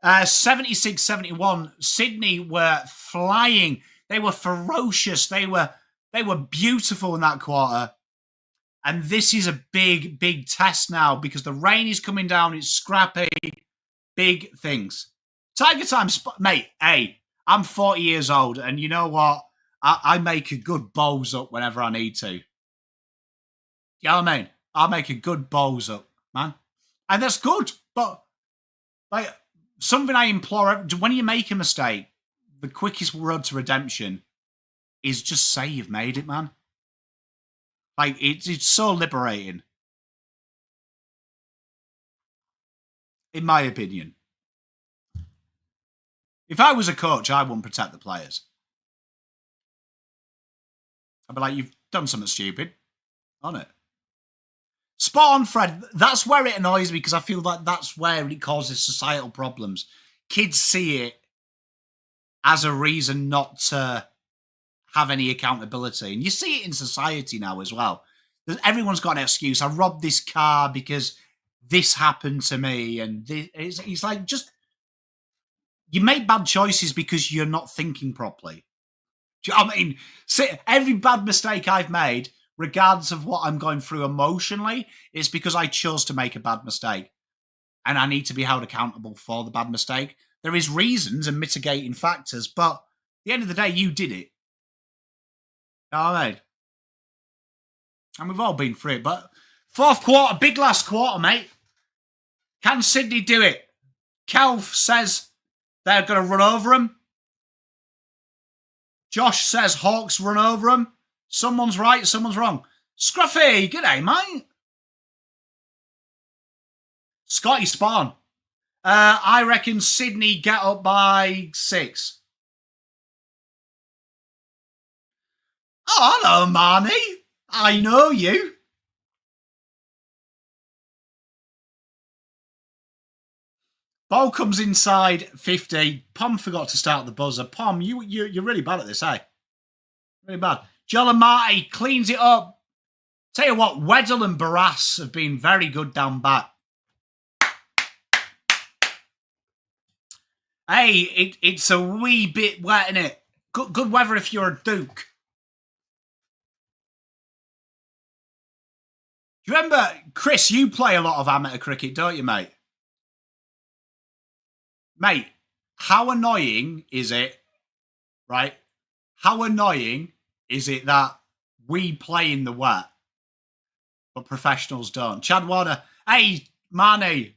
76-71. Sydney were flying. They were ferocious. They were beautiful in that quarter. And this is a big, big test now, because the rain is coming down. It's scrappy. Big things. Tiger time, mate. Hey, I'm 40 years old, and you know what? I make a good bowls up whenever I need to. You know what I mean? I'll make a good bowls up, man. And that's good. But, like, something I implore, when you make a mistake, the quickest road to redemption is just say you've made it, man. Like, it's so liberating. In my opinion. If I was a coach, I wouldn't protect the players. I'd be like, you've done something stupid. On it. Spot on, Fred. That's where it annoys me, because I feel like that's where it causes societal problems. Kids see it as a reason not to have any accountability. And you see it in society now as well. Everyone's got an excuse. I robbed this car because this happened to me. And it's like, just, you make bad choices because you're not thinking properly. Do you know what I mean? Every bad mistake I've made, regardless of what I'm going through emotionally, is because I chose to make a bad mistake. And I need to be held accountable for the bad mistake. There is reasons and mitigating factors, but at the end of the day, you did it. You know what I mean? And we've all been through it. But fourth quarter, big last quarter, mate. Can Sydney do it? Kelv says they're going to run over them. Josh says Hawks run over them. Someone's right, someone's wrong. Scruffy, g'day, mate. Scotty Spawn. I reckon Sydney get up by 6. Oh, hello, Marnie. I know you. Ball comes inside 50. Pom forgot to start the buzzer. Pom, you're really bad at this, eh? Really bad. Joel and Marty cleans it up. Tell you what, Weddle and Barras have been very good down back. Hey, it's a wee bit wet, isn't it? Good weather if you're a Duke. Do you remember, Chris, you play a lot of amateur cricket, don't you, mate? Mate, how annoying is it, right? How annoying is it that we play in the wet, but professionals don't? Chad Warner, hey, Marnie,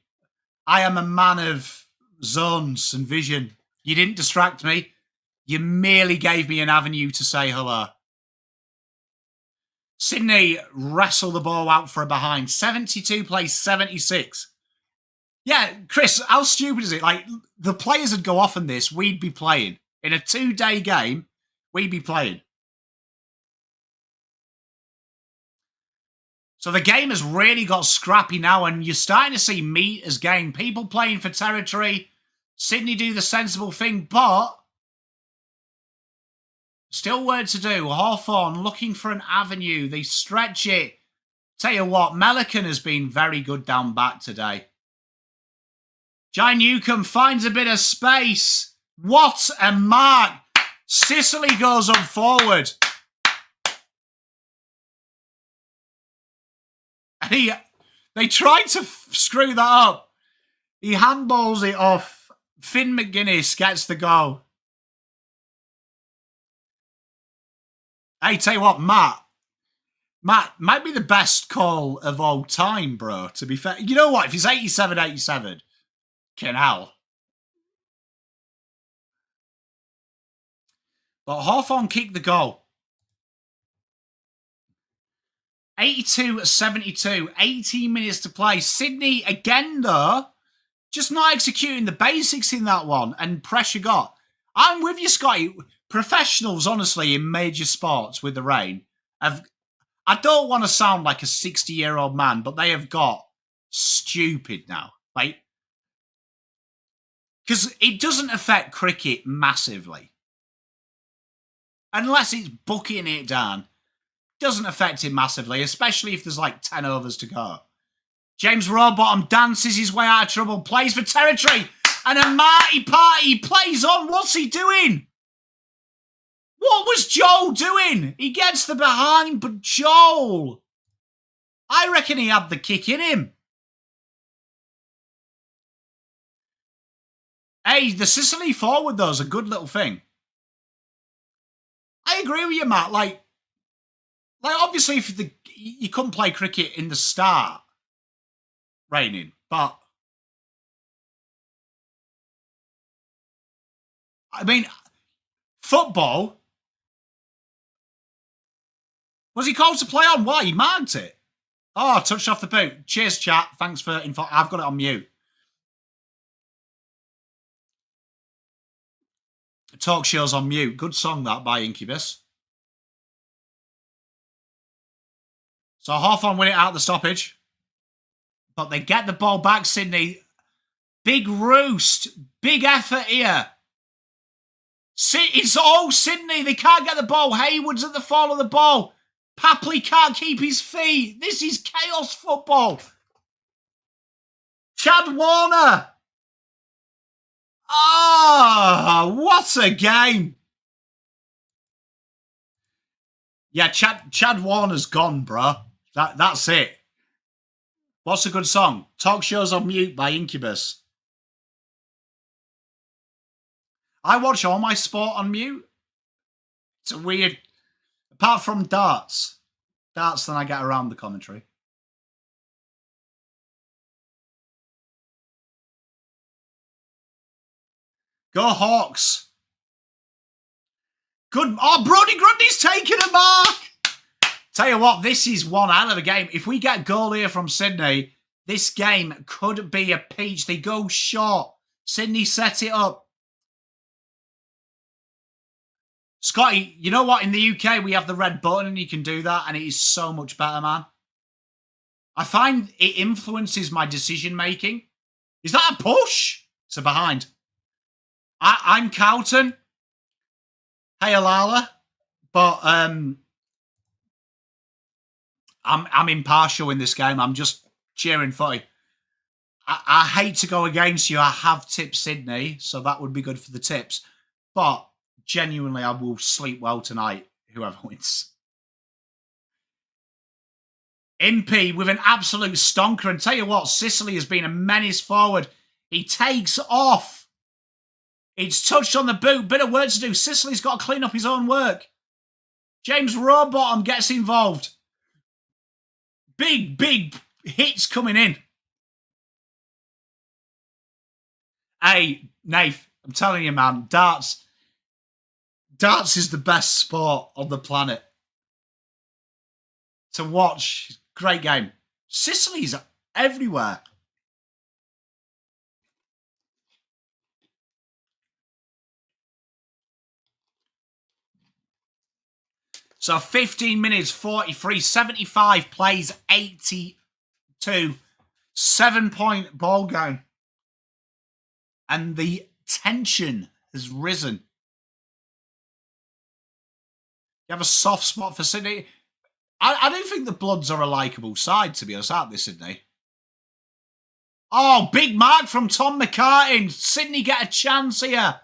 I am a man of zones and vision. You didn't distract me. You merely gave me an avenue to say hello. Sydney wrestle the ball out for a behind. 72 plays 76. Yeah, Chris, how stupid is it? Like, the players would go off on this, we'd be playing. In a 2-day game, we'd be playing. So the game has really got scrappy now, and you're starting to see meters gain. People playing for territory. Sydney do the sensible thing, but still work to do. Hawthorn looking for an avenue. They stretch it. Tell you what, Melican has been very good down back today. Jai Newcomb finds a bit of space. What a mark. Sicily goes on forward. They tried to screw that up. He handballs it off. Finn McGuinness gets the goal. Hey, tell you what, Matt might be the best call of all time, bro, to be fair. You know what? If it's 87-87, can hell. But Hawthorn kicked the goal. 82-72, 18 minutes to play. Sydney, again, though, just not executing the basics in that one, and pressure got. I'm with you, Scotty. Professionals, honestly, in major sports with the rain, have... I don't want to sound like a 60-year-old man, but they have got stupid now. Like, because it doesn't affect cricket massively. Unless it's bucking it down. Doesn't affect it massively, especially if there's like 10 overs to go. James Rowbottom dances his way out of trouble, plays for territory, and a Marty party plays on. What's he doing? What was Joel doing? He gets the behind, but Joel, I reckon he had the kick in him. Hey, the Sicily forward, though, is a good little thing. I agree with you, Matt. Like obviously, if you couldn't play cricket in the start, raining, but I mean, football. Was he called to play on? Why? He marked it. Oh, touched off the boot. Cheers, chat. Thanks for info. I've got it on mute. Talk shows on mute. Good song, that, by Incubus. So Hawthorn win it out of the stoppage. But they get the ball back, Sydney. Big roost. Big effort here. It's all Sydney. They can't get the ball. Hayward's at the fall of the ball. Papley can't keep his feet. This is chaos football. Chad Warner. Oh, what a game. Yeah, Chad Warner's gone, bro. That's it. What's a good song? Talk shows on mute by Incubus. I watch all my sport on mute. It's a weird... Apart from darts. Darts, then I get around the commentary. Go Hawks. Good. Oh, Brody Grundy's taking a mark. Tell you what, this is one hell of a game. If we get a goal here from Sydney, this game could be a peach. They go short. Sydney set it up. Scotty, you know what? In the UK, we have the red button and you can do that, and it is so much better, man. I find it influences my decision-making. Is that a push? It's a behind. I'm Cowton. Hey, Alala. But I'm impartial in this game. I'm just cheering Footy. I hate to go against you. I have tipped Sydney, so that would be good for the tips. But genuinely, I will sleep well tonight, whoever wins. Impey with an absolute stonker. And tell you what, Sicily has been a menace forward. He takes off. It's touched on the boot. Bit of work to do. Sicily's got to clean up his own work. James Rowbottom gets involved. Big hits coming in. Hey, Nath, I'm telling you, man, darts is the best sport on the planet. To watch, great game. Sicily's everywhere. So 15 minutes, 43, 75 plays, 82. 7-point ball game. And the tension has risen. You have a soft spot for Sydney. I don't think the Bloods are a likeable side, to be honest, aren't they, Sydney? Oh, big mark from Tom McCartin. Sydney get a chance here.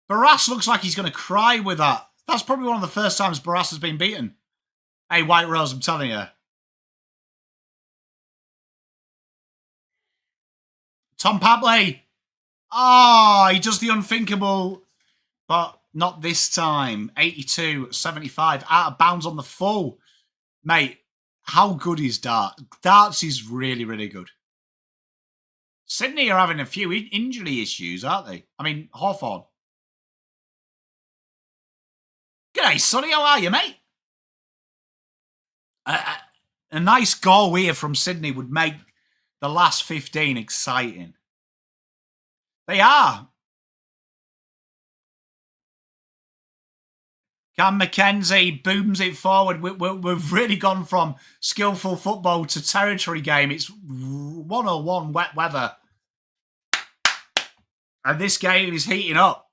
Barras looks like he's going to cry with that. That's probably one of the first times Barras has been beaten. Hey, White Rose, I'm telling you. Tom Papley. Oh, he does the unthinkable, but not this time. 82-75, out of bounds on the full. Mate, how good is darts? Darts is really, really good. Sydney are having a few injury issues, aren't they? I mean, Hawthorn. G'day, Sonny. How are you, mate? A nice goal here from Sydney would make the last 15 exciting. They are. Cam McKenzie booms it forward. We've really gone from skillful football to territory game. It's 101 wet weather. And this game is heating up.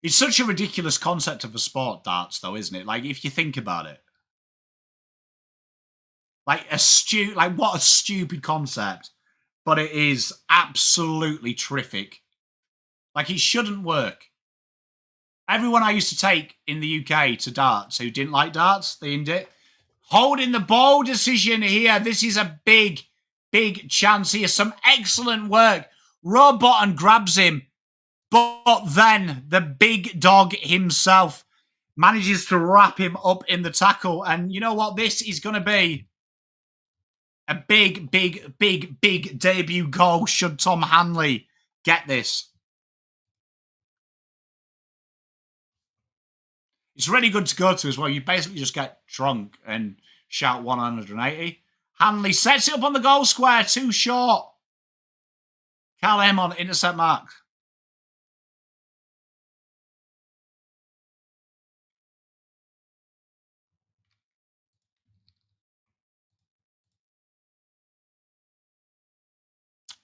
It's such a ridiculous concept of a sport, darts, though, isn't it? Like, if you think about it. Like, what a stupid concept. But it is absolutely terrific. Like, it shouldn't work. Everyone I used to take in the UK to darts who didn't like darts, they ended it. Holding the ball decision here. This is a big chance here. Some excellent work. Rowbottom grabs him. But then the big dog himself manages to wrap him up in the tackle. And you know what? This is going to be a big debut goal should Tom Hanley get this. It's really good to go to as well. You basically just get drunk and shout 180. Hanley sets it up on the goal square. Too short. Cal M on intercept mark.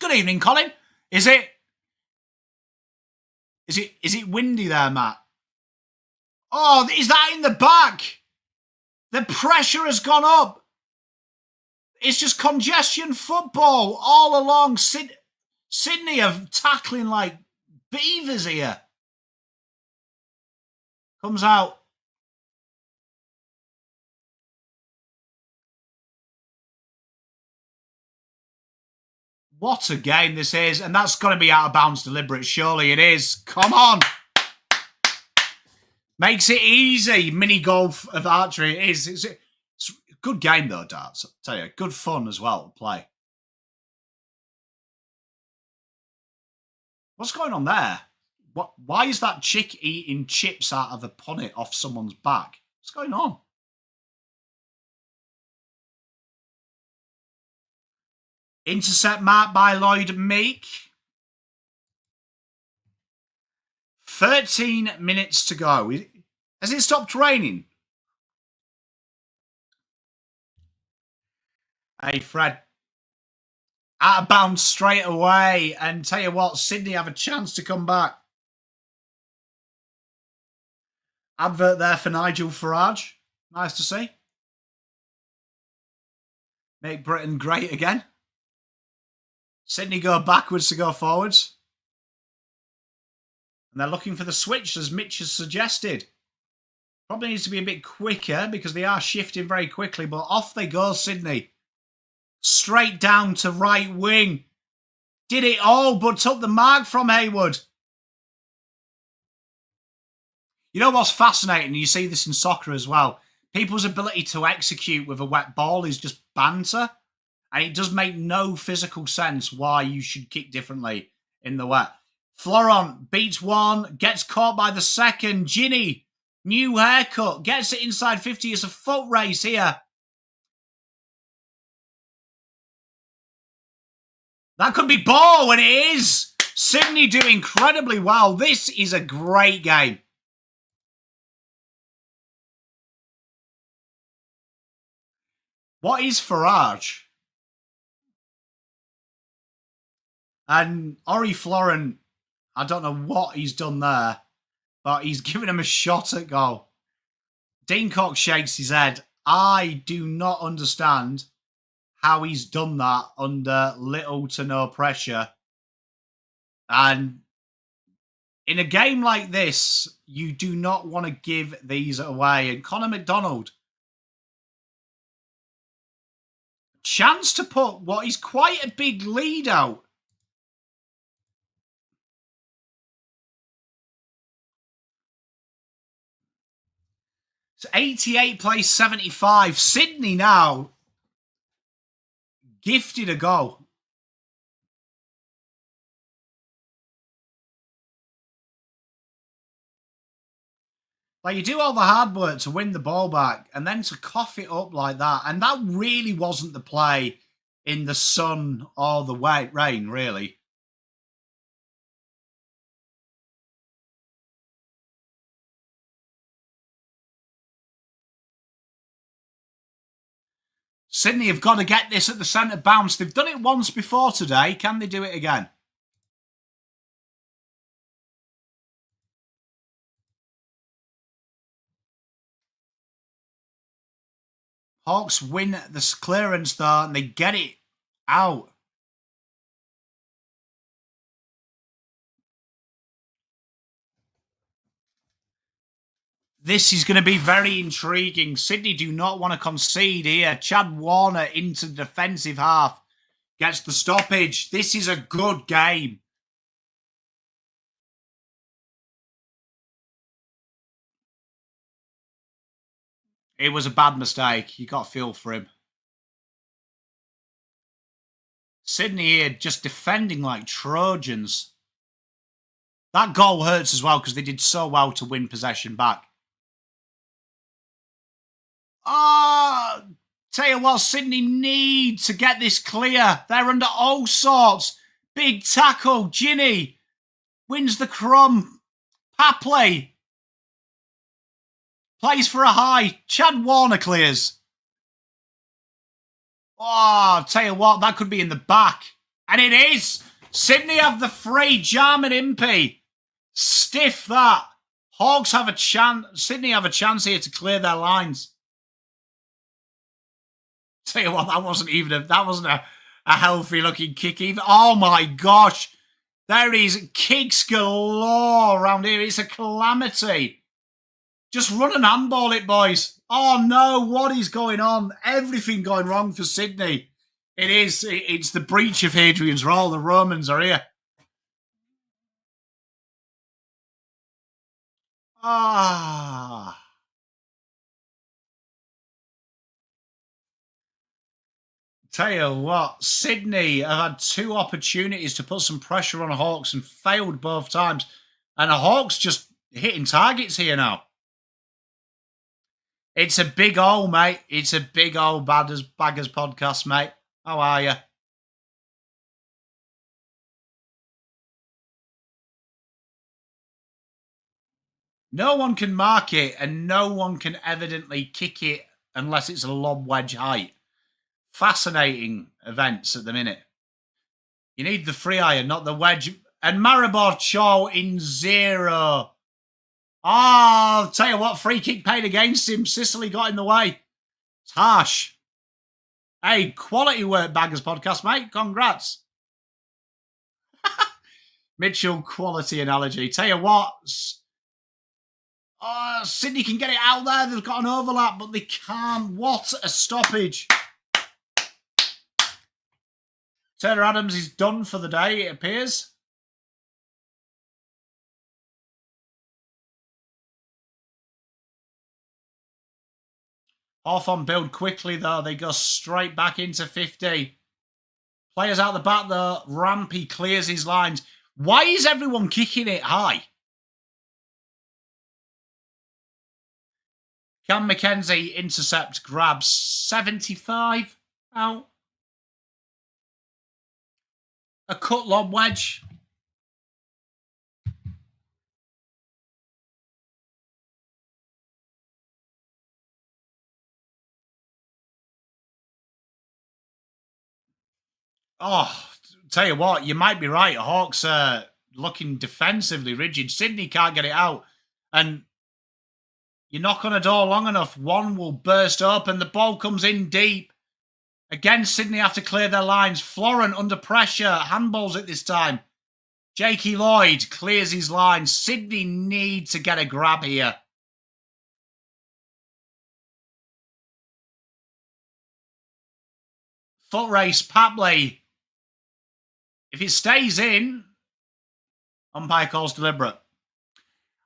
Good evening, Colin. Is it windy there, Matt? Oh, is that in the back? The pressure has gone up. It's just congestion football all along. Sydney are tackling like beavers here. Comes out. What a game this is. And that's got to be out of bounds deliberate. Surely it is. Come on. Makes it easy. Mini golf of archery. It is. It's a good game, though, darts. I'll tell you, good fun as well to play. What's going on there? Why is that chick eating chips out of a punnet off someone's back? What's going on? Intercept mark by Lloyd Meek. 13 minutes to go. Has it stopped raining? Hey, Fred. Out of bounds straight away. And tell you what, Sydney have a chance to come back. Advert there for Nigel Farage. Nice to see. Make Britain great again. Sydney go backwards to go forwards. And they're looking for the switch, as Mitch has suggested. Probably needs to be a bit quicker because they are shifting very quickly. But off they go, Sydney. Straight down to right wing. Did it all, but took the mark from Haywood. You know what's fascinating? You see this in soccer as well. People's ability to execute with a wet ball is just banter. And it does make no physical sense why you should kick differently in the wet. Florent beats one, gets caught by the second. Ginny, new haircut, gets it inside 50. It's a foot race here. That could be ball, and it is. Sydney do incredibly well. This is a great game. What is Farage? And Ori Florent, I don't know what he's done there, but he's given him a shot at goal. Dean Cox shakes his head. I do not understand how he's done that under little to no pressure. And in a game like this, you do not want to give these away. And Connor McDonald, chance to put what is quite a big lead out. So 88 plays 75. Sydney now gifted a goal. Like, you do all the hard work to win the ball back and then to cough it up like that. And that really wasn't the play in the sun or the rain, really. Sydney have got to get this at the centre bounce. They've done it once before today. Can they do it again? Hawks win the clearance though, and they get it out. This is going to be very intriguing. Sydney do not want to concede here. Chad Warner into the defensive half. Gets the stoppage. This is a good game. It was a bad mistake. You got to feel for him. Sydney here just defending like Trojans. That goal hurts as well because they did so well to win possession back. Tell you what, Sydney need to get this clear. They're under all sorts. Big tackle. Ginny wins the crumb. Papley plays for a high. Chad Warner clears. Oh, tell you what, that could be in the back. And it is. Sydney have the free. Jarman Impey. Stiff that. Hawks have a chance. Sydney have a chance here to clear their lines. Tell you what, that wasn't a healthy looking kick even. Oh my gosh. There is kicks galore around here. It's a calamity. Just run and handball it, boys. Oh no, what is going on? Everything going wrong for Sydney. It is. It's the breach of Hadrian's Wall. The Romans are here. Ah. Tell you what, Sydney have had 2 opportunities to put some pressure on Hawks and failed both times. And the Hawks just hitting targets here now. It's a big old, mate. It's a big old Baggers podcast, mate. How are you? No one can mark it and no one can evidently kick it unless it's a lob wedge height. Fascinating events at the minute. You need the free iron, not the wedge. And Maribor Cho in 0. I'll tell you what, free kick paid against him. Sicily got in the way. It's harsh. Hey, quality work, Baggers podcast, mate. Congrats. Mitchell, quality analogy. Tell you what, Sydney can get it out there. They've got an overlap, but they can't. What a stoppage. Taylor Adams is done for the day, it appears. Hawthorn build quickly, though. They go straight back into 50. Players out the back, though. Rampy clears his lines. Why is everyone kicking it high? Cam McKenzie intercept, grabs 75 out. A cut lob wedge. Oh, tell you what, you might be right. Hawks are looking defensively rigid. Sydney can't get it out. And you knock on a door long enough, one will burst open. The ball comes in deep. Again, Sydney have to clear their lines. Florent under pressure. Handballs it this time. Jakey Lloyd clears his lines. Sydney need to get a grab here. Foot race, Papley. If it stays in, umpire calls deliberate.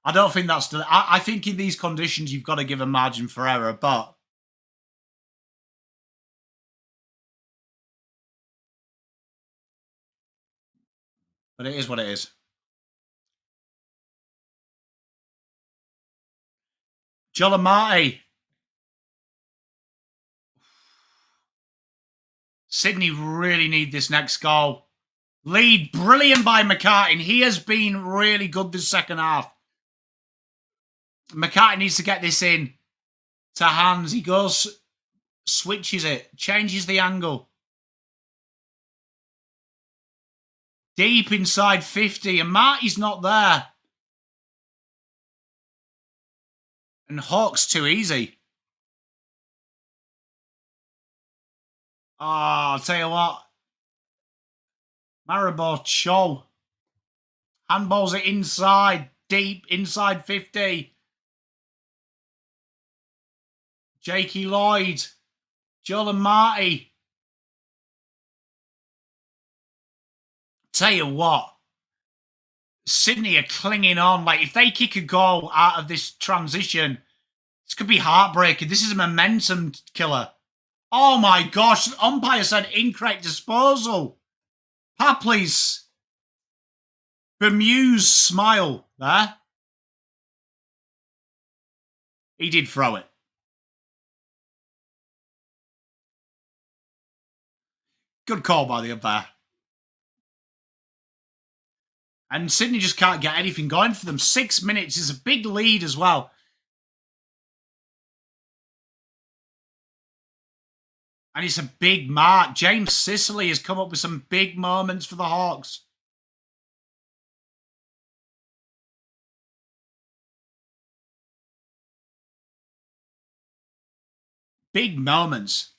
I don't think that's... I think in these conditions, you've got to give a margin for error, but... But it is what it is. Jolamati. Sydney really need this next goal. Lead, brilliant by McCartin. He has been really good this second half. McCartin needs to get this in to hands. He goes, switches it, changes the angle. Deep inside 50, and Marty's not there. And Hawks too easy. Oh, I'll tell you what. Maribor Cho. Handballs it inside, deep, inside 50. Jakey Lloyd. Joel and Marty. Tell you what. Sydney are clinging on. Like, if they kick a goal out of this transition, this could be heartbreaking. This is a momentum killer. Oh my gosh, the umpire said incorrect disposal. Papley's bemused smile there. He did throw it. Good call by the umpire. And Sydney just can't get anything going for them. 6 minutes is a big lead as well. And it's a big mark. James Sicily has come up with some big moments for the Hawks. Big moments.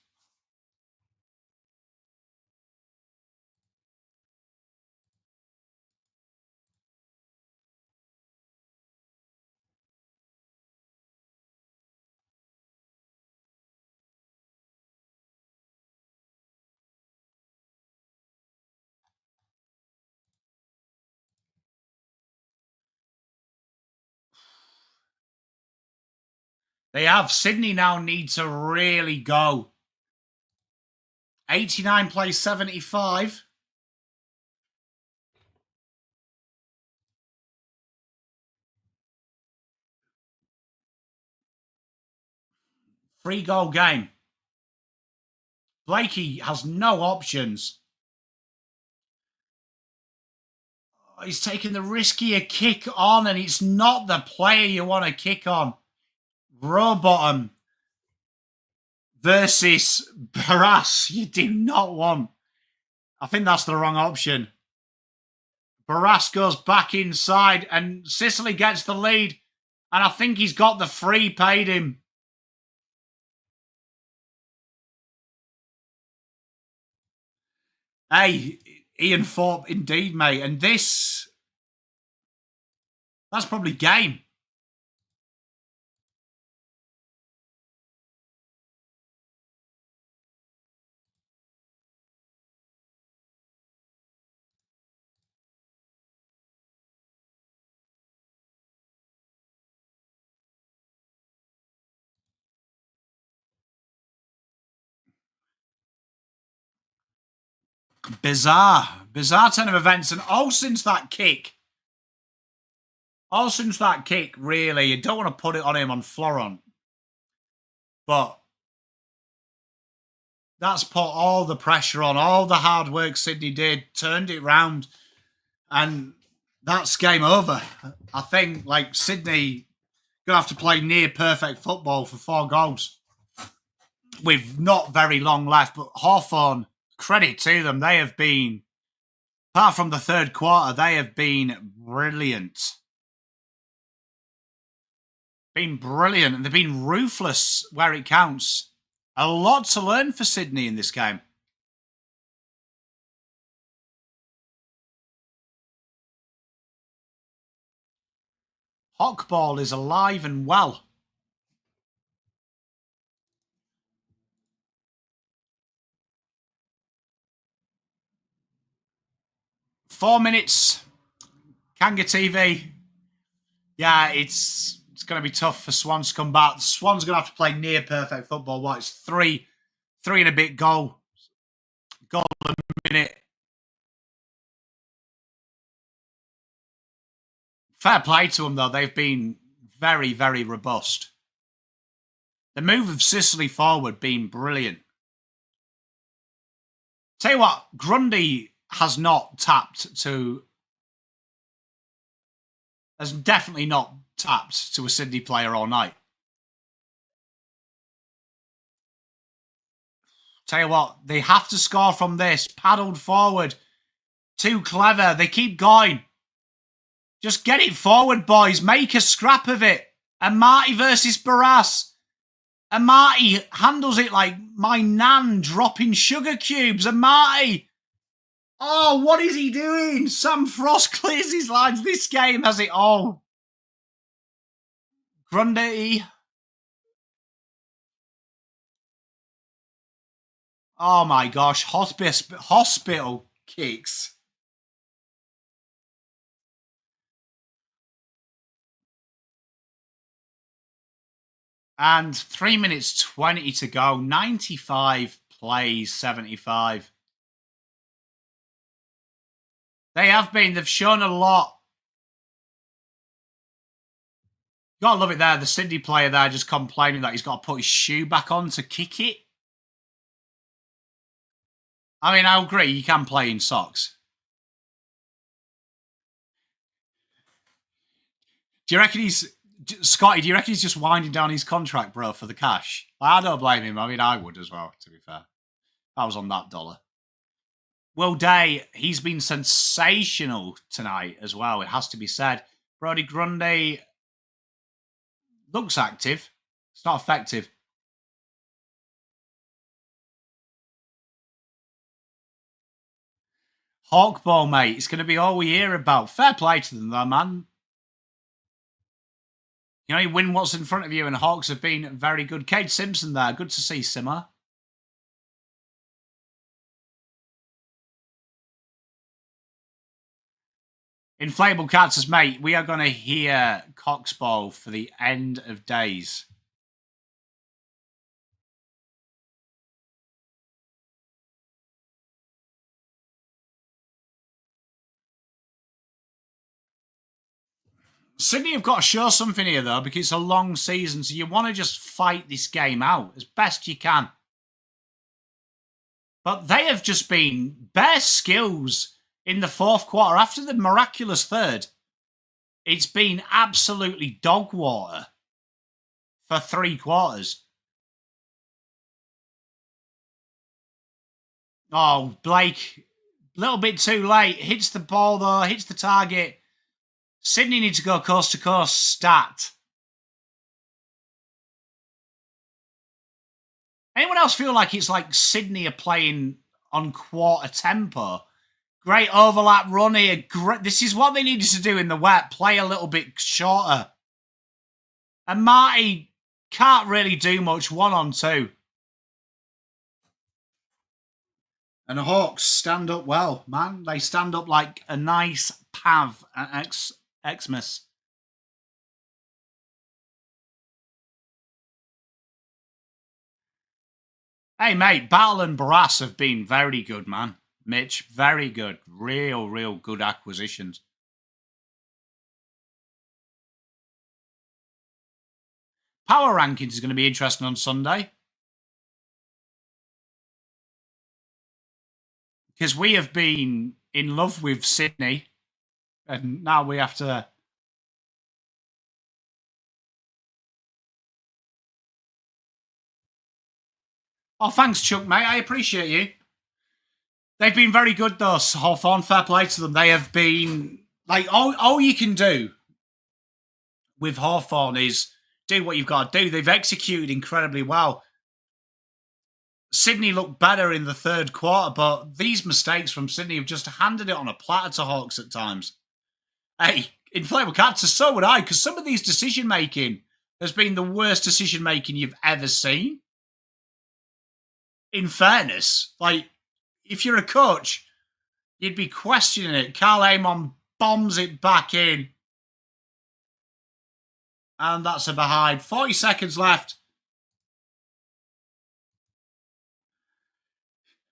They have. Sydney now need to really go. 89 plays 75. Three-goal game. Blakey has no options. He's taking the riskier kick on, and it's not the player you want to kick on. Rowbottom versus Barras. You do not want. I think that's the wrong option. Barras goes back inside, and Sicily gets the lead. And I think he's got the free paid him. Hey, Ian Thorpe, indeed, mate. And that's probably game. Bizarre turn of events. And all since that kick, really, you don't want to put it on him on Florent. But that's put all the pressure on, all the hard work Sydney did, turned it round, and that's game over. I think, like, Sydney going to have to play near perfect football for 4 goals with not very long left. But Hawthorn, credit to them, they have been, apart from the third quarter, they have been brilliant. And they've been ruthless where it counts. A lot to learn for Sydney in this game. Hawkball is alive and well. Four minutes. Kanga TV. Yeah, it's going to be tough for Swans to come back. The Swans are going to have to play near perfect football. What, it's three and a bit goal a minute. Fair play to them, though. They've been very, very robust. The move of Sicily forward been brilliant. Tell you what, Grundy has definitely not tapped to a Sydney player all night. Tell you what, they have to score from this. Paddled forward. Too clever. They keep going. Just get it forward, boys. Make a scrap of it. And Marty versus Barras. And Marty handles it like my nan dropping sugar cubes. And Marty, oh, what is he doing? Sam Frost clears his lines. This game has it all. Grundy. Oh my gosh. Hospital kicks. And 3 minutes 20 to go. 95 plays 75. They've shown a lot. You gotta love it there. The Sydney player there just complaining that he's got to put his shoe back on to kick it. I mean, I agree, you can play in socks. Do you reckon Scotty, do you reckon he's just winding down his contract, bro, for the cash? I don't blame him. I mean, I would as well, to be fair. I was on that dollar. Will Day, he's been sensational tonight as well, it has to be said. Brody Grundy looks active. It's not effective. Hawkball, mate. It's going to be all we hear about. Fair play to them, though, man. You know, you win what's in front of you, and Hawks have been very good. Cade Simpson there. Good to see, Simmer. Inflatable Cats says, mate, we are going to hear Coxball for the end of days. Sydney have got to show something here, though, because it's a long season, so you want to just fight this game out as best you can. But they have just been bare skills in the fourth quarter. After the miraculous third, it's been absolutely dog water for 3 quarters. Oh, Blake, a little bit too late. Hits the ball, though, hits the target. Sydney needs to go coast to coast stat. Anyone else feel like it's like Sydney are playing on quarter tempo? Great overlap run here. This is what they needed to do in the wet. Play a little bit shorter. And Marty can't really do much 1-on-2. And the Hawks stand up well, man. They stand up like a nice pav at Xmas. Hey, mate, Battle and Brass have been very good, man. Mitch, very good. Real good acquisitions. Power rankings is going to be interesting on Sunday. Because we have been in love with Sydney. And now we have to... Oh, thanks, Chuck, mate. I appreciate you. They've been very good, though, Hawthorn. Fair play to them. They have been... Like, all you can do with Hawthorn is do what you've got to do. They've executed incredibly well. Sydney looked better in the third quarter, but these mistakes from Sydney have just handed it on a platter to Hawks at times. Hey, inflatable cats, so would I, because some of these decision-making has been the worst decision-making you've ever seen. In fairness, like, if you're a coach, you'd be questioning it. Carl Amon bombs it back in. And that's a behind. 40 seconds left.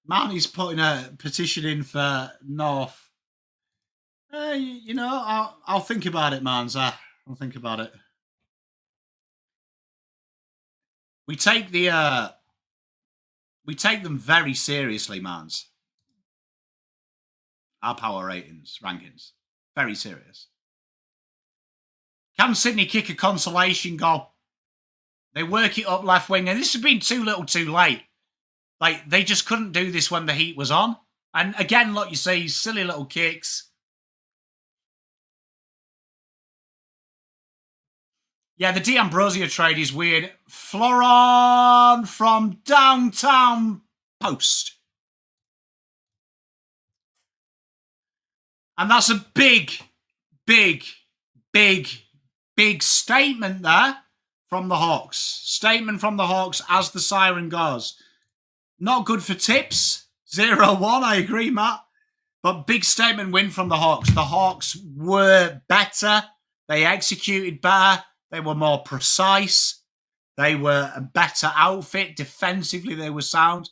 Marnie's putting a petition in for North. You know, I'll think about it, Manza. I'll think about it. We take them very seriously, Mans. Our power rankings. Very serious. Can Sydney kick a consolation goal? They work it up left wing, and this has been too little too late. Like, they just couldn't do this when the heat was on. And again, like you say, silly little kicks. Yeah, the D'Ambrosio trade is weird. Floron from downtown post. And that's a big statement there from the Hawks. Statement from the Hawks as the siren goes. Not good for tips. 0-1, I agree, Matt. But big statement win from the Hawks. The Hawks were better. They executed better. They were more precise. They were a better outfit. Defensively, they were sound.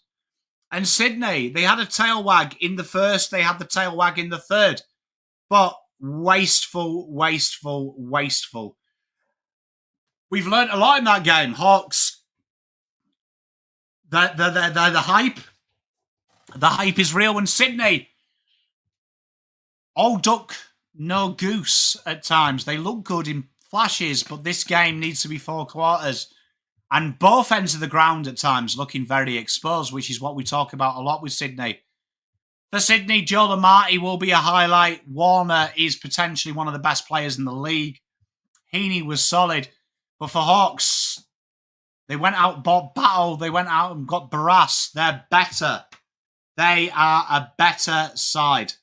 And Sydney, they had a tail wag in the first. They had the tail wag in the third. But wasteful. We've learned a lot in that game. Hawks, they're the hype. The hype is real. And Sydney, all duck, no goose at times. They look good in flashes, but this game needs to be 4 quarters. And both ends of the ground at times looking very exposed, which is what we talk about a lot with Sydney. For Sydney, Joe Lamarty will be a highlight. Warner is potentially one of the best players in the league. Heaney was solid. But for Hawks, they went out, bought Battle. They went out and got Barras. They're better. They are a better side.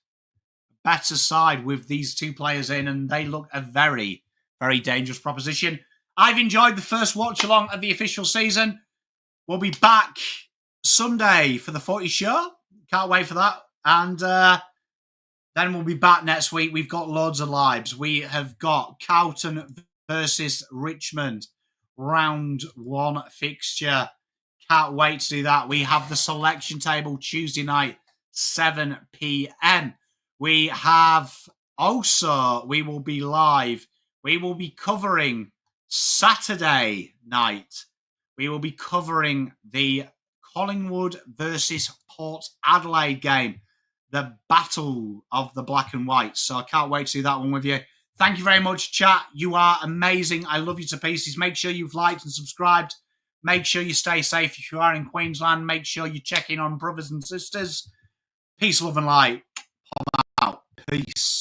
Better side with these 2 players in, and they look a very, very dangerous proposition. I've enjoyed the first watch along of the official season. We'll be back Sunday for the Footy show. Can't wait for that. And then we'll be back next week. We've got loads of lives. We have got Carlton versus Richmond. Round 1 fixture. Can't wait to do that. We have the selection table Tuesday night, 7 p.m. We have also, we will be live We will be covering Saturday night. We will be covering the Collingwood versus Port Adelaide game, the battle of the black and white. So I can't wait to do that one with you. Thank you very much, chat. You are amazing. I love you to pieces. Make sure you've liked and subscribed. Make sure you stay safe if you are in Queensland. Make sure you check in on brothers and sisters. Peace, love, and light. Pom out. Peace.